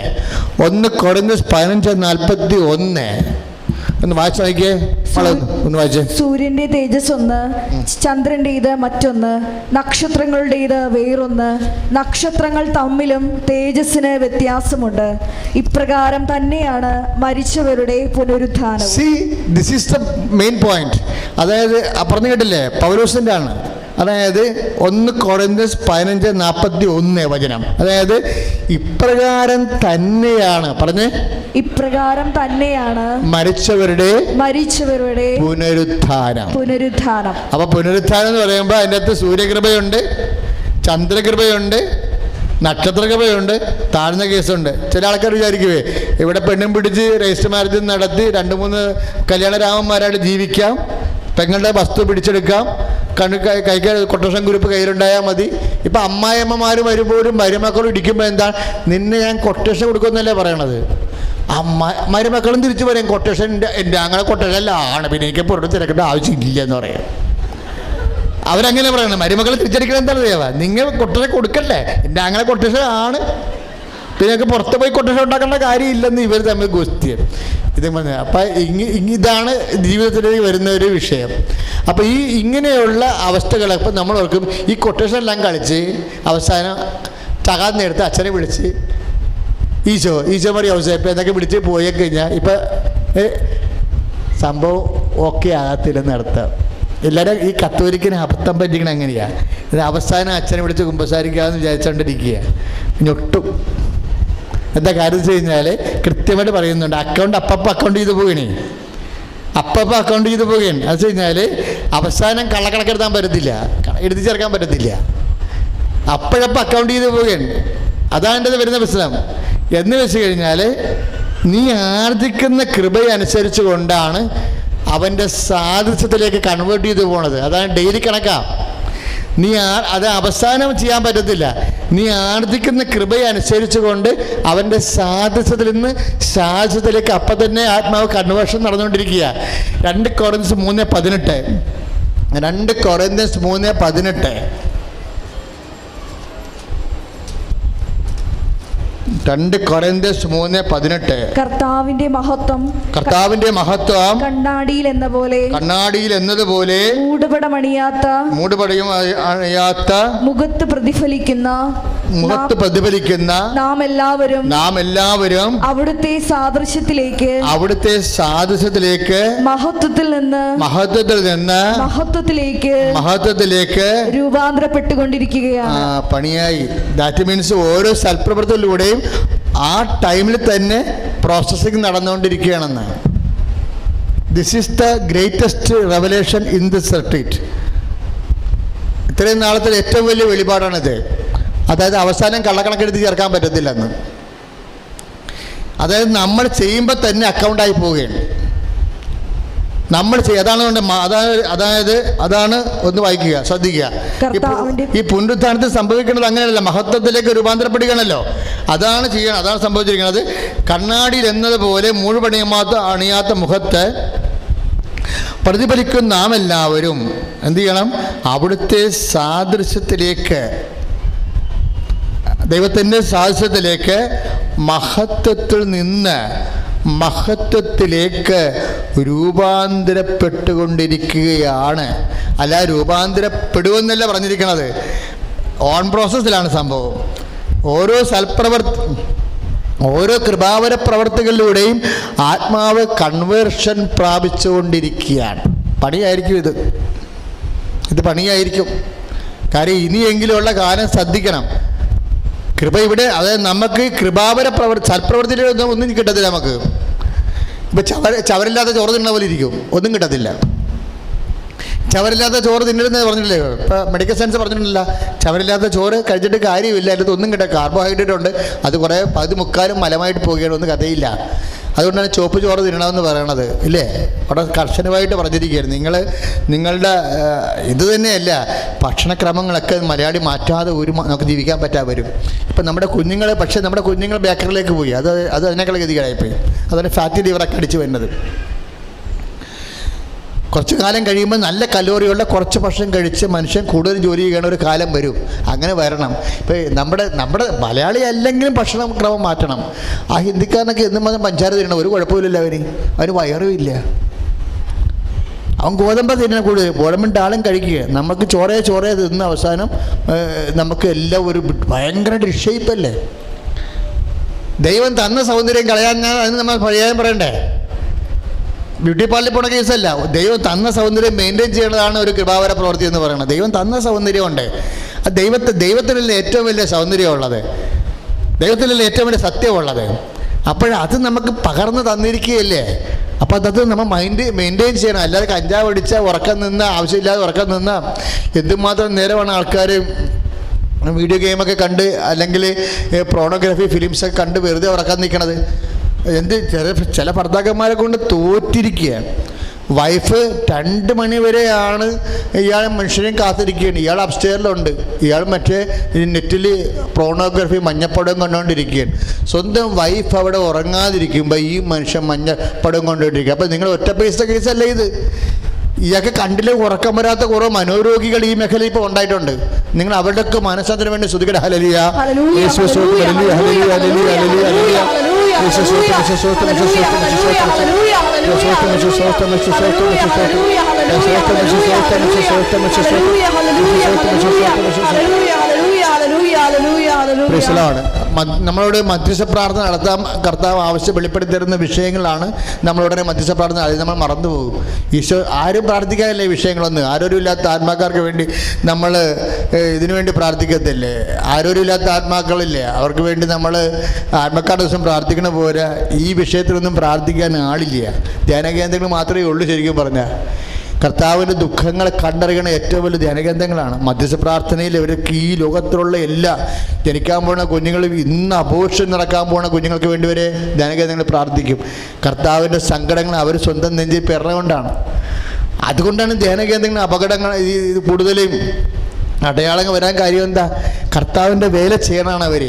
1 കൊരിന്ത്യസ് 15:41 ഒന്ന് വായിച്ചു നോക്കിയേ. ഒന്ന് വായിച്ചേ. സൂര്യന്റെ തേജസ് ഒന്ന്, ചന്ദ്രന്റേത് മറ്റൊന്ന്, നക്ഷത്രങ്ങളുടേത് വേറൊന്ന്. നക്ഷത്രങ്ങൾ തമ്മിലും തേജസ്സിന് വ്യത്യാസമുണ്ട്. ഇപ്രകാരം തന്നെയാണ് മരിച്ചവരുടെ പുനരുത്ഥാനം. This is the main point. അതായത് പറഞ്ഞു കേട്ടില്ലേ, പൗലോസിന്റെ ആണ്. അതായത് 1 കൊരിന്ത്യസ് 15:41 വചനം. അതായത് ഇപ്രകാരം തന്നെയാണ് പറഞ്ഞ്, ഇപ്രകാരം തന്നെയാണ് മരിച്ചവരുടെ പുനരുത്ഥാനം. അപ്പൊ പുനരുത്ഥാനം എന്ന് പറയുമ്പോൾ അതിൻ്റെ അകത്ത് സൂര്യകൃപയുണ്ട്, ചന്ദ്രകൃപയുണ്ട്, നക്ഷത്രകൃപയുണ്ട്, താഴ്ന്ന കേസുണ്ട്. ചില ആൾക്കാർ വിചാരിക്കുവേ ഇവിടെ പെണ്ണും പിടിച്ച് രജിസ്റ്റർ മാരേജ് നടത്തി 2-3 കല്യാണരാമന്മാരായിട്ട് ജീവിക്കാം, പെങ്ങളുടെ വസ്തു പിടിച്ചെടുക്കാം, കൈക്ക് കൊട്ടേഷൻ ഗ്രൂപ്പ് കയ്യിലുണ്ടായാൽ മതി. ഇപ്പം അമ്മായിയമ്മമാർ വരുമ്പോഴും മരുമക്കളും ഇടിക്കുമ്പോൾ എന്താ, നിന്നെ ഞാൻ കൊട്ടേഷൻ കൊടുക്കുമെന്നല്ലേ പറയണത്. മരുമക്കളും തിരിച്ചു പറയും കൊട്ടേഷൻ എൻ്റെ അങ്ങനെ കൊട്ടേഷൻ അല്ല ആണ്, പിന്നെ എനിക്ക് പുറത്ത് തിരക്കേണ്ട ആവശ്യമില്ല എന്ന് പറയാം. അവരങ്ങനെ പറയണം. മരുമക്കളെ തിരിച്ചടിക്കണം എന്താണ് അറിയാവാ, നിങ്ങൾ കൊട്ടേഷൻ കൊടുക്കണ്ടേ, എൻ്റെ അങ്ങനെ കൊട്ടേഷൻ ആണ്, പിന്നെ പുറത്ത് പോയി കൊട്ടേഷൻ ഉണ്ടാക്കേണ്ട കാര്യമില്ലെന്ന് ഇവർ തമ്മിൽ ഗോസ്തിയാണ് ഇത് പറഞ്ഞത്. അപ്പം ഇതാണ് ജീവിതത്തിലേക്ക് വരുന്ന ഒരു വിഷയം. അപ്പോൾ ഇങ്ങനെയുള്ള അവസ്ഥകളൊക്കെ നമ്മൾ ഓർക്കും. ഈ കൊട്ടേഷൻ എല്ലാം കളിച്ച് അവസാനം ചകാന്നെടുത്ത് അച്ഛനെ വിളിച്ച് ഈശോ മറി ഔസേപ്പ് എന്നൊക്കെ വിളിച്ച് പോയി കഴിഞ്ഞാൽ ഇപ്പം സംഭവം ഓക്കെ ആകത്തില്ലെന്ന് അർത്ഥം. എല്ലാവരും ഈ കത്തോലിക്കിന് അബദ്ധം പറ്റിക്കണം എങ്ങനെയാണ്, ഇത് അവസാനം അച്ഛനെ വിളിച്ച് കുമ്പസാരിക്കാമെന്ന് വിചാരിച്ചുകൊണ്ടിരിക്കുക, ഞൊട്ടും. എന്താ കാര്യം വെച്ച് കഴിഞ്ഞാൽ കൃത്യമായിട്ട് പറയുന്നുണ്ട്, അക്കൗണ്ട് അക്കൗണ്ട് ചെയ്ത് പോകണേ, അക്കൗണ്ട് ചെയ്ത് പോവുകയാണ്. അത് വെച്ച് കഴിഞ്ഞാൽ അവസാനം കള്ളക്കണക്കെടുത്താൻ പറ്റത്തില്ല, എഴുതി ചേർക്കാൻ പറ്റത്തില്ല, അക്കൗണ്ട് ചെയ്ത് പോവുകയാണ്. അതാണ് എൻ്റെ വരുന്ന പ്രശ്നം. എന്ന് വെച്ച് കഴിഞ്ഞാൽ നീ ആർജിക്കുന്ന കൃപയനുസരിച്ച് കൊണ്ടാണ് അവൻ്റെ സാദൃശ്യത്തിലേക്ക് കൺവേർട്ട് ചെയ്ത് പോണത്. അതാണ് ഡെയിലി കണക്കാ. നീ അത് അവസാനം ചെയ്യാൻ പറ്റത്തില്ല. നീ ആർജിക്കുന്ന കൃപയനുസരിച്ച് കൊണ്ട് അവൻ്റെ സാദൃശ്യത്തിൽ നിന്ന് സാദൃശ്യത്തിലേക്ക് അപ്പം തന്നെ ആത്മാവ് കൺവേർഷൻ നടന്നുകൊണ്ടിരിക്കുക. 2 കൊറിന്ത്യൻസ് 3:18 2 കൊറിന്ത്യൻസ് 3:18 2 കൊരിന്ത്യൻസ് 3:18 കർത്താവിന്റെ മഹത്വം കണ്ണാടിയിൽ എന്നതുപോലെ മൂടുപടയും അണിയാത്ത മുഖത്ത് പ്രതിഫലിക്കുന്ന നാം എല്ലാവരും അവിടുത്തെ സാദൃശ്യത്തിലേക്ക് മഹത്വത്തിൽ നിന്ന് മഹത്വത്തിലേക്ക് രൂപാന്തരപ്പെട്ടുകൊണ്ടിരിക്കുകയാണ്. പണിയായി. ദാറ്റ് മീൻസ് ഓരോ സൽപ്രവൃത്തിയിലൂടെയും ആ ടൈമിൽ തന്നെ പ്രോസസ്സിങ് നടന്നുകൊണ്ടിരിക്കുകയാണെന്ന്. This is the greatest revelation in this retreat. ഇത്രയും നാളത്തെ ഏറ്റവും വലിയ വെളിപാടാണിത്. അതായത് അവസാനം കള്ളക്കണക്കെടുത്ത് ചേർക്കാൻ പറ്റത്തില്ലെന്ന്. അതായത് നമ്മൾ ചെയ്യുമ്പോൾ തന്നെ അക്കൗണ്ടായി പോവുകയാണ്. നമ്മൾ അതാണ് ഒന്ന് വായിക്കുക, ശ്രദ്ധിക്കുക. ഈ പുനരുത്ഥാനത്തിൽ സംഭവിക്കുന്നത് അങ്ങനെയല്ല, മഹത്വത്തിലേക്ക് രൂപാന്തരപ്പെടുകയാണല്ലോ. അതാണ് ചെയ്യണം, അതാണ് സംഭവിച്ചിരിക്കുന്നത്. കണ്ണാടിയിൽ എന്നതുപോലെ അണിയാത്ത മുഖത്ത് പ്രതിഫലിക്കുന്ന നാം എല്ലാവരും എന്ത് ചെയ്യണം? അവിടുത്തെ സാദൃശ്യത്തിലേക്ക്, ദൈവത്തിൻ്റെ സാദൃശ്യത്തിലേക്ക് മഹത്വത്തിൽ നിന്ന് മഹത്വത്തിലേക്ക് രൂപാന്തരപ്പെട്ടുകൊണ്ടിരിക്കുകയാണ്. അല്ല രൂപാന്തരപ്പെടുമെന്നല്ല പറഞ്ഞിരിക്കുന്നത്, ഓൺ പ്രോസസ്സിലാണ് സംഭവം. ഓരോ കൃപാവര പ്രവർത്തികളിലൂടെയും ആത്മാവ് കൺവേർഷൻ പ്രാപിച്ചുകൊണ്ടിരിക്കുകയാണ്. പണിയായിരിക്കും ഇത് പണിയായിരിക്കും. കാര്യം ഇനിയെങ്കിലുള്ള കാലം ശ്രദ്ധിക്കണം. കൃപ ഇവിടെ, അതായത് നമുക്ക് കൃപാവര സൽപ്രവർത്തിയിലൊന്നും ഒന്നും കിട്ടത്തില്ല. നമുക്ക് ഇപ്പം ചവരില്ലാത്ത ചോറ് തിന്നുന്ന പോലെ ഇരിക്കും, ഒന്നും കിട്ടത്തില്ല. ചവരില്ലാത്ത ചോറ് തിന്നരുതെന്ന് പറഞ്ഞില്ലേ? ഇപ്പം മെഡിക്കൽ സയൻസ് പറഞ്ഞിട്ടില്ല, ചവരില്ലാത്ത ചോറ് കഴിച്ചിട്ട് കാര്യമില്ല, അതിനകത്ത് ഒന്നും കിട്ടുക. കാർബോഹൈഡ്രേറ്റ് ഉണ്ട്, അത് കുറേ പകുതി മുക്കാലും മലമായിട്ട് പോവുകയാണ്, ഒന്നും കഥയില്ല. അതുകൊണ്ടാണ് ചുവപ്പ് ചോറ് തിന്നണമെന്ന് പറയണത്, ഇല്ലേ? അവിടെ കർശനമായിട്ട് പറഞ്ഞിരിക്കുകയാണ്. നിങ്ങളുടെ ഇത് തന്നെയല്ല, ഭക്ഷണക്രമങ്ങളൊക്കെ മലയാളി മാറ്റാതെ നമുക്ക് ജീവിക്കാൻ പറ്റാതെ വരും. ഇപ്പം നമ്മുടെ കുഞ്ഞുങ്ങൾ ബേക്കറിലേക്ക് പോയി, അത് അതിനേക്കാൾ ഗതികളായിപ്പോയി. അതാണ് ഫാറ്റി ലിവറൊക്കെ അടിച്ച് വരുന്നത്. കുറച്ച് കാലം കഴിയുമ്പോൾ നല്ല കലോറിയുള്ള കുറച്ച് ഭക്ഷണം കഴിച്ച് മനുഷ്യൻ കൂടുതൽ ജോലി ചെയ്യണ ഒരു കാലം വരും. അങ്ങനെ വരണം. ഇപ്പോൾ നമ്മുടെ മലയാളി അല്ലെങ്കിലും ഭക്ഷണക്രമം മാറ്റണം. ആ ഹിന്ദിക്കാരനൊക്കെ എന്നും വന്ന് പഞ്ചാര തിന്നണം, ഒരു കുഴപ്പമില്ലല്ലോ. അവന് വയറും ഇല്ല, അവൻ ഗോതമ്പ് തിന്നണം കൂടുതൽ. ഗോതമ്പിൻ്റെ ആളും കഴിക്കുക. നമുക്ക് ചോറേ തിന്ന അവസാനം നമുക്ക് എല്ലാം ഒരു ഭയങ്കര ഡിഷേപ്പല്ലേ. ദൈവം തന്ന സൗന്ദര്യം കളയാൻ അതിന് നമ്മൾ പഴയാൻ പറയണ്ടേ? ബ്യൂട്ടി പാർലറിൽ പോണ കേസല്ല. ദൈവം തന്ന സൗന്ദര്യം മെയിൻറ്റെയിൻ ചെയ്യേണ്ടതാണ് ഒരു കൃപാവര പ്രവൃത്തി എന്ന് പറയുന്നത്. ദൈവം തന്ന സൗന്ദര്യമുണ്ട്. ആ ദൈവത്തിനല്ല ഏറ്റവും വലിയ സൗന്ദര്യമുള്ളത്, ദൈവത്തിനല്ല ഏറ്റവും വലിയ സത്യമുള്ളത്. അപ്പോഴത് നമുക്ക് പകർന്ന് തന്നിരിക്കുകയല്ലേ. അപ്പോൾ അത് നമ്മൾ മെയിൻറ്റെയിൻ ചെയ്യണം. അല്ലാതെ കഞ്ചാവ് അടിച്ചാൽ ഉറക്കം നിന്ന്, ആവശ്യമില്ലാതെ ഉറക്കം നിന്ന് എന്തുമാത്രം നേരമാണ് ആൾക്കാർ വീഡിയോ ഗെയിമൊക്കെ കണ്ട് അല്ലെങ്കിൽ പ്രോണോഗ്രാഫി ഫിലിംസൊക്കെ കണ്ട് വെറുതെ ഉറക്കാൻ നിൽക്കണത്. ചില ഭർത്താക്കന്മാരെ കൊണ്ട് തോറ്റിരിക്കുകയാണ്. വൈഫ് 2 മണി വരെയാണ് ഇയാൾ മനുഷ്യനെയും കാത്തിരിക്കുകയാണ്. ഇയാൾ അപ്സ്റ്റെയറിലുണ്ട്, ഇയാൾ മറ്റേ നെറ്റിൽ പ്രോണോഗ്രാഫി മഞ്ഞപ്പടം കണ്ടുകൊണ്ടിരിക്കുകയാണ്. സ്വന്തം വൈഫ് അവിടെ ഉറങ്ങാതിരിക്കുമ്പോൾ ഈ മനുഷ്യൻ മഞ്ഞപ്പടം കൊണ്ടുകൊണ്ടിരിക്കുക. അപ്പോൾ നിങ്ങൾ ഒറ്റ പൈസ കേസല്ലേ ഇത്? ഇതൊക്കെ കണ്ടില്ലേ ഉറക്കം വരാത്ത കുറേ മനോരോഗികൾ ഈ മേഖലയിൽ ഇപ്പോൾ ഉണ്ടായിട്ടുണ്ട്. നിങ്ങൾ അവരുടെയൊക്കെ മനസ്സാന്തരം വേണ്ടി ശ്രുതികട ഹല്ലേലൂയ യേശുവേ സ്തോത്രം ഹല്ലേലൂയ ഹല്ലേലൂയ ഹല്ലേലൂയ ഹല്ലേലൂയ ഹല്ലേലൂയ യേശുവേ സ്തോത്രം യേശുവേ സ്തോത്രം യേശുവേ സ്തോത്രം യേശുവേ സ്തോത്രം യേശുവേ സ്തോത്രം യേശുവേ സ്തോത്രം യേശുവേ സ്തോത്രം. നമ്മളോട് മധ്യസ്ഥ പ്രാർത്ഥന നടത്താൻ കർത്താവ് ആവശ്യം വെളിപ്പെടുത്തി തരുന്ന വിഷയങ്ങളാണ് നമ്മളുടനെ മധ്യസ്ഥ പ്രാർത്ഥന. അത് നമ്മൾ മറന്നുപോകും. ഈശോ ആരും പ്രാർത്ഥിക്കാനില്ല ഈ വിഷയങ്ങളൊന്നും. ആരോരുമില്ലാത്ത ആത്മാക്കാർക്ക് വേണ്ടി നമ്മൾ ഇതിനു വേണ്ടി പ്രാർത്ഥിക്കത്തില്ലേ? ആരോരുമില്ലാത്ത ആത്മാക്കളില്ലേ, അവർക്ക് വേണ്ടി നമ്മൾ ആത്മക്കാരുടെ ദിവസം പ്രാർത്ഥിക്കണ പോരാ. ഈ വിഷയത്തിലൊന്നും പ്രാർത്ഥിക്കാൻ ആളില്ല. ധ്യാനകേന്ദ്രങ്ങൾ മാത്രമേ ഉള്ളൂ. ശരിക്കും പറഞ്ഞാൽ കർത്താവിൻ്റെ ദുഃഖങ്ങളെ കണ്ടറിയണ ഏറ്റവും വലിയ ധ്യാനകേന്ദ്രങ്ങളാണ് മധ്യസ്ഥ പ്രാർത്ഥനയിൽ. ഇവർക്ക് ഈ ലോകത്തിലുള്ള എല്ലാ ജനിക്കാൻ പോകുന്ന കുഞ്ഞുങ്ങൾ, ഇന്ന് അബോർഷൻ നടക്കാൻ പോകുന്ന കുഞ്ഞുങ്ങൾക്ക് വേണ്ടി വരെ ധ്യാനകേന്ദ്രങ്ങൾ പ്രാർത്ഥിക്കും. കർത്താവിൻ്റെ സങ്കടങ്ങൾ അവർ സ്വന്തം നെഞ്ചിൽ പെറുകൊണ്ടാണ്. അതുകൊണ്ടാണ് ധ്യാനകേന്ദ്രങ്ങൾ അപകടങ്ങൾ ഇത് കൂടുതലും അടയാളങ്ങൾ വരാൻ കാര്യം എന്താ? കർത്താവിൻ്റെ വേല ചെയ്യണമാണ് അവർ.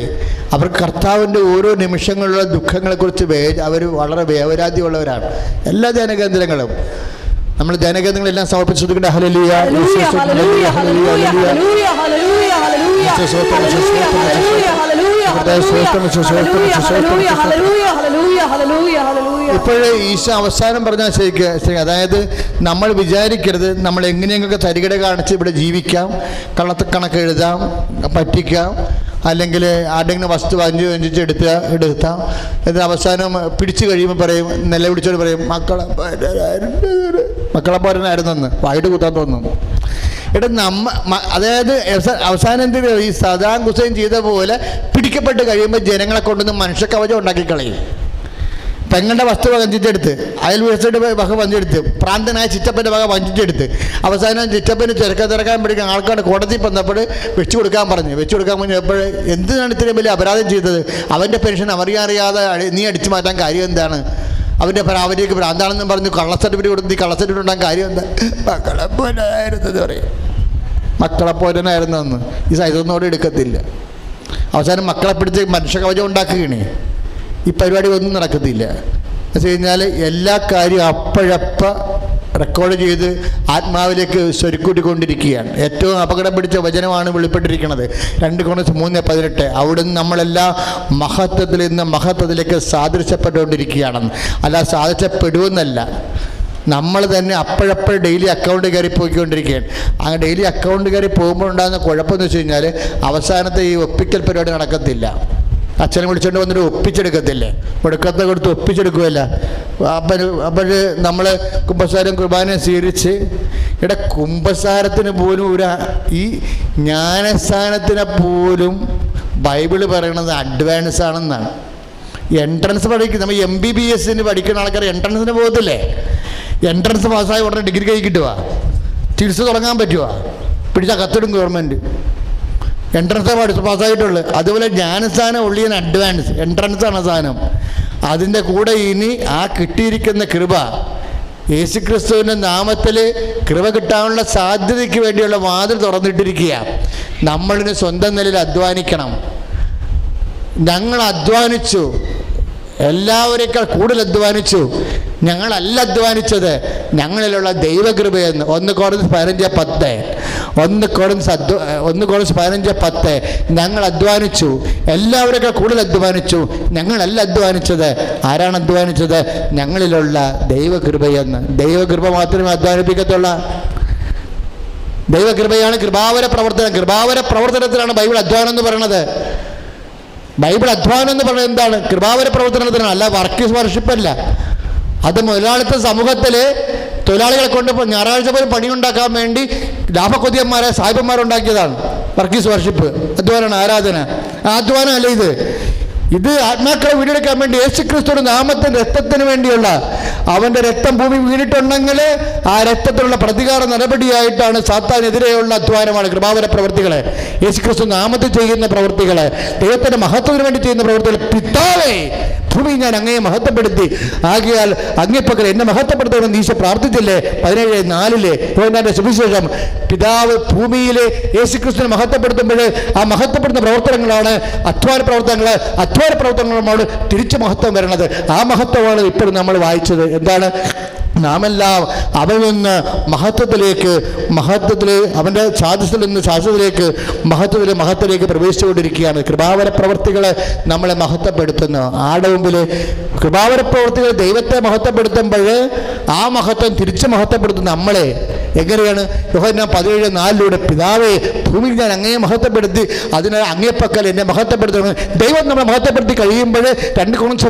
അവർക്ക് കർത്താവിൻ്റെ ഓരോ നിമിഷങ്ങളിലുള്ള ദുഃഖങ്ങളെക്കുറിച്ച് അവർ വളരെ വേവരാതിയുള്ളവരാണ്. എല്ലാ ധ്യാനകേന്ദ്രങ്ങളും നമ്മൾ ധ്യാനകേന്ദ്രങ്ങളെല്ലാം സമർപ്പിച്ചിട്ടുണ്ട്. ഹല്ലേലൂയ യേശുവേ സ്തോത്രം ഹല്ലേലൂയ ഹല്ലേലൂയ ഹല്ലേലൂയ ഹല്ലേലൂയ ഹല്ലേലൂയ യേശുവേ സ്തോത്രം യേശുവേ സ്തോത്രം ഹല്ലേലൂയ ഹല്ലേലൂയ ഹല്ലേലൂയ ഹല്ലേലൂയ. ഇപ്പോഴേ ഈശോ അവസാനം പറഞ്ഞാൽ ശരിക്കും, അതായത് നമ്മൾ വിചാരിക്കരുത് നമ്മൾ എങ്ങനെയെങ്കിലൊക്കെ തരികിട കാണിച്ച് ഇവിടെ ജീവിക്കാം, കള്ളക്കണക്ക് എഴുതാം, പറ്റിക്കാം, അല്ലെങ്കിൽ ആരുടെങ്കിലും വസ്തു വഞ്ചിച്ച് എടുത്താം. എന്നിട്ട് അവസാനം പിടിച്ചു കഴിയുമ്പോൾ പറയും, നിലവിളിച്ചോട് പറയും മക്കളെ പോരനായിരുന്നെന്ന് വായിട്ട് കുത്താൻ തോന്നുന്നു. അതായത് അവസാനം എന്ത് ഈ സദാം ഹുസൈൻ ചെയ്ത പോലെ പിടിക്കപ്പെട്ട് കഴിയുമ്പോൾ ജനങ്ങളെ കൊണ്ടുവന്ന് മനുഷ്യക്കവചം ഉണ്ടാക്കി കളയും. പെങ്ങളുടെ വസ്തു വഞ്ചിച്ചെടുത്ത്, അയൽവാസിയുടെ വക വഞ്ചിച്ചെടുത്ത്, പ്രാന്തനായ ചിറ്റപ്പൻ്റെ വക വഞ്ചിച്ചെടുത്ത്, അവസാനം ചിറ്റപ്പന് തിരക്കാൻ പഠിക്കാൻ ആൾക്കാർ കോടതി വന്നപ്പോൾ വെച്ചു കൊടുക്കാൻ പറഞ്ഞപ്പോൾ എന്തിനാണ് ഇത്രയും വലിയ അപരാധം ചെയ്തത്? അവൻ്റെ പെൻഷൻ അറിയാതെ നീ അടിച്ചു മാറ്റാൻ കാര്യം എന്താണ്? അവർക്ക് ഭ്രാന്താണെന്ന് പറഞ്ഞു കള്ള സർട്ടിഫിക്കറ്റ് കൊടുത്ത് ഈ കള്ള സർട്ടിഫിക്കറ്റ് ഉണ്ടാകാൻ കാര്യം എന്താ? മക്കളെപ്പോലായിരുന്നെന്ന് പറയും. മക്കളെപ്പോലനായിരുന്നെന്ന് ഈ സൈതൊന്നോടെ എടുക്കത്തില്ല. അവസാനം മക്കളെ പിടിച്ച് മനുഷ്യകവചം ഉണ്ടാക്കുകയാണ്. ഈ പരിപാടി ഒന്നും നടക്കത്തില്ല. എന്ന് വെച്ച് കഴിഞ്ഞാൽ എല്ലാ കാര്യവും അപ്പോഴപ്പ റെക്കോർഡ് ചെയ്ത് ആത്മാവിലേക്ക് സ്വരുക്കൂട്ടിക്കൊണ്ടിരിക്കുകയാണ്. ഏറ്റവും അപകടം പിടിച്ച വചനമാണ് വെളിപ്പെട്ടിരിക്കുന്നത്. 2 കൊരിന്ത്യർ 3:18. അവിടുന്ന് നമ്മളെല്ലാം മഹത്വത്തിൽ നിന്ന് മഹത്വത്തിലേക്ക് സാദൃശ്യപ്പെട്ടുകൊണ്ടിരിക്കുകയാണെന്ന്. അല്ല സാദൃശ്യപ്പെടുമെന്നല്ല, നമ്മൾ തന്നെ അപ്പോഴപ്പോഴും ഡെയിലി അക്കൗണ്ട് കയറി പോയിക്കൊണ്ടിരിക്കുകയാണ്. ആ ഡെയിലി അക്കൗണ്ട് കയറി പോകുമ്പോൾ ഉണ്ടാകുന്ന കുഴപ്പമെന്ന് വെച്ച് കഴിഞ്ഞാൽ അവസാനത്തെ ഈ ഒപ്പിക്കൽ പരിപാടി നടക്കത്തില്ല. അച്ഛനെ വിളിച്ചുകൊണ്ട് വന്നിട്ട് ഒപ്പിച്ചെടുക്കത്തില്ലേ? ഒടുക്കത്തെ കൊടുത്ത് ഒപ്പിച്ചെടുക്കുമല്ല. അപ്പോൾ നമ്മൾ കുമ്പസാരം കുർബാന സ്വീകരിച്ച് കുമ്പസാരത്തിന് പോലും ഈ ജ്ഞാനസ്ഥാനത്തിനെ പോലും ബൈബിള് പറയണത് അഡ്വാൻസ് ആണെന്നാണ്. എൻട്രൻസ് പഠിക്കും. നമ്മൾ MBBS പഠിക്കുന്ന ആൾക്കാർ എൻട്രൻസിന് പോകത്തില്ലേ? എൻട്രൻസ് പാസ്സായി ഉടനെ ഡിഗ്രി കൈ കിട്ടുക, ചികിത്സ തുടങ്ങാൻ പറ്റുക, പിടിച്ചാൽ കത്തിടും ഗവൺമെൻറ്. എൻട്രൻസ് പാസ്സായിട്ടുള്ളു. അതുപോലെ ജ്ഞാനസ്ഥാനം ഉള്ളിയ അഡ്വാൻസ് എൻട്രൻസാണ് സാധനം. അതിൻ്റെ കൂടെ ഇനി ആ കിട്ടിയിരിക്കുന്ന കൃപ യേശുക്രിസ്തുവിൻ്റെ നാമത്തിൽ കൃപ കിട്ടാനുള്ള സാധ്യതയ്ക്ക് വേണ്ടിയുള്ള വാതിൽ തുറന്നിട്ടിരിക്കുക. നമ്മളിന് സ്വന്തം നിലയിൽ അധ്വാനിക്കണം. ഞങ്ങൾ അധ്വാനിച്ചു, എല്ലാവരേക്കാൾ കൂടുതൽ അധ്വാനിച്ചു. ഞങ്ങളല്ല അധ്വാനിച്ചത്, ഞങ്ങളിലുള്ള ദൈവകൃപയെന്ന് 1 കൊരിന്ത്യർ 15:10 1 കൊരിന്ത്യർ 15:10 ഞങ്ങൾ അധ്വാനിച്ചു, എല്ലാവരേക്കാൾ കൂടുതൽ അധ്വാനിച്ചു. ഞങ്ങളല്ല അധ്വാനിച്ചത്. ആരാണ് അധ്വാനിച്ചത്? ഞങ്ങളിലുള്ള ദൈവകൃപയെന്ന്. ദൈവകൃപ മാത്രമേ അധ്വാനിപ്പിക്കത്തുള്ള. ദൈവകൃപയാണ് കൃപാവര പ്രവർത്തനം. കൃപാവര പ്രവർത്തനത്തിലാണ് ബൈബിൾ അധ്വാനം എന്ന് പറയുന്നത്. ബൈബിൾ അധ്വാനം എന്ന് പറയുന്നത് എന്താണ്? കൃപാവര പ്രവർത്തനത്തിനാണ്, അല്ല വർക്കീസ് വർഷിപ്പല്ല. അത് മുതലാളിത്ത സമൂഹത്തിൽ തൊഴിലാളികളെ കൊണ്ട് ഞായറാഴ്ച പോലും പണിയുണ്ടാക്കാൻ വേണ്ടി ലാഭക്കൊതിയന്മാരെ സാഹിബന്മാരുണ്ടാക്കിയതാണ് വർക്കീസ് വർഷിപ്പ്. അധ്വാനമാണ്, ആരാധന. അധ്വാനം അല്ല ഇത്. ഇത് ആത്മാക്കളെ വീണ്ടെടുക്കാൻ വേണ്ടി യേശുക്രിസ്തുവിന്റെ നാമത്തിന്റെ രക്തത്തിന് വേണ്ടിയുള്ള അവന്റെ രക്തം ഭൂമി വീണിട്ടുണ്ടെങ്കിൽ ആ രക്തത്തിലുള്ള പ്രതികാര നടപടിയായിട്ടാണ് സാത്താനെതിരെയുള്ള അധ്വാനമാണ് കൃപാവര പ്രവൃത്തികളെ, യേശുക്രിസ്തു നാമത്തിൽ ചെയ്യുന്ന പ്രവൃത്തികളെ, ദൈവത്തിന്റെ മഹത്വത്തിന് വേണ്ടി ചെയ്യുന്ന പ്രവൃത്തികൾ. പിതാവേ, ഭൂമി ഞാൻ അങ്ങയെ മഹത്വപ്പെടുത്തി, ആകയാൽ അങ്ങേപ്പക്കൽ എന്നെ മഹത്വപ്പെടുത്തണമെന്ന് ഈശോ പ്രാർത്ഥിച്ചില്ലേ? 17:4 യോഹന്നാന്റെ സുവിശേഷം. പിതാവ് ഭൂമിയിലെ യേശുക്രിസ്തുവിനെ മഹത്വപ്പെടുത്തുമ്പോൾ ആ മഹത്വപ്പെടുന്ന പ്രവർത്തനങ്ങളാണ് അധ്വാന പ്രവർത്തനങ്ങൾ. അധ്വാന പ്രവർത്തനങ്ങളോട് തിരിച്ചു മഹത്വം വരണത്. ആ മഹത്വമാണ് ഇപ്പോൾ നമ്മൾ വായിച്ചത്. എന്താണ്? നാമെല്ലാം അവനിൽ നിന്ന് മഹത്വത്തിലേക്ക് അവൻ്റെ സാധനത്തിൽ നിന്ന് ശാശ്വതത്തിലേക്ക് മഹത്വത്തിലേക്ക് പ്രവേശിച്ചുകൊണ്ടിരിക്കുകയാണ്. കൃപാവര പ്രവർത്തികൾ നമ്മളെ മഹത്വപ്പെടുത്തുന്നു. ആരുടെ മുമ്പിൽ കൃപാവര പ്രവർത്തികൾ ദൈവത്തെ മഹത്വപ്പെടുത്തുമ്പോൾ ആ മഹത്വം തിരിച്ച് മഹത്വപ്പെടുത്തുന്ന നമ്മളെ എങ്ങനെയാണ്? യോഹന്നാൻ 17:4 പിതാവേ, ഭൂമിയിൽ ഞാൻ അങ്ങയെ മഹത്വപ്പെടുത്തി, അതിനാൽ അങ്ങേപ്പക്കൽ എന്നെ മഹത്വപ്പെടുത്തണം. ദൈവം നമ്മളെ മഹത്വപ്പെടുത്തി കഴിയുമ്പോൾ 2 കൊരിന്ത്യർ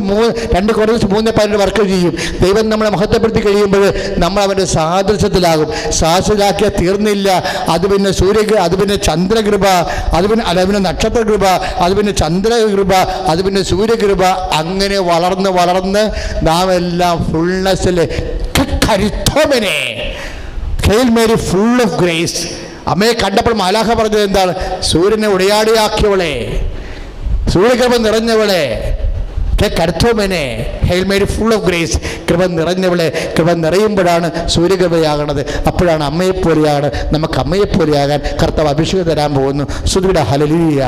3:12 വർക്ക് ചെയ്യും. ദൈവം നമ്മളെ മഹത്വപ്പെടുത്തി കഴിയുമ്പോൾ നമ്മൾ അവൻ്റെ സാദൃശ്യത്തിലാകും. സാദൃശ്യത്തിലാക്കിയാൽ തീർന്നില്ല. അത് പിന്നെ ചന്ദ്രകൃപ, അത് പിന്നെ നക്ഷത്രകൃപ, അത് പിന്നെ ചന്ദ്രകൃപ, അത് പിന്നെ സൂര്യകൃപ, അങ്ങനെ വളർന്ന് നാം എല്ലാം ഫുൾനെസ്സിൽ കരുത്തോമനെ hail Mary full of grace. അമ്മയെ കണ്ടപ്പോൾ മാലാഖ പറഞ്ഞത് എന്താണ്? സൂര്യനെ ഉടയാടിയാക്കിയവളെ, സൂര്യകൃപ നിറഞ്ഞവളെ, കരുത്തോമനെ hail Mary full of grace. കൃപ നിറഞ്ഞവളെ. കൃപ നിറയുമ്പോഴാണ് സൂര്യകൃപയാകണത്. അപ്പോഴാണ് അമ്മയെപ്പോലെയാണ്. നമുക്ക് അമ്മയെപ്പോലെയാകാൻ കർത്താവ് അഭിഷേകം തരാൻ പോകുന്നു. സുധിയുടെ ഹല്ലേലൂയ.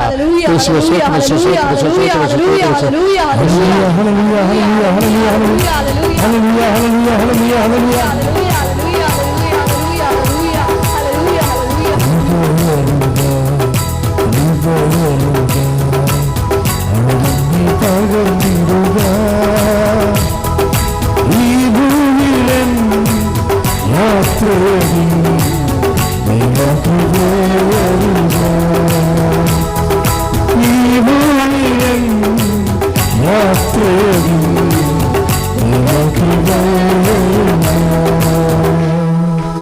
യാത്രയിൽ